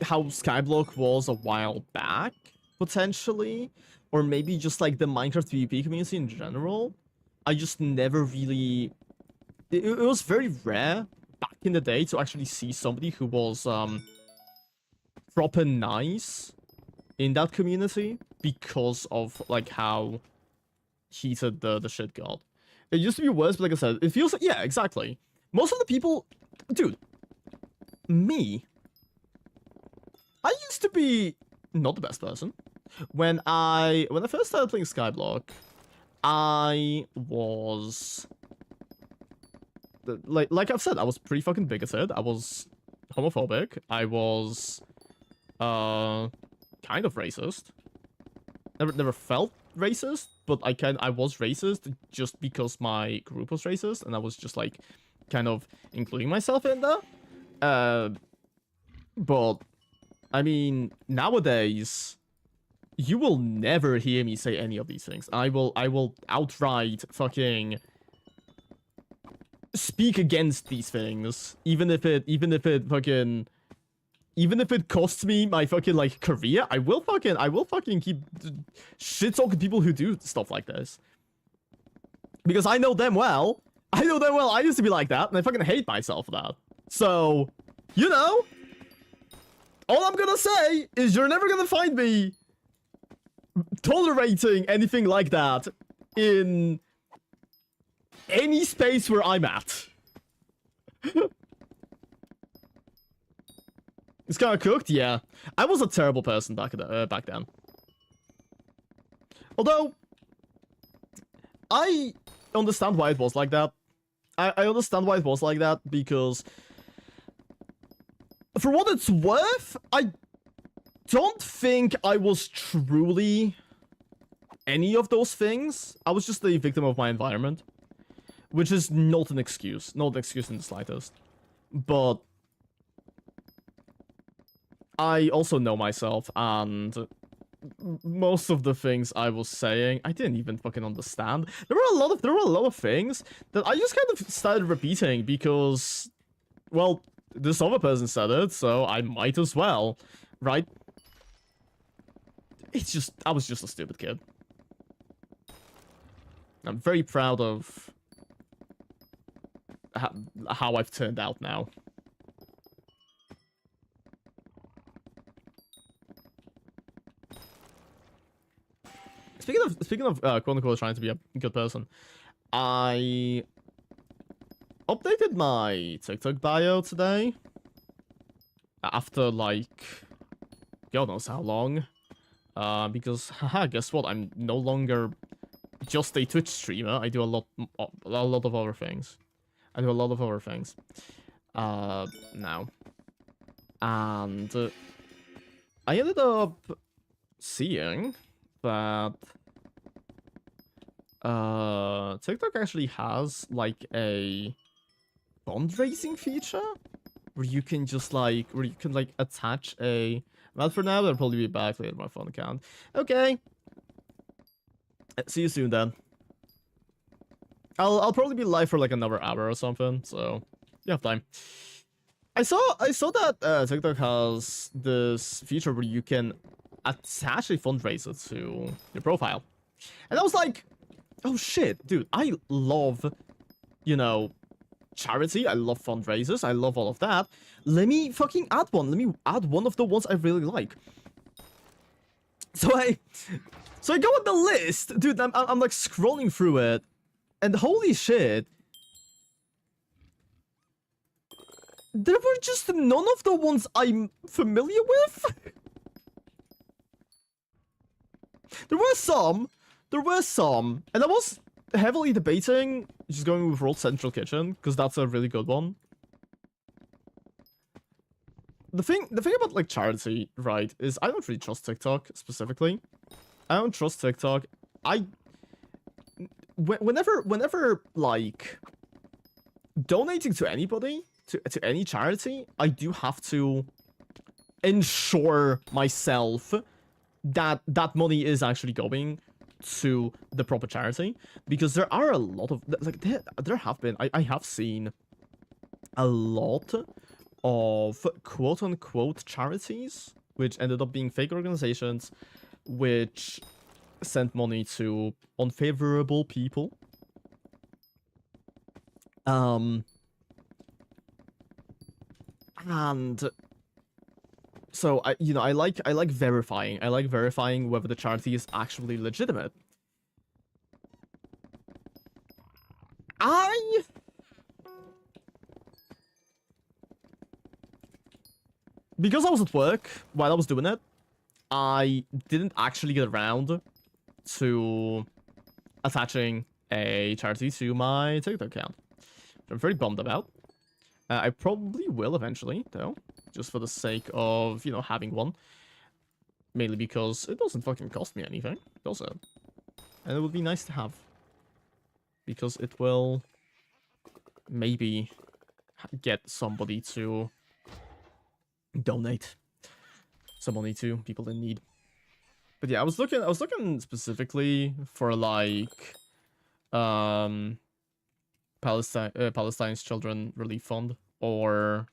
Skyblock was a while back, potentially, or maybe just, like, the Minecraft PvP community in general. I just never really... It was very rare back in the day to actually see somebody who was, proper nice in that community because of, like, how heated the shit got. It used to be worse, but like I said, it feels like... Yeah, exactly. Most of the people... Dude, me... I used to be not the best person. When I first started playing Skyblock, I was like I've said, I was pretty fucking bigoted. I was homophobic. I was kind of racist. Never felt racist, but I was racist just because my group was racist, and I was just, like, kind of including myself in that. But I mean, nowadays, you will never hear me say any of these things. I will outright fucking speak against these things, even if it costs me my fucking, like, career. I will fucking keep shit talking people who do stuff like this, because I know them well. I used to be like that, and I fucking hate myself for that. So, you know, all I'm gonna say is you're never gonna find me tolerating anything like that in any space where I'm at. It's kind of cooked, yeah. I was a terrible person back then. Although, I understand why it was like that. I understand why it was like that, because for what it's worth, I don't think I was truly any of those things. I was just a victim of my environment, which is not an excuse. Not an excuse in the slightest. But I also know myself, and most of the things I was saying, I didn't even fucking understand. There were a lot of things that I just kind of started repeating because, well, this other person said it, so I might as well, right? It's just, I was just a stupid kid. I'm very proud of how I've turned out now. Speaking of quote unquote trying to be a good person, I updated my TikTok bio today after like God knows how long. Because haha, guess what? I'm no longer just a Twitch streamer. I do a lot of other things. Now. And I ended up seeing that TikTok actually has like a fundraising feature where you can just like attach a, well, for now I'll probably be back later on my phone account. Okay. See you soon then. I'll probably be live for like another hour or something, so you have time. I saw that TikTok has this feature where you can attach a fundraiser to your profile. And I was like, oh shit, dude, I love, you know, charity, I love fundraisers, I love all of that. Let me fucking add one. Let me add one of the ones I really like. So I go on the list, dude. I'm like scrolling through it, and holy shit, there were just none of the ones I'm familiar with. There were some, and I was heavily debating just going with World Central Kitchen because that's a really good one. The thing about like charity, right, is I don't really trust TikTok specifically. I don't trust TikTok. Whenever like donating to anybody, to any charity, I do have to ensure myself that that money is actually going to the proper charity, because there are a lot of like there have been, I have seen a lot of quote-unquote charities which ended up being fake organizations which sent money to unfavorable people. And so I like verifying. I like verifying whether the charity is actually legitimate. Because I was at work while I was doing it, I didn't actually get around to attaching a charity to my TikTok account, which I'm very bummed about. I probably will eventually, though, just for the sake of, you know, having one. Mainly because it doesn't fucking cost me anything, does it? And it would be nice to have. Because it will maybe get somebody to donate some money to people in need. But yeah, I was looking specifically for like Palestine's Children Relief Fund or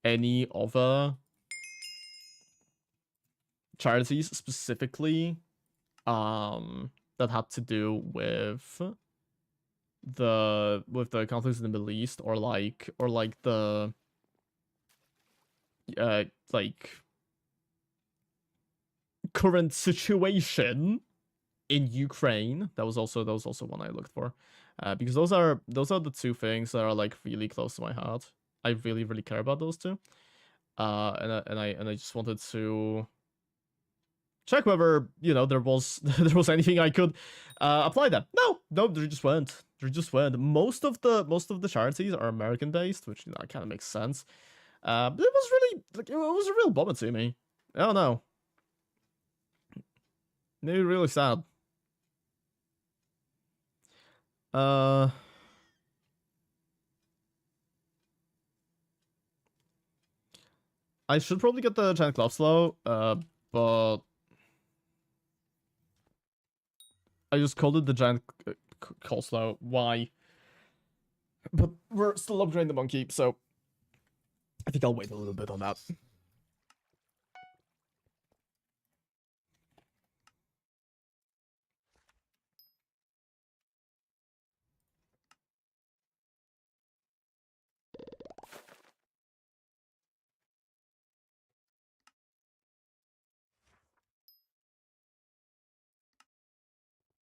any other charities specifically that had to do with the conflicts in the Middle East, or like the like current situation in Ukraine. That was also one I looked for, because those are the two things that are like really close to my heart. I really care about those two, and I just wanted to check whether, you know, there was anything I could apply that. No, there just weren't. Most of the charities are American based, which, you know, kind of makes sense. But it was really, like, it was a real bummer to me. I don't know. Made me really sad. I should probably get the giant club slow, but I just called it the giant coleslaw. Why? But we're still upgrading the monkey, so I think I'll wait a little bit on that.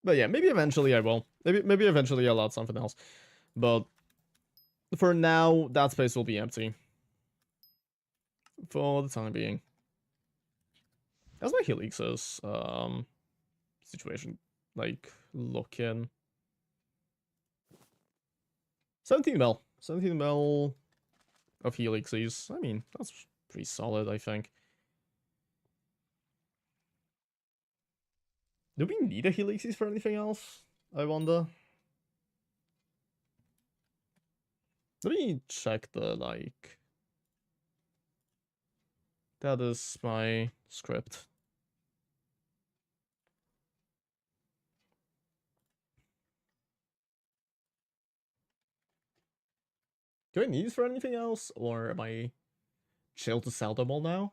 But yeah, maybe eventually I will. Maybe eventually I'll add something else. But for now, that space will be empty. For the time being. How's my Helix's situation like looking? 17 mil. 17 mil of Helixes. I mean, that's pretty solid, I think. Do we need a Helixes for anything else? I wonder. Let me check the, like... That is my script. Do I need these for anything else? Or am I chill to sell them all now?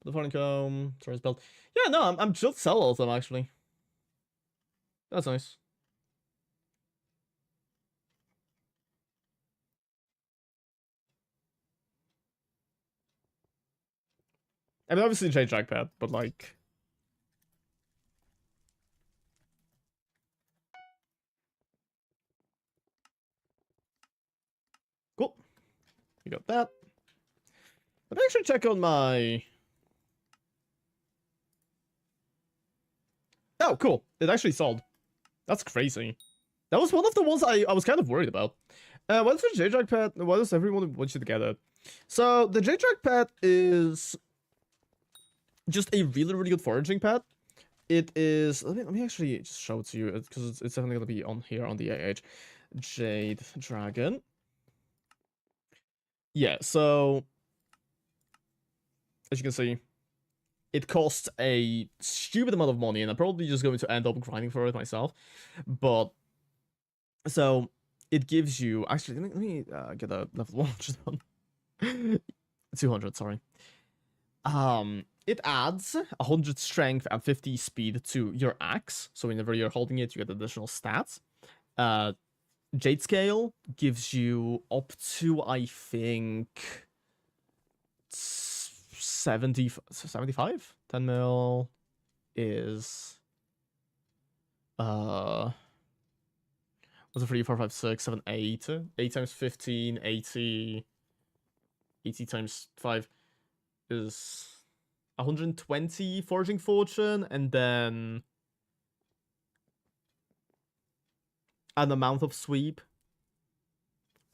The honeycomb, turns belt. Yeah, no, I'm chill to sell all of them, actually. That's nice. I mean, obviously change trackpad, but like... Cool. We got that. Let me actually check on my... Oh, cool. It actually sold. That's crazy. That was one of the ones I was kind of worried about. What is the J-Track pad? Why does everyone want you to get it? So, the J-Track pad is just a really, really good foraging pad. It is... Let me actually just show it to you, because it's definitely going to be on here on the AH. Jade Dragon. Yeah, so... As you can see, it costs a stupid amount of money, and I'm probably just going to end up grinding for it myself. But... So, it gives you... Actually, let me get a level 1 just done. 200, sorry. It adds 100 strength and 50 speed to your axe. So whenever you're holding it, you get additional stats. Jade Scale gives you up to, I think, 75? 10 mil is... What's it, 3, 4, 5, 6, 7, 8? 8 times 15, 80... 80 times 5 is 120 Forging Fortune, and then an amount of sweep.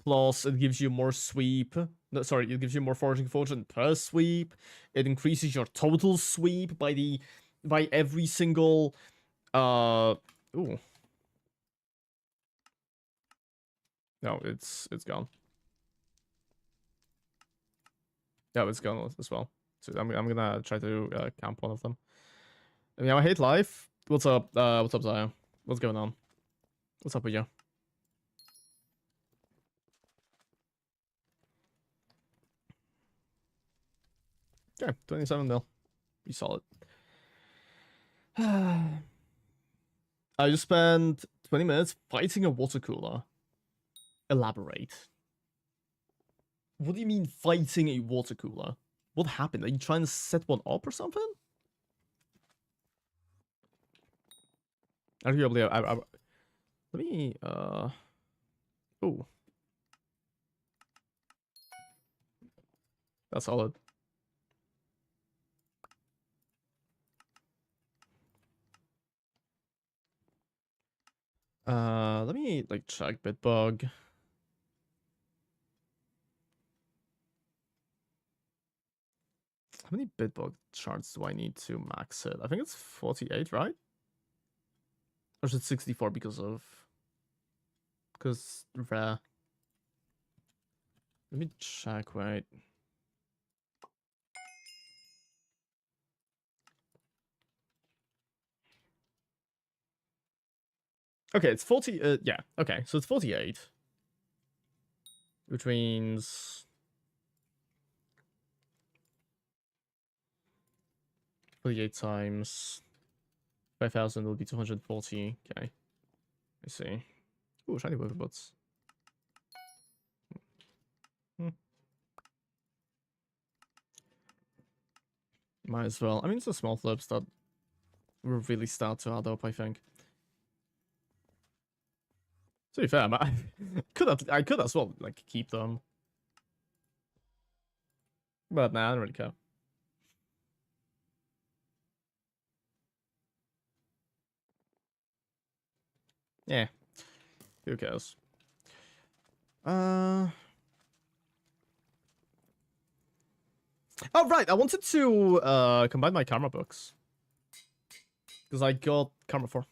Plus, it gives you more sweep. No, sorry, it gives you more Forging Fortune per sweep. It increases your total sweep by every single ooh. No, it's gone. Yeah, it's gone as well. So I'm gonna try to camp one of them. Yeah, I hate life. What's up? What's up, Zaya? What's going on? What's up with you? Okay, 27 mil. Be solid. I just spent 20 minutes fighting a water cooler. Elaborate. What do you mean fighting a water cooler? What happened? Are you trying to set one up or something? Arguably, let me, oh. That's solid. Let me, like, check Bitbug. How many Bitbug shards do I need to max it? I think it's 48, right? Or is it 64 because rare? Let me check, wait. Okay, it's 40, yeah, okay, so it's 48. which means 48 times 5,000 will be 240. Okay, I see. Ooh, shiny wave bots. Might as well. I mean, it's the small flips that will really start to add up, I think. To be fair, I could as well like keep them, but nah, I don't really care. Yeah, who cares? Oh right, I wanted to combine my karma books because I got karma 4.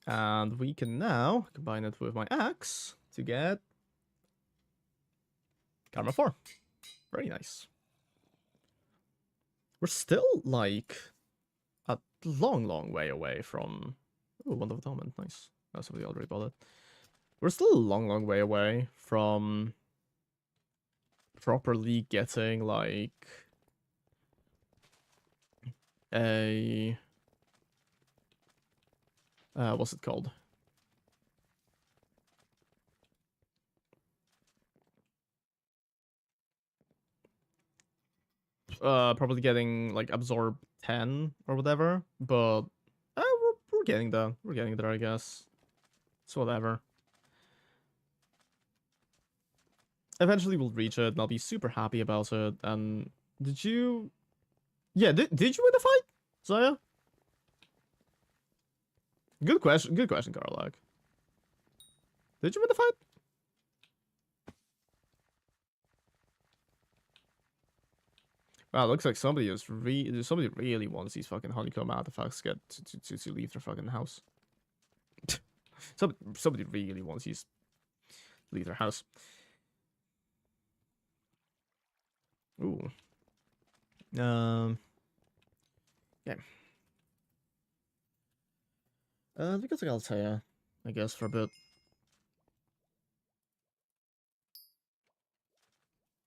And we can now combine it with my axe to get karma 4. Very nice. We're still like a long way away from. Oh, Wonder of Atonement, nice. Oh, somebody already bought it. We're still a long way away from properly getting like a what's it called? Probably getting like absorb 10 or whatever, but we're getting there. We're getting there, I guess. It's whatever. Eventually we'll reach it, and I'll be super happy about it. And did you? Yeah, did you win the fight, Zaya? Good question, Karlak. Did you win the fight? Wow, looks like somebody really wants these fucking honeycomb artifacts get to leave their fucking house. Somebody really wants these to leave their house. Ooh. Yeah. Because I'll tell you, I guess, for a bit.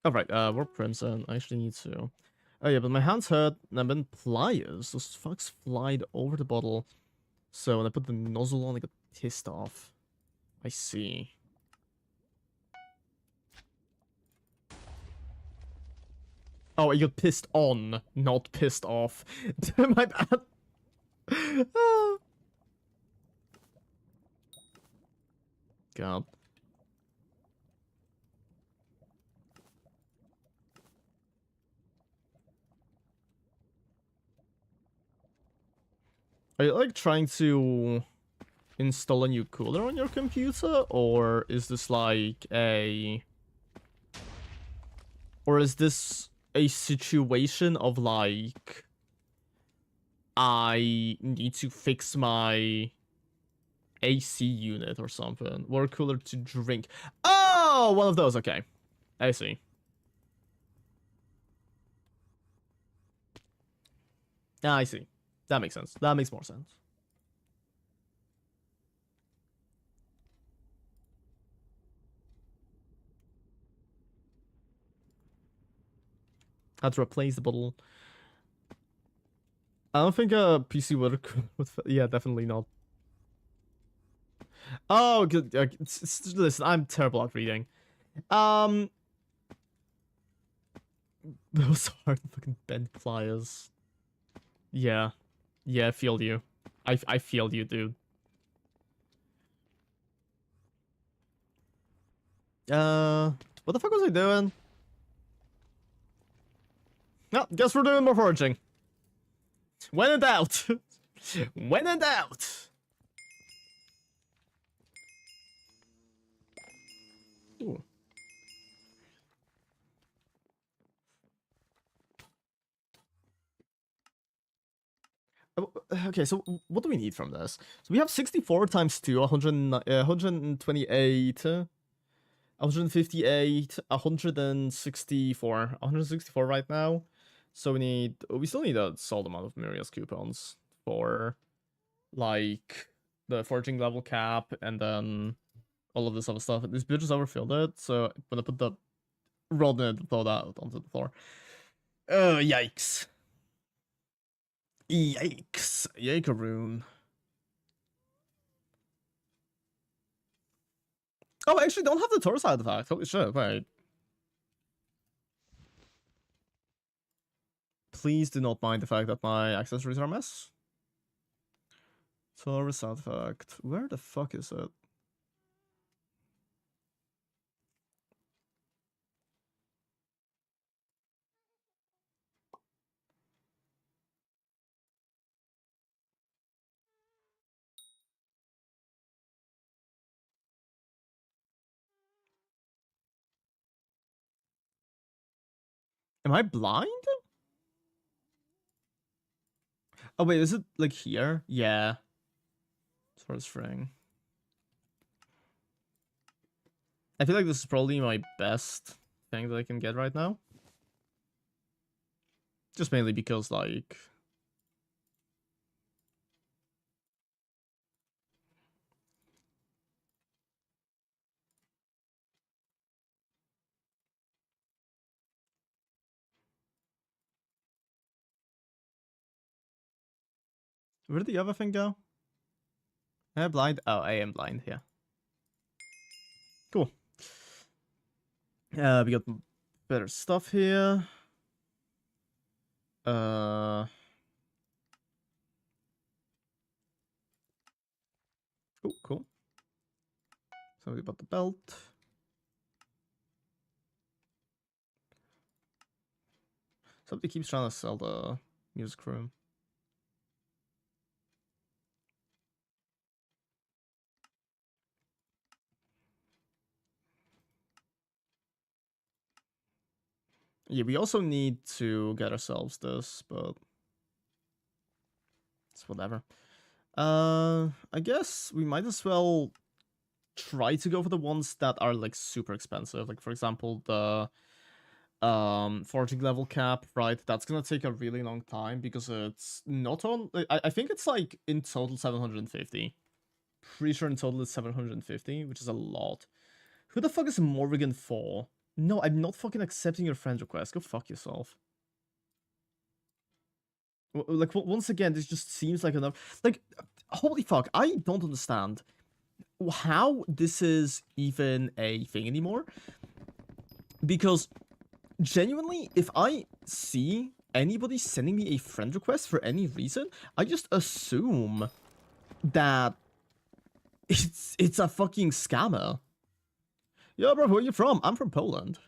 Alright, Warp Crimson. I actually need to. Oh yeah, but my hands hurt, and I've been pliers. Those fucks flied over the bottle. So when I put the nozzle on, it got pissed off. I see. Oh, it got pissed on, not pissed off. My bad. God. Are you like trying to install a new cooler on your computer, or is this like a... Or is this a situation of like... I need to fix my AC unit or something? Water cooler to drink. Oh, one of those, okay. I see. Ah, I see. That makes sense. That makes more sense. Had to replace the bottle. I don't think a PC would. Yeah, definitely not. Oh, good. Listen, I'm terrible at reading. Those are fucking bent pliers. Yeah, I feel you. I feel you, dude. What the fuck was I doing? No, guess we're doing more foraging. When in doubt. When in doubt. Ooh. Okay, so what do we need from this? So we have 64 times 2, 128, 158, 164. 164 right now. So we still need a solid amount of Maria's coupons for, like, the foraging level cap, and then all of this other stuff. These bitches overfilled it, so when I put the rod in it, throw that onto the floor. Yikes. Yikes. Yakaroon. Oh, I actually don't have the Taurus side effect. Holy shit, wait. Please do not mind the fact that my accessories are a mess. Taurus side effect. Where the fuck is it? Am I blind? Oh wait, is it like here? Yeah. Taurus ring. I feel like this is probably my best thing that I can get right now. Just mainly because, like... Where did the other thing go? Am I blind? Oh, I am blind, yeah. Cool. We got better stuff here. Oh, cool. Something about the belt. Somebody keeps trying to sell the music room. Yeah, we also need to get ourselves this, but it's whatever. I guess we might as well try to go for the ones that are like super expensive. Like for example, the foraging level cap, right? That's gonna take a really long time because it's not on. I think it's like in total 750. Pretty sure in total it's 750, which is a lot. Who the fuck is Morrigan for? No, I'm not fucking accepting your friend request. Go fuck yourself. Like, once again, this just seems like enough. Like, holy fuck, I don't understand how this is even a thing anymore. Because, genuinely, if I see anybody sending me a friend request for any reason, I just assume that it's a fucking scammer. Yo, bro, where are you from? I'm from Poland.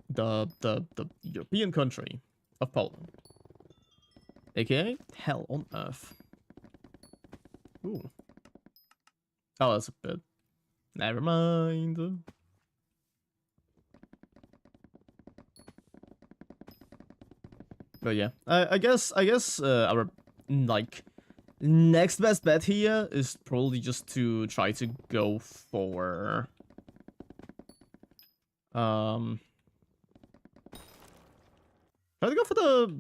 The European country of Poland. AKA hell on earth. Ooh. Oh, that's a bit. Never mind. But yeah, I guess our like next best bet here is probably just to try to go for try to go for the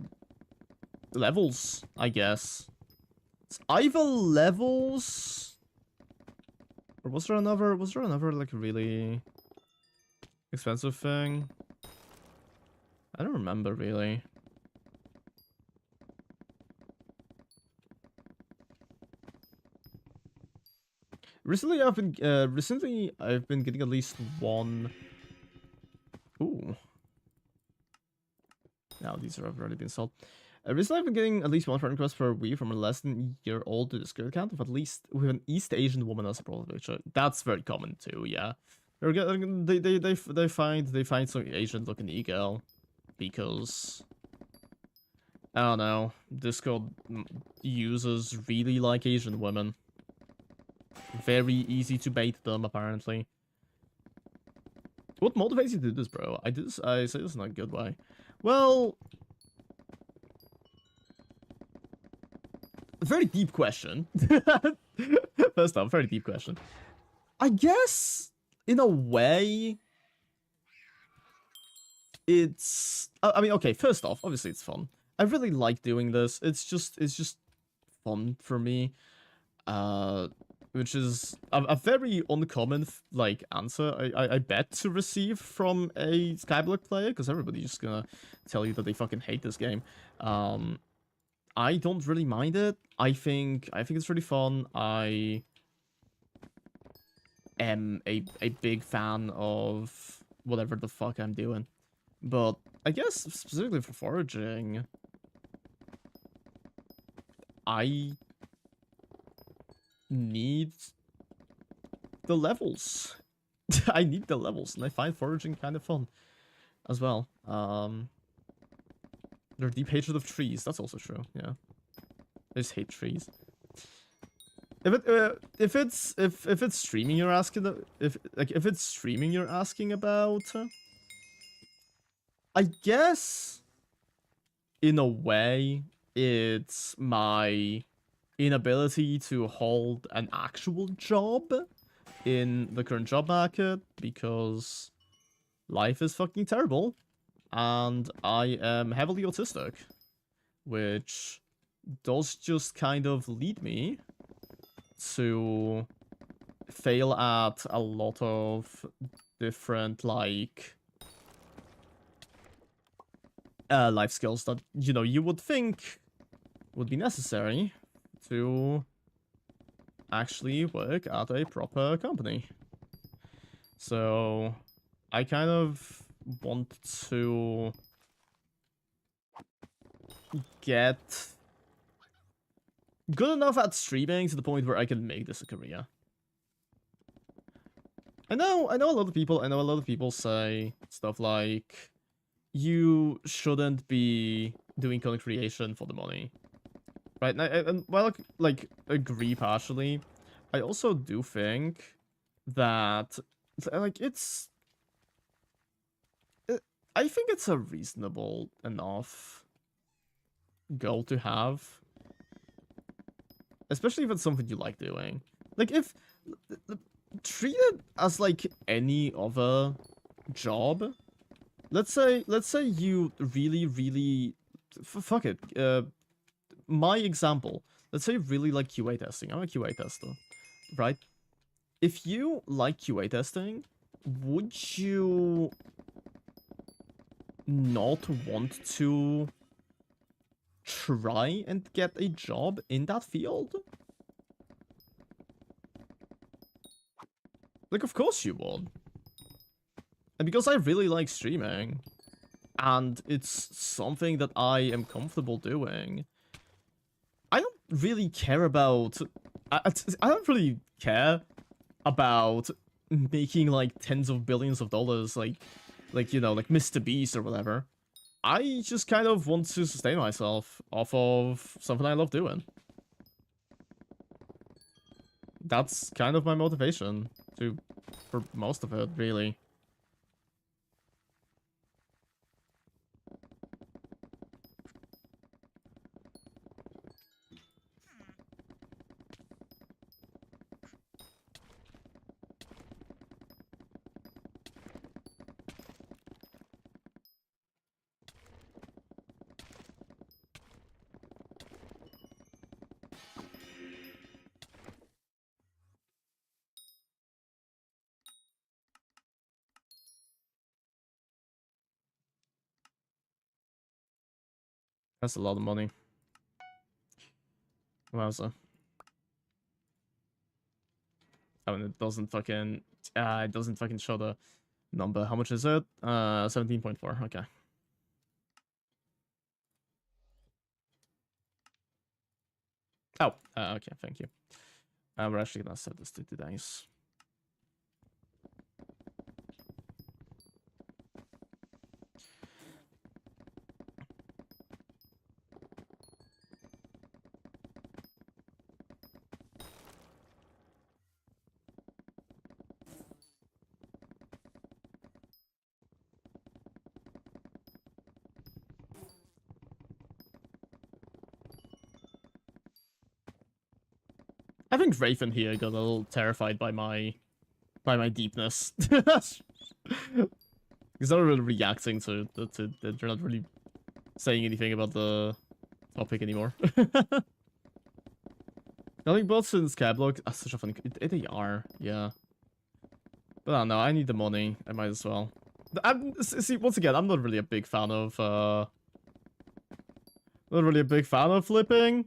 levels, I guess. It's either levels or was there another like really expensive thing? I don't remember really. Recently I've been getting at least one. Ooh. Now these have already been sold. Recently I've been getting at least one friend request per week from a less than a year old Discord account with an East Asian woman as a profile picture. That's very common too, yeah. They find some Asian looking e-girl because I don't know, Discord users really like Asian women. Very easy to bait them, apparently. What motivates you to do this, bro? I say this in a good way. Well, very deep question. First off, very deep question. I guess, in a way, it's... I mean, okay, first off, obviously it's fun. I really like doing this. It's just fun for me. Which is a very uncommon, like, answer I bet to receive from a Skyblock player, because everybody's just gonna tell you that they fucking hate this game. I don't really mind it. I think it's really fun. I am a big fan of whatever the fuck I'm doing. But I guess specifically for foraging, I need the levels. I need the levels, and I find foraging kind of fun as well. Their deep hatred of trees. That's also true. Yeah, I just hate trees. If it's streaming you're asking, if it's streaming you're asking about, I guess in a way it's my inability to hold an actual job in the current job market, because life is fucking terrible and I am heavily autistic, which does just kind of lead me to fail at a lot of different, like, life skills that, you know, you would think would be necessary to actually work at a proper company. So I kind of want to get good enough at streaming to the point where I can make this a career. I know a lot of people say stuff like, you shouldn't be doing content creation for the money, right? And while like agree partially, I also do think that, like, I think it's a reasonable enough goal to have, especially if it's something you like doing. Like, if treat it as like any other job. Let's say you really fuck it. My example. Let's say you really like QA testing. I'm a QA tester, right? If you like QA testing, would you not want to try and get a job in that field? Like, of course you would. And because I really like streaming, and it's something that I am comfortable doing, I don't really care about... I don't really care about making, like, tens of billions of dollars, like, you know, like Mr. Beast or whatever. I just kind of want to sustain myself off of something I love doing. That's kind of my motivation for most of it, really. That's a lot of money. Wowza. Oh, and it doesn't fucking show the number. How much is it? 17.4. Okay. Oh, okay, thank you. We're actually gonna set this to 2 days. I think Raven here got a little terrified by my deepness. He's not really reacting to they're not really saying anything about the topic anymore. I think bots in Skyblock are such a funny. They are, yeah. But I don't know. I need the money. I might as well. See, once again, I'm not really a big fan of. Not really a big fan of flipping.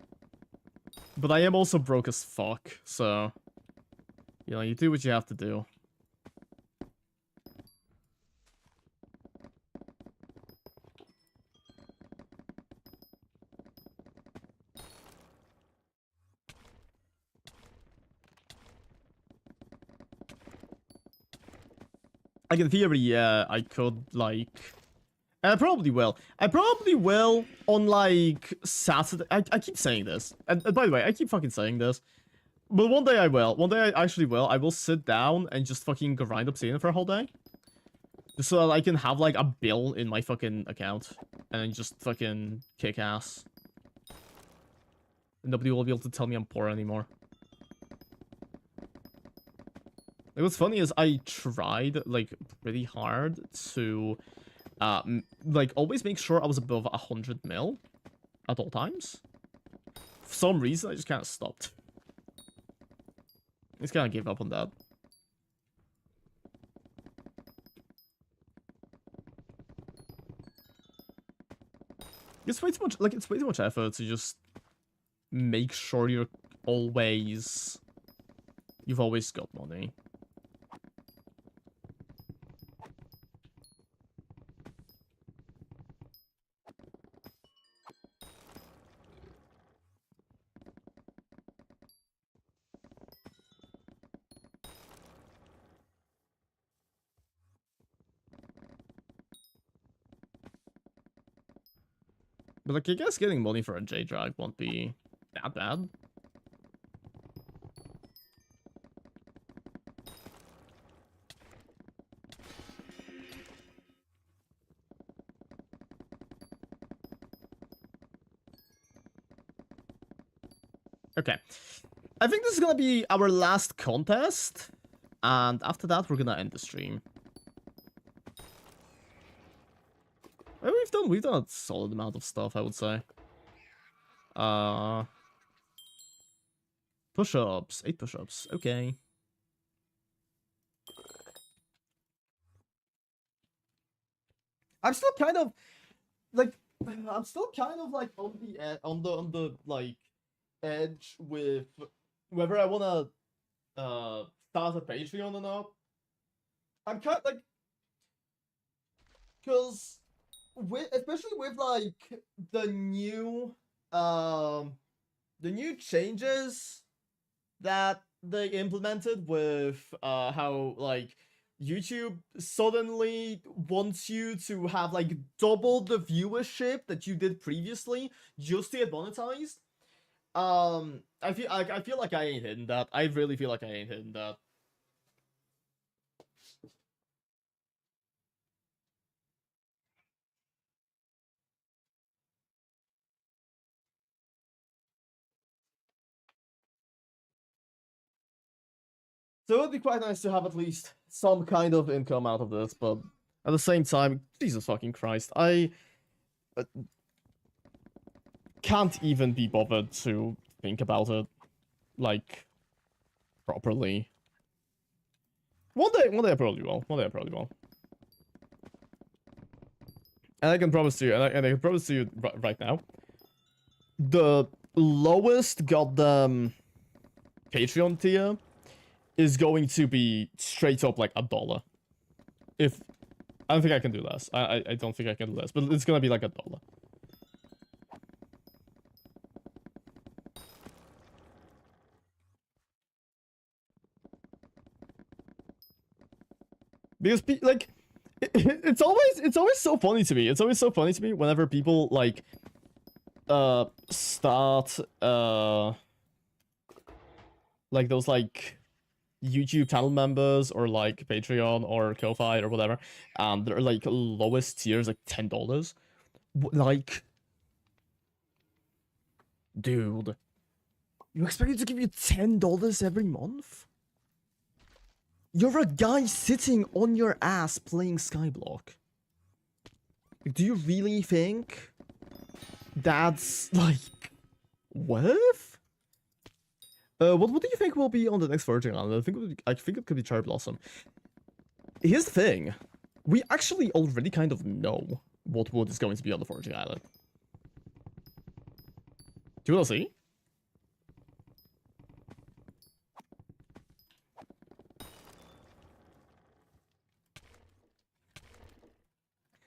But I am also broke as fuck, so you know, you do what you have to do. Like, in theory, yeah, I could, like... I probably will. I probably will on, like, Saturday. I keep saying this. And by the way, I keep fucking saying this. But one day I will. One day I actually will. I will sit down and just fucking grind Obsidian for a whole day. Just so that I can have, like, a bill in my fucking account. And then just fucking kick ass. And nobody will be able to tell me I'm poor anymore. Like, what's funny is I tried, like, pretty hard to, like, always make sure I was above 100 mil at all times. For some reason, I just kind of stopped. I just kind of gave up on that. It's way too much, like, it's way too much effort to just make sure you've always got money. But, like, I guess getting money for a J-Drag won't be that bad. Okay. I think this is gonna be our last contest. And after that, we're gonna end the stream. Well, we've done a solid amount of stuff, I would say. Push-ups. 8 push-ups. Okay. I'm still kind of like on the like edge with whether I wanna start a Patreon or not. I'm kind of like, because especially with like the new changes that they implemented with how like YouTube suddenly wants you to have like double the viewership that you did previously just to get monetized. I feel like I ain't hitting that. I really feel like I ain't hitting that. So it would be quite nice to have at least some kind of income out of this, but at the same time, Jesus fucking Christ, I can't even be bothered to think about it, like, properly. One day I probably will. One day I probably will. And I can promise to you, and I can promise to you right now, the lowest goddamn Patreon tier is going to be straight up like $1. If I don't think I can do less. I don't think I can do less, but it's gonna be like $1. Because like it's always so funny to me. It's always so funny to me whenever people like start like those like YouTube channel members or like Patreon or Ko-Fi or whatever, and they're like lowest tiers like $10. Like, dude, you expect me to give you $10 every month? You're a guy sitting on your ass playing Skyblock. Do you really think that's, like, worth? What do you think will be on the next Forager Island? I think it could be Cherry Blossom. Here's the thing. We actually already kind of know what wood is going to be on the Forager Island. Do you want to see?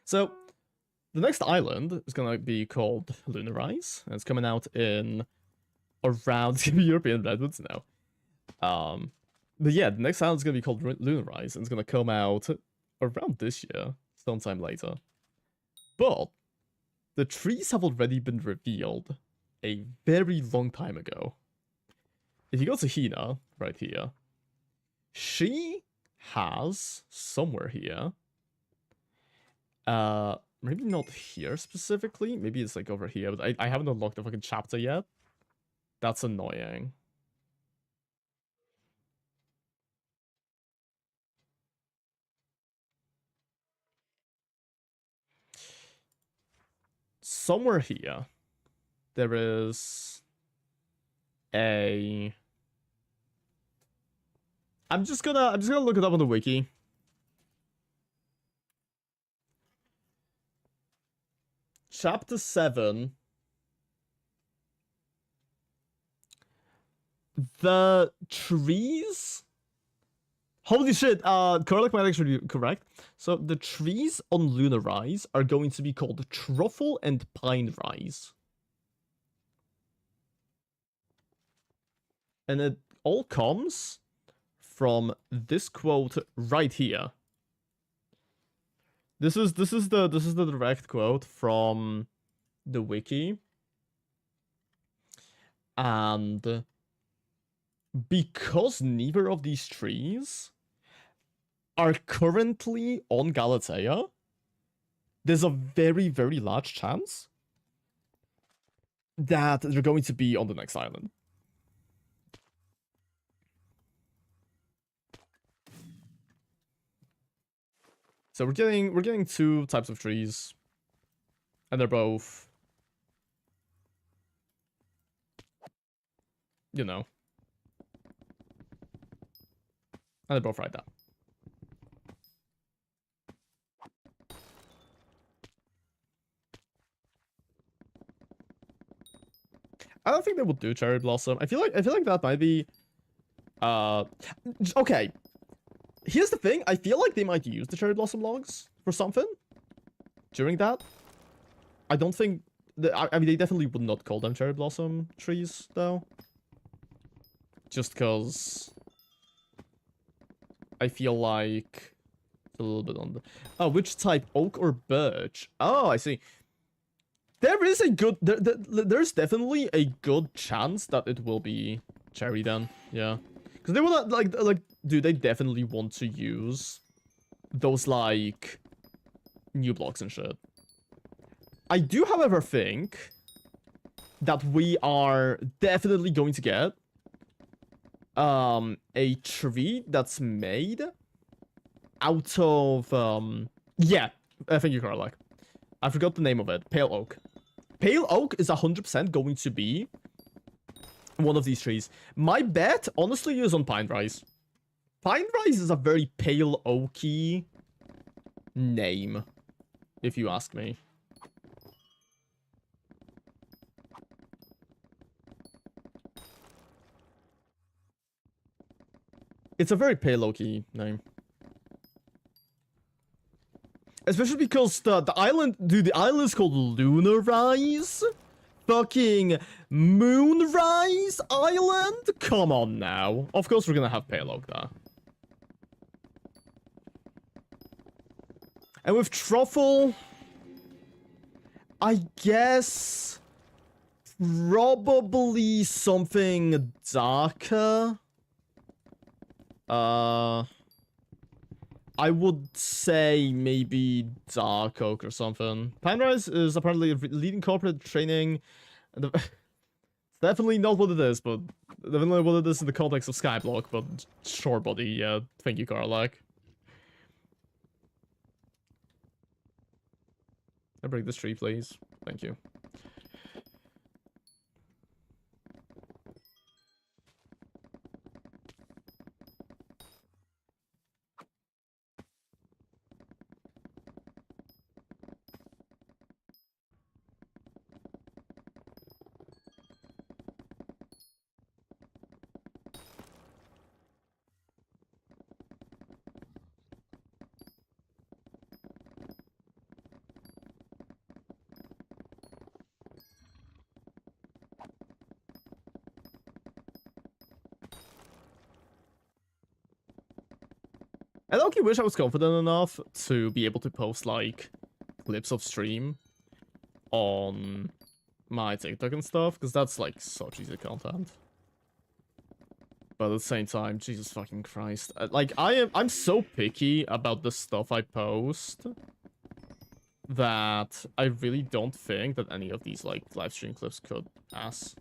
So, the next island is going to be called Lunar Rise, and it's coming out in around European Redwoods now. But yeah, the next island is going to be called Lunar Rise, and it's going to come out around this year, sometime later. But the trees have already been revealed a very long time ago. If you go to Hina, right here, she has somewhere here, maybe not here specifically, maybe it's like over here, but I haven't unlocked the fucking chapter yet. That's annoying. Somewhere here, there is a... I'm just gonna look it up on the wiki. Chapter 7. The trees... Holy shit, Corlic might actually be correct. So the trees on Lunar Rise are going to be called Truffle and Pine Rise. And it all comes from this quote right here. This is the direct quote from the wiki. And because neither of these trees are currently on Galatea, there's a very, very large chance that they're going to be on the next island. So we're getting two types of trees, and they're both, you know, and they're both right there. I don't think they would do Cherry Blossom. I feel like that might be okay. Here's the thing, I feel like they might use the Cherry Blossom logs for something during that. I don't think I mean, they definitely would not call them Cherry Blossom trees though. Just because I feel like it's a little bit on the... Oh, which type? Oak or birch? Oh, I see. There is a good... There's definitely a good chance that it will be cherry then. Yeah. Because they will not, like, dude, they definitely want to use those, like, new blocks and shit. I do, however, think that we are definitely going to get a tree that's made out of, yeah, I think you're correct, like, I forgot the name of it. Pale oak. Pale oak is 100% going to be one of these trees. My bet, honestly, is on Pine Rise. Pine Rise is a very pale oaky name, if you ask me. It's a very pale oaky name. Especially because the island, dude, the island is called Lunar Rise? Fucking Moonrise Island? Come on now. Of course we're gonna have pale oak there. And with truffle, I guess probably something darker. I would say maybe dark oak or something. Pine Rise is apparently leading corporate training. Definitely not what it is, but definitely what it is in the context of Skyblock, but sure, buddy. Yeah, thank you, Karlak. I break this tree, please? Thank you. I low-key wish I was confident enough to be able to post, like, clips of stream on my TikTok and stuff, because that's, like, such easy content. But at the same time, Jesus fucking Christ. Like, I'm so picky about the stuff I post that I really don't think that any of these, like, live stream clips could pass.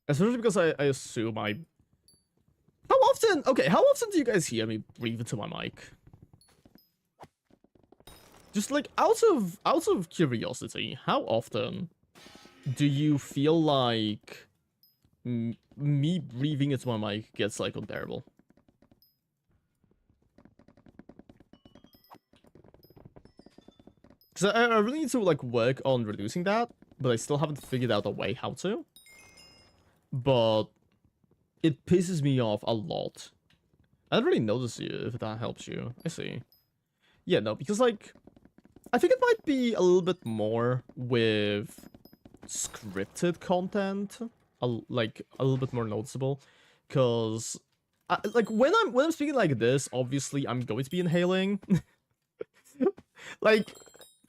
Especially because I assume I... How often... Okay, how often do you guys hear me breathe into my mic? Just, like, out of curiosity, how often do you feel like me breathing into my mic gets, like, unbearable? Because I really need to, like, work on reducing that, but I still haven't figured out a way how to. But it pisses me off a lot. I don't really notice you if that helps you. I see. Yeah, no, because, like, I think it might be a little bit more with scripted content, like a little bit more noticeable, because like when I'm speaking like this, obviously I'm going to be inhaling. Like,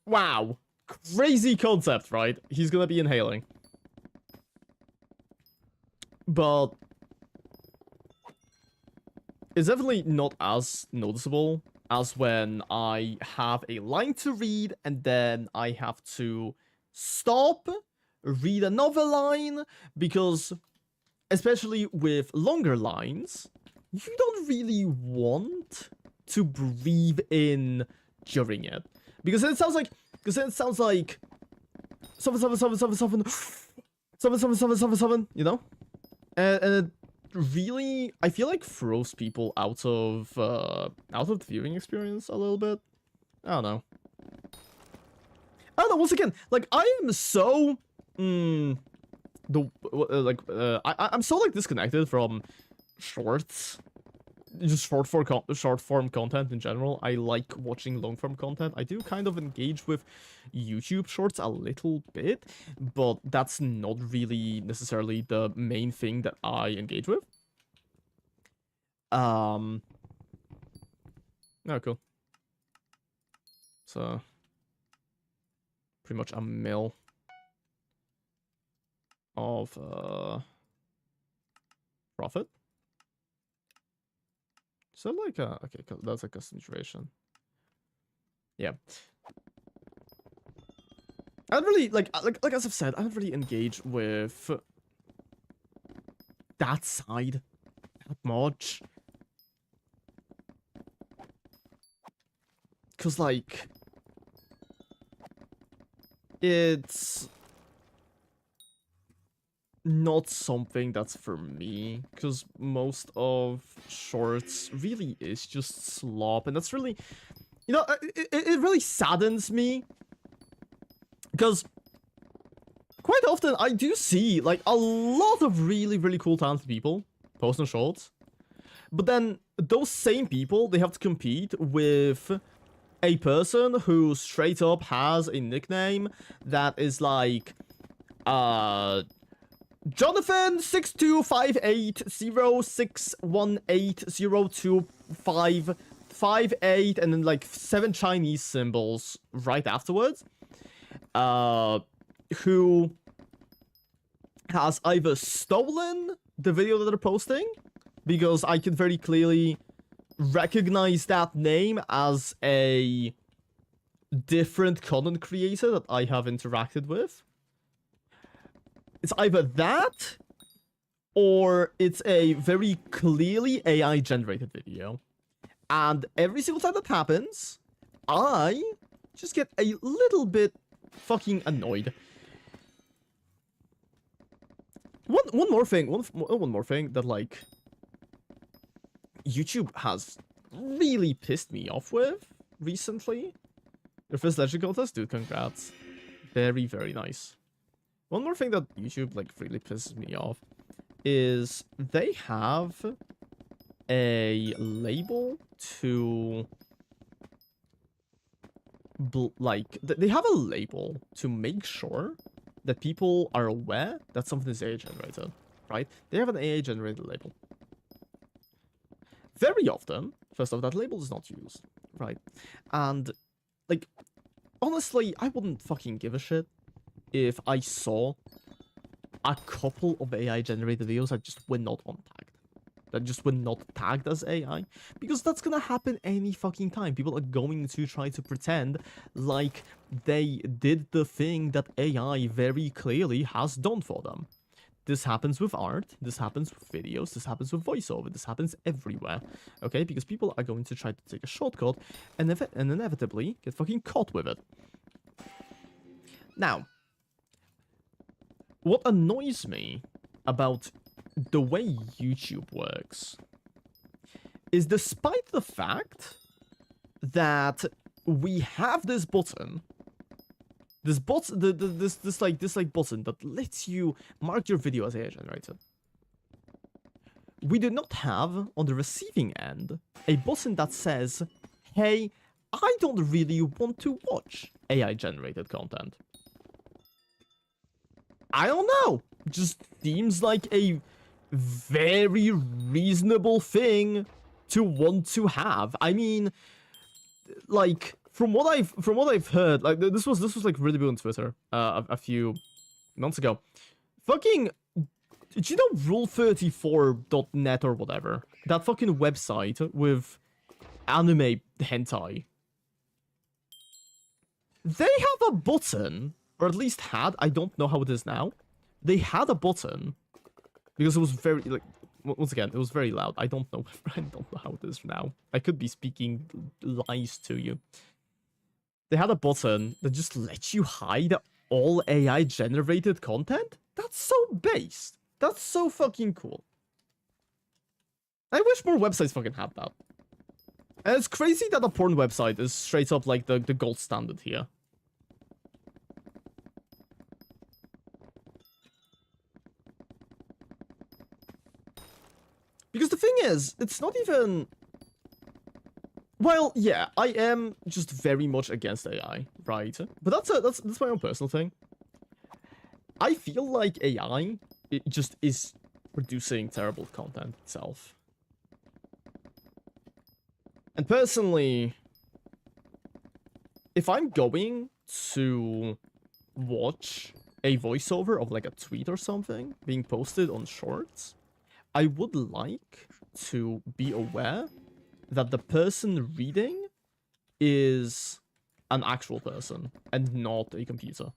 wow, crazy concept, right? He's gonna be inhaling, but it's definitely not as noticeable as when I have a line to read and then I have to stop, read another line, because especially with longer lines, you don't really want to breathe in during it. Because then it sounds like something, you know? And it really, I feel like, throws people out of the viewing experience a little bit. I don't know. Once again, like, I am so I'm so, like, disconnected from shorts, just short form content in general. I like watching long form content. I do kind of engage with YouTube shorts a little bit, but that's not really necessarily the main thing that I engage with. Oh, cool. So pretty much a mill of profit. So, like, okay, that's a custom duration. Yeah. I don't really, like as I've said, I don't really engage with that side that much. Because, like, it's not something that's for me, because most of shorts really is just slop, and that's really, you know, it really saddens me, because quite often I do see, like, a lot of really, really cool talented people posting shorts, but then those same people, they have to compete with a person who straight up has a nickname that is like, Jonathan 62580618025558, and then, like, 7 Chinese symbols right afterwards. Who has either stolen the video that they're posting, because I can very clearly recognize that name as a different content creator that I have interacted with. It's either that, or it's a very clearly AI generated video. And every single time that happens, I just get a little bit fucking annoyed. One more thing that, like, YouTube has really pissed me off with recently. Your first legend contest, dude, congrats. Very, very nice. One more thing that YouTube, like, really pisses me off is they have a label to... they have a label to make sure that people are aware that something is AI generated, right? They have an AI generated label. Very often, first off, that label is not used, right? And, like, honestly, I wouldn't fucking give a shit if I saw a couple of AI generated videos that just were not untagged. That just were not tagged as AI. Because that's gonna happen any fucking time. People are going to try to pretend like they did the thing that AI very clearly has done for them. This happens with art, this happens with videos, this happens with voiceover, this happens everywhere, okay? Because people are going to try to take a shortcut and inevitably get fucking caught with it. Now, what annoys me about the way YouTube works is, despite the fact that we have this button, this button that lets you mark your video as AI generated, we do not have on the receiving end a button that says, hey, I don't really want to watch AI generated content. I don't know. Just seems like a very reasonable thing to want to have. I mean, like, from what I've heard, like, this was like really big on Twitter a few months ago. Fucking, did you know rule34.net or whatever? That fucking website with anime hentai. They have a button, or at least had, I don't know how it is now. They had a button, because it was very, like, once again, it was very loud. I don't know how it is now. I could be speaking lies to you. They had a button that just lets you hide all AI generated content? That's so based. That's so fucking cool. I wish more websites fucking had that. And it's crazy that a porn website is straight up like the gold standard here. Because the thing is, it's not even... Well, yeah, I am just very much against AI, right? But that's my own personal thing. I feel like AI, it just is producing terrible content itself. And personally, if I'm going to watch a voiceover of like a tweet or something being posted on Shorts, I would like to be aware that the person reading is an actual person and not a computer.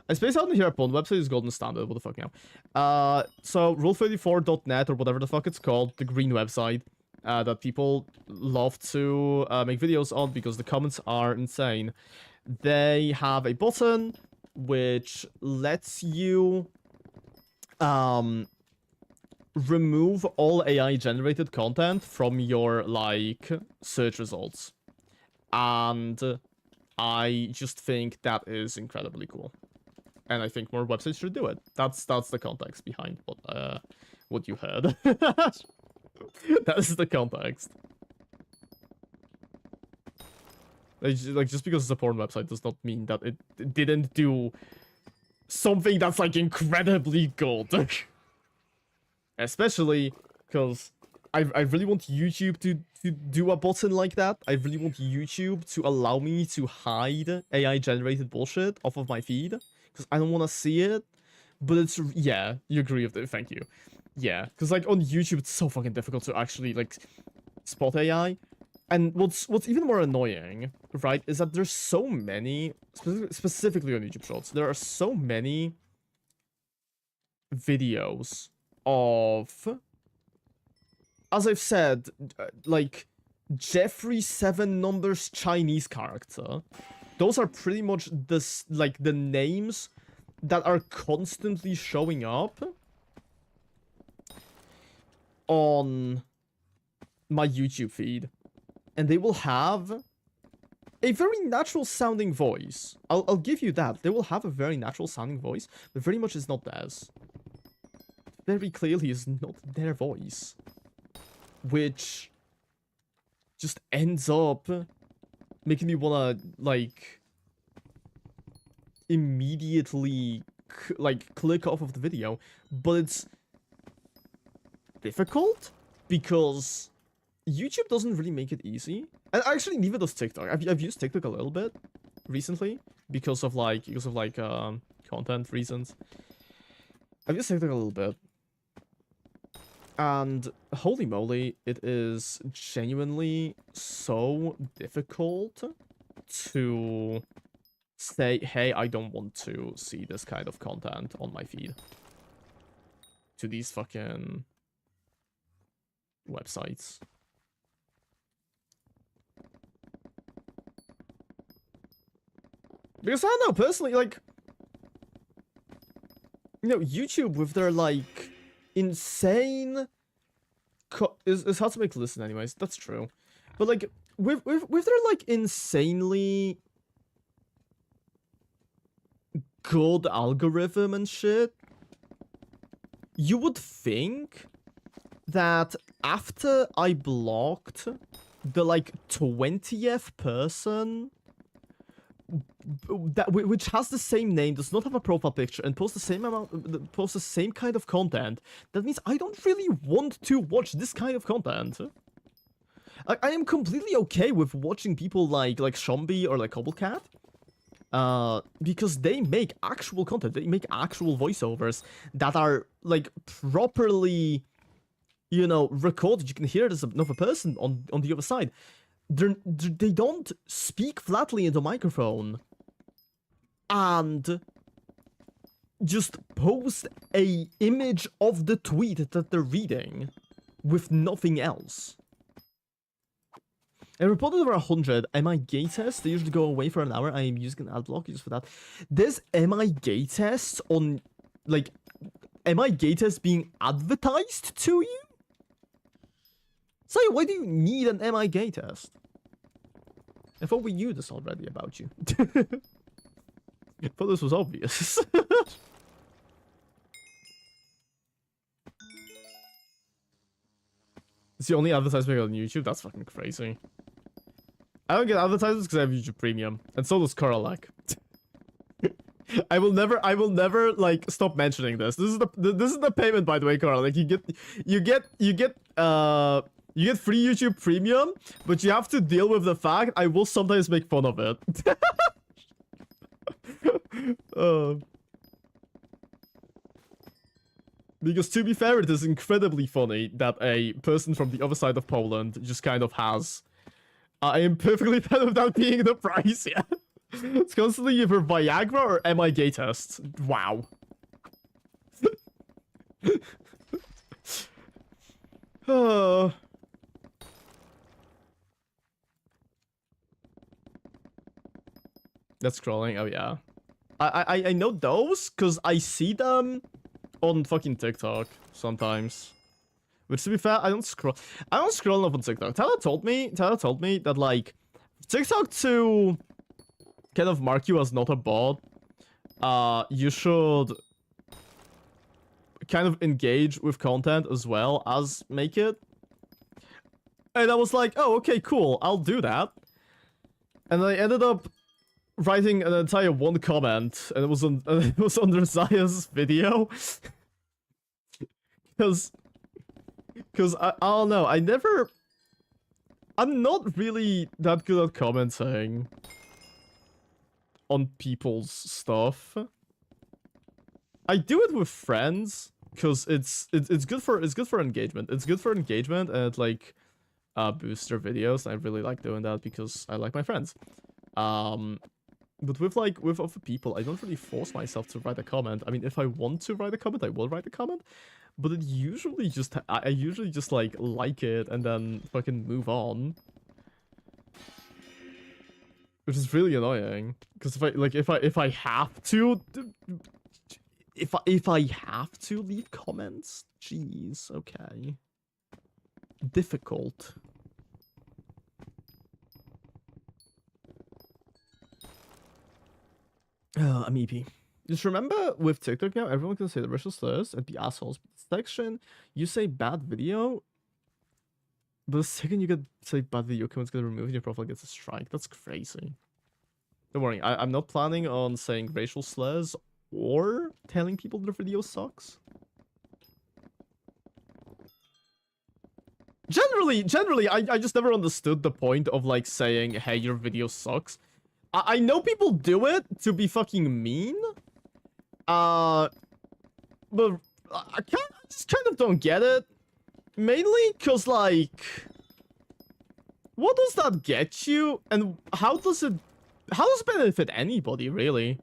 I spaced out in here, porn website is golden standard, what the fuck now? So rule34.net or whatever the fuck it's called, the green website, that people love to make videos on because the comments are insane. They have a button which lets you remove all AI generated content from your, like, search results. And I just think that is incredibly cool. And I think more websites should do it. That's the context behind what you heard. That is the context. Like, just because it's a porn website does not mean that it didn't do something that's, like, incredibly good. Especially because I really want YouTube to do a button like that. I really want YouTube to allow me to hide AI generated bullshit off of my feed. Because I don't want to see it. But it's, yeah, you agree with it, thank you. Yeah, because, like, on YouTube it's so fucking difficult to actually, like, spot AI. And what's even more annoying, right, is that there's so many, specifically on YouTube Shorts, there are so many videos of, as I've said, like Jeffrey 7 numbers Chinese character. Those are pretty much the names that are constantly showing up on my YouTube feed. And they will have a very natural sounding voice. I'll give you that. They will have a very natural sounding voice, but very much is not theirs. Very clearly is not their voice. Which just ends up making me wanna, like, immediately, click off of the video. But it's difficult because YouTube doesn't really make it easy. And actually, neither does TikTok. I've used TikTok a little bit recently because of content reasons. I've used TikTok a little bit. And holy moly, it is genuinely so difficult to say, hey, I don't want to see this kind of content on my feed. To these fucking websites. Because I don't know, personally, like, you know, YouTube with their, like, insane it's hard to make listen anyways, that's true. But like with their like insanely good algorithm and shit, you would think that after I blocked the like 20th person which has the same name, does not have a profile picture, and posts the same kind of content, that means I don't really want to watch this kind of content. I am completely okay with watching people like Shombi or like Cobblecat, because they make actual content, they make actual voiceovers that are like properly, you know, recorded. You can hear there's another person on the other side. They don't speak flatly in the microphone and just post a image of the tweet that they're reading with nothing else. I reported over 100 MI gay tests. They usually go away for an hour. I am using an ad block just for that. There's MI gay tests on, like, MI gay tests being advertised to you? So why do you need an MI gay test? I thought we knew this already about you. I thought this was obvious. It's the only advertisement on YouTube? That's fucking crazy. I don't get advertisements because I have YouTube Premium. And so does Coralak. I will never like stop mentioning this. This is the payment, by the way, Carl. Like you get free YouTube Premium, but you have to deal with the fact I will sometimes make fun of it. Because to be fair, it is incredibly funny that a person from the other side of Poland just kind of has. I am perfectly fine without being the price, yeah. It's constantly either Viagra or MI gay tests. Wow. That's scrolling. Oh yeah, I know those because I see them on fucking TikTok sometimes. Which, to be fair, I don't scroll enough on TikTok. Tyler told me that like TikTok to kind of mark you as not a bot, you should kind of engage with content as well as make it. And I was like, oh, okay, cool, I'll do that. And I ended up writing an entire one comment, and it was under Zaya's video. Because I don't know, I'm not really that good at commenting on people's stuff. I do it with friends because it's good for engagement. It's good for engagement, and it like boosts their videos. I really like doing that because I like my friends. But with other people, I don't really force myself to write a comment. I mean, if I want to write a comment, I will write a comment. but it usually just I usually just like it and then fucking move on, which is really annoying. Because if I have to, if I have to leave comments, jeez, okay, difficult. I'm EP. Just remember, with TikTok now, everyone can say the racial slurs and be assholes. Section, you say bad video, but the second you get say bad video, comments get removed and your profile gets a strike. That's crazy. Don't worry, I'm not planning on saying racial slurs or telling people their video sucks. Generally, I just never understood the point of like saying, hey, your video sucks. I know people do it to be fucking mean. But I just kind of don't get it. Mainly because, like, what does that get you? And how does it benefit anybody, really?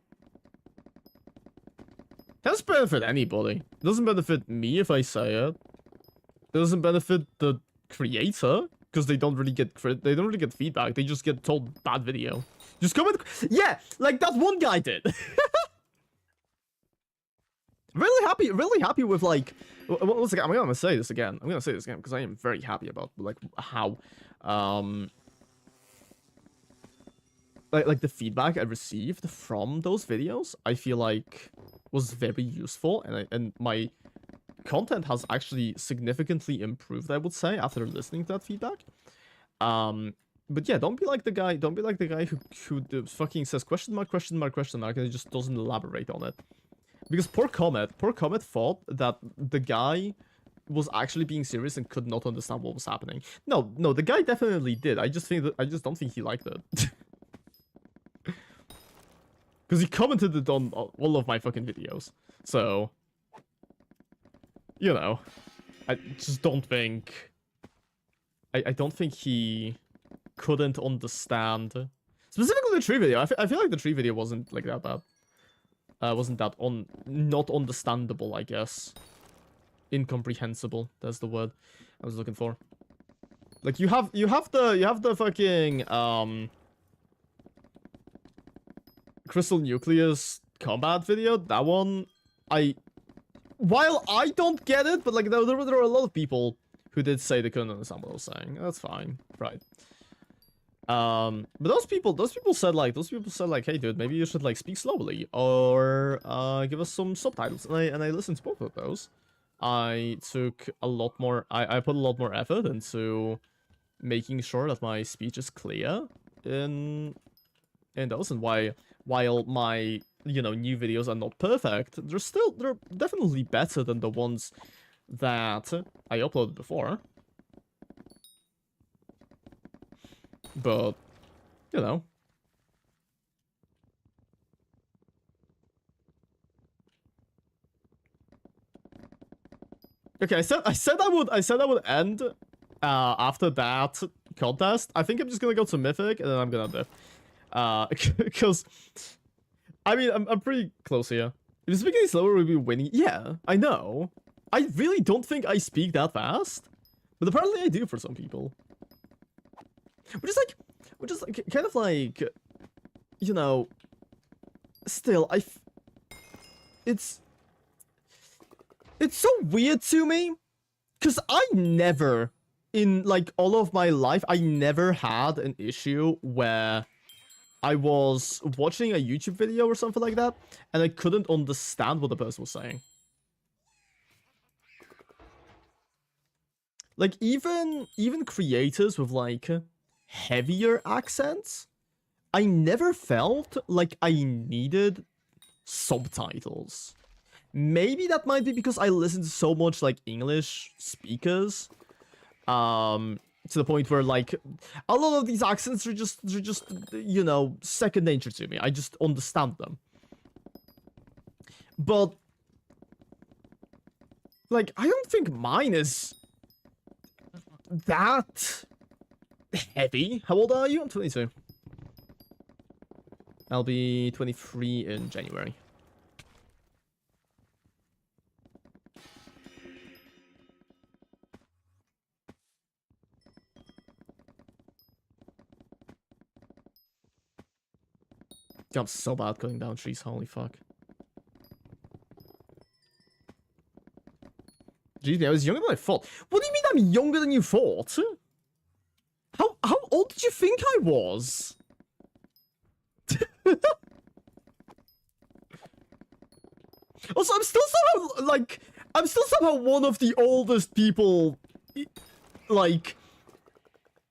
It doesn't benefit anybody. It doesn't benefit me if I say it. It doesn't benefit the creator, because they don't really get feedback. They just get told bad video. Just comment. Yeah, like that one guy did. Really happy with like. Once again, I'm gonna say this again. I'm gonna say this again because I am very happy about like how, like the feedback I received from those videos. I feel like was very useful, and my content has actually significantly improved, I would say, after listening to that feedback. But yeah, don't be like the guy who fucking says question mark, and he just doesn't elaborate on it. Because poor Comet thought that the guy was actually being serious and could not understand what was happening. No, the guy definitely did. I just don't think he liked it. Because he commented it on all of my fucking videos. So, you know, I just don't think... I don't think he couldn't understand. Specifically the tree video. I feel like the tree video wasn't like that bad. Wasn't that not understandable, I guess. Incomprehensible. That's the word I was looking for. Like you have the fucking Crystal Nucleus combat video. That one, while I don't get it, but like there were a lot of people who did say they couldn't understand what I was saying. That's fine, right? But those people said like, hey dude, maybe you should like speak slowly or give us some subtitles. And I listened to both of those. I took a lot more. I put a lot more effort into making sure that my speech is clear in those. And while my new videos are not perfect, they're definitely better than the ones that I uploaded before. But, you know. Okay, I said I would end after that contest. I think I'm just gonna go to Mythic and then I'm gonna diff. Because I mean I'm pretty close here. If speaking slower we'll be winning. Yeah, I know. I really don't think I speak that fast. But apparently I do for some people. Which is like kind of like, you know, still, it's so weird to me, because I never, in like all of my life, I never had an issue where I was watching a YouTube video or something like that, and I couldn't understand what the person was saying. Like, even creators with like heavier accents, I never felt like I needed subtitles. Maybe that might be because I listen to so much like English speakers, to the point where like a lot of these accents are just you know, second nature to me. I just understand them. But like I don't think mine is that heavy. How old are you? I'm 22. I'll be 23 in January. I'm so bad cutting down trees, holy fuck. Jeez, I was younger than I thought. What do you mean I'm younger than you thought? How old did you think I was? Also, I'm still somehow one of the oldest people, like,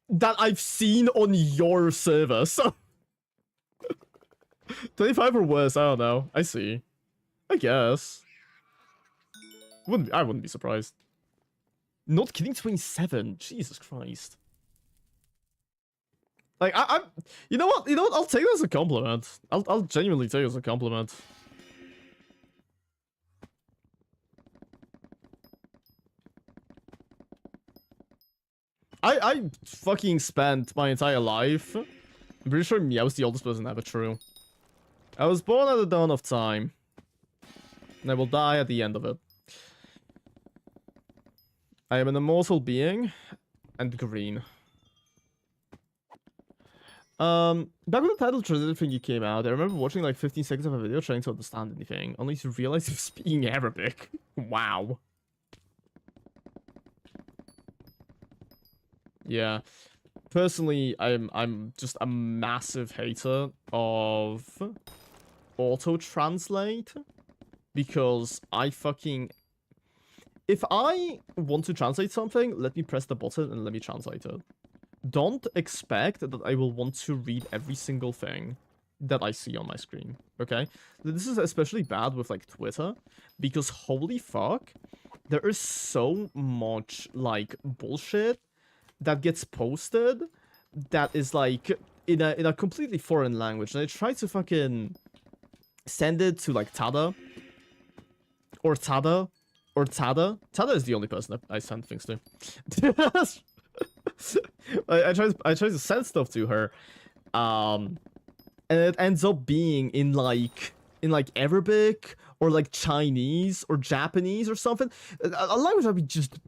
that I've seen on your server, so... 25 or worse, I don't know. I see. I guess. I wouldn't be surprised. Not kidding, 27. Jesus Christ. Like, you know what? I'll take it as a compliment. I'll genuinely take it as a compliment. I fucking spent my entire life. I'm pretty sure Meow's the oldest person ever, true. I was born at the dawn of time. And I will die at the end of it. I am an immortal being. And green. Back when the title transition thingy came out, I remember watching like 15 seconds of a video trying to understand anything, only to realize he was speaking Arabic. Wow. Yeah. Personally, I'm just a massive hater of auto-translate. Because if I want to translate something, let me press the button and let me translate it. Don't expect that I will want to read every single thing that I see on my screen, okay? This is especially bad with, like, Twitter, because holy fuck, there is so much, like, bullshit that gets posted that is, like, in a completely foreign language, and I try to fucking send it to, like, Tada, or Tada, or Tada. Tada is the only person that I send things to. I try to send stuff to her, and it ends up being in like Arabic or like Chinese or Japanese or something, a language that we just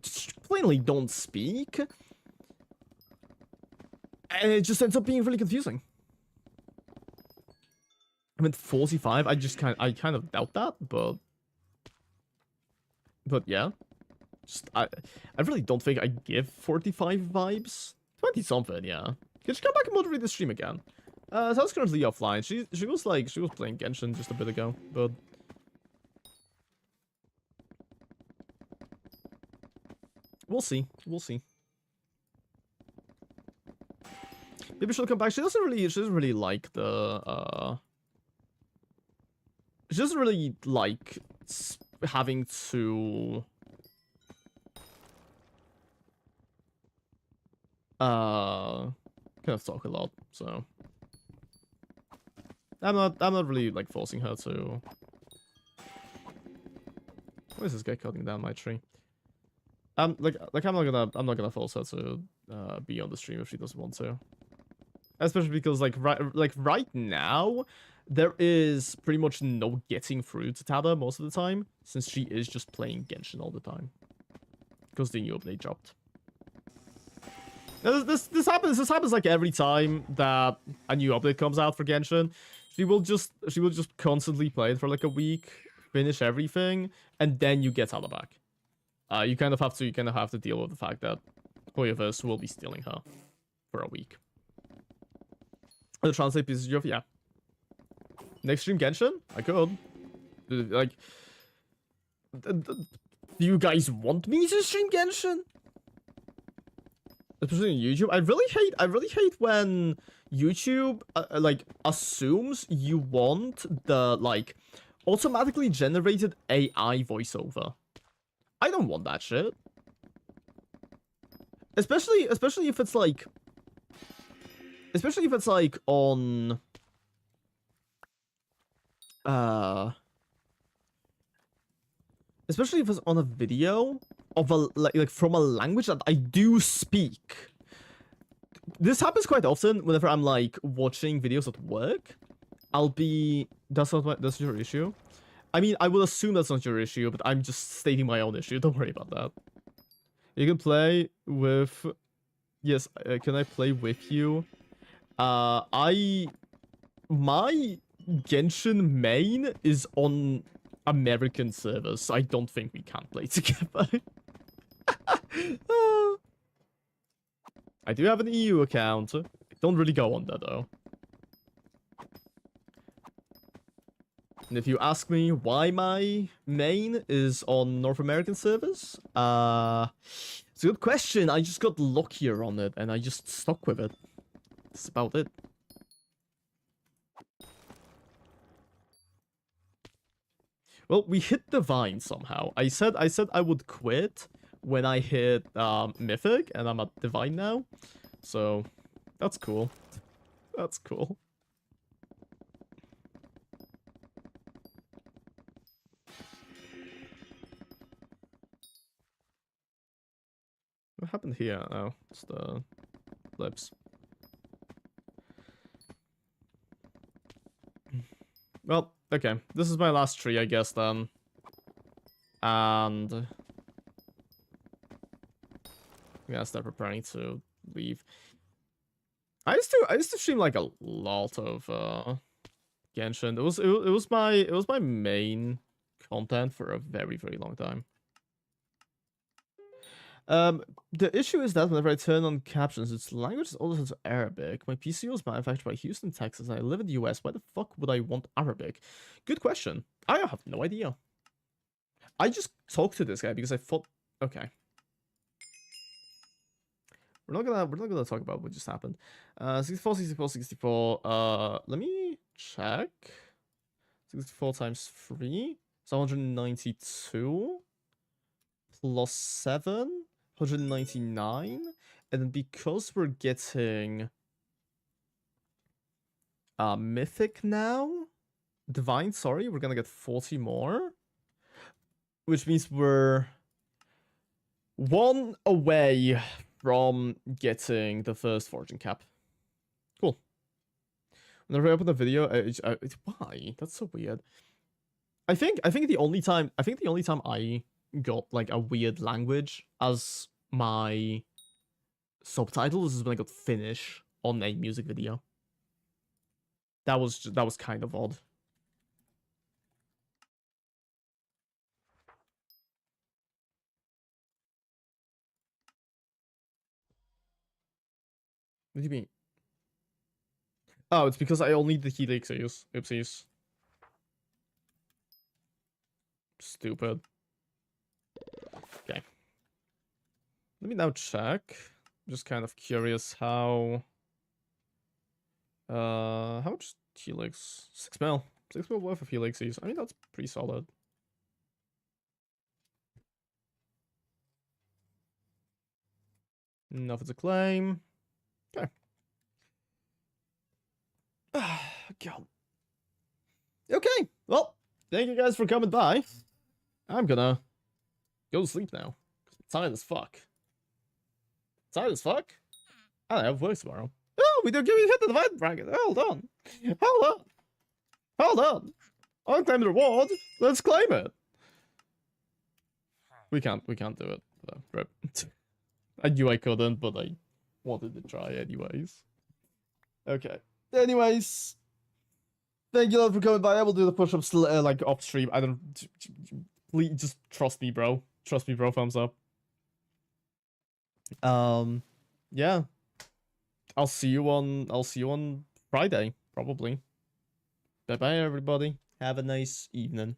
plainly don't speak, and it just ends up being really confusing. I mean, 45. I kind of doubt that, but yeah. Just, I really don't think I give 45 vibes. 20 something, yeah. Could you come back and moderate the stream again? Sal's currently offline. She was playing Genshin just a bit ago, but we'll see. We'll see. Maybe she'll come back. She doesn't really like the she doesn't really like having to kind of talk a lot, so I'm not really like forcing her to. Why is this guy cutting down my tree? I'm not gonna force her to be on the stream if she doesn't want to. Especially because right now there is pretty much no getting through to Tada most of the time, since she is just playing Genshin all the time. Because the new update dropped. Now, this happens like every time that a new update comes out for Genshin. She will just constantly play it for like a week, finish everything, and then you get Tada back. You kind of have to deal with the fact that Hoyoverse will be stealing her for a week. The translate pieces of, yeah. Next stream Genshin? I could. Like, do you guys want me to stream Genshin? Especially on YouTube. I really hate when YouTube like assumes you want the like automatically generated AI voiceover. I don't want that shit. Especially if it's like on especially if it's on a video of a like from a language that I do speak. This happens quite often whenever I'm like watching videos at work. That's your issue. I mean, I will assume that's not your issue, but I'm just stating my own issue. Don't worry about that. You can play with. Yes, can I play with you? My Genshin main is on American servers, so I don't think we can play together. I do have an EU account. I don't really go on there though. And if you ask me why my main is on North American servers, it's a good question. I just got luckier on it and I just stuck with it. That's about it. Well, we hit Divine somehow. I said I would quit when I hit Mythic, and I'm at Divine now. So, that's cool. That's cool. What happened here? Oh, it's the lips. Well, okay. This is my last tree, I guess, then. And yeah, start preparing to leave. I used to stream like a lot of Genshin. It was my main content for a very, very long time. The issue is that whenever I turn on captions, its language is all into Arabic. My PC was manufactured by Houston, Texas, and I live in the US. Why the fuck would I want Arabic? Good question. I have no idea. I just talked to this guy because I thought, okay. We're not gonna talk about what just happened. 64, 64, 64. Let me check. 64 times 3. So 192 plus 7. 199, and then because we're getting Mythic now, Divine, sorry, we're gonna get 40 more, which means we're 1 away from getting the first Fortune cap. Cool. Whenever I open the video, why? That's so weird. I think the only time I got like a weird language as my subtitles is when I got Finnish on a music video. That was kind of odd. What do you mean? Oh, it's because I only need the Hypixel. Oopsies. Stupid. Okay. Let me now check. I'm just kind of curious how much Helix? 6 mil. 6 mil worth of Helixes. I mean, that's pretty solid. Enough to claim. Okay. God. Okay. Well, thank you guys for coming by. I'm gonna go to sleep now. I'm tired as fuck. Tired as fuck? I don't have work tomorrow. Oh, we don't give you hit the divide bracket. Hold on. Hold on. Hold on. I'll claim the reward. Let's claim it. We can't do it. Rip. I knew I couldn't, but I wanted to try anyways. Okay. Anyways. Thank you all for coming by. I will do the push-ups like off stream. I don't. Please just trust me, bro. Trust me, bro. Thumbs up. Yeah. I'll see you on Friday, probably. Bye bye, everybody. Have a nice evening.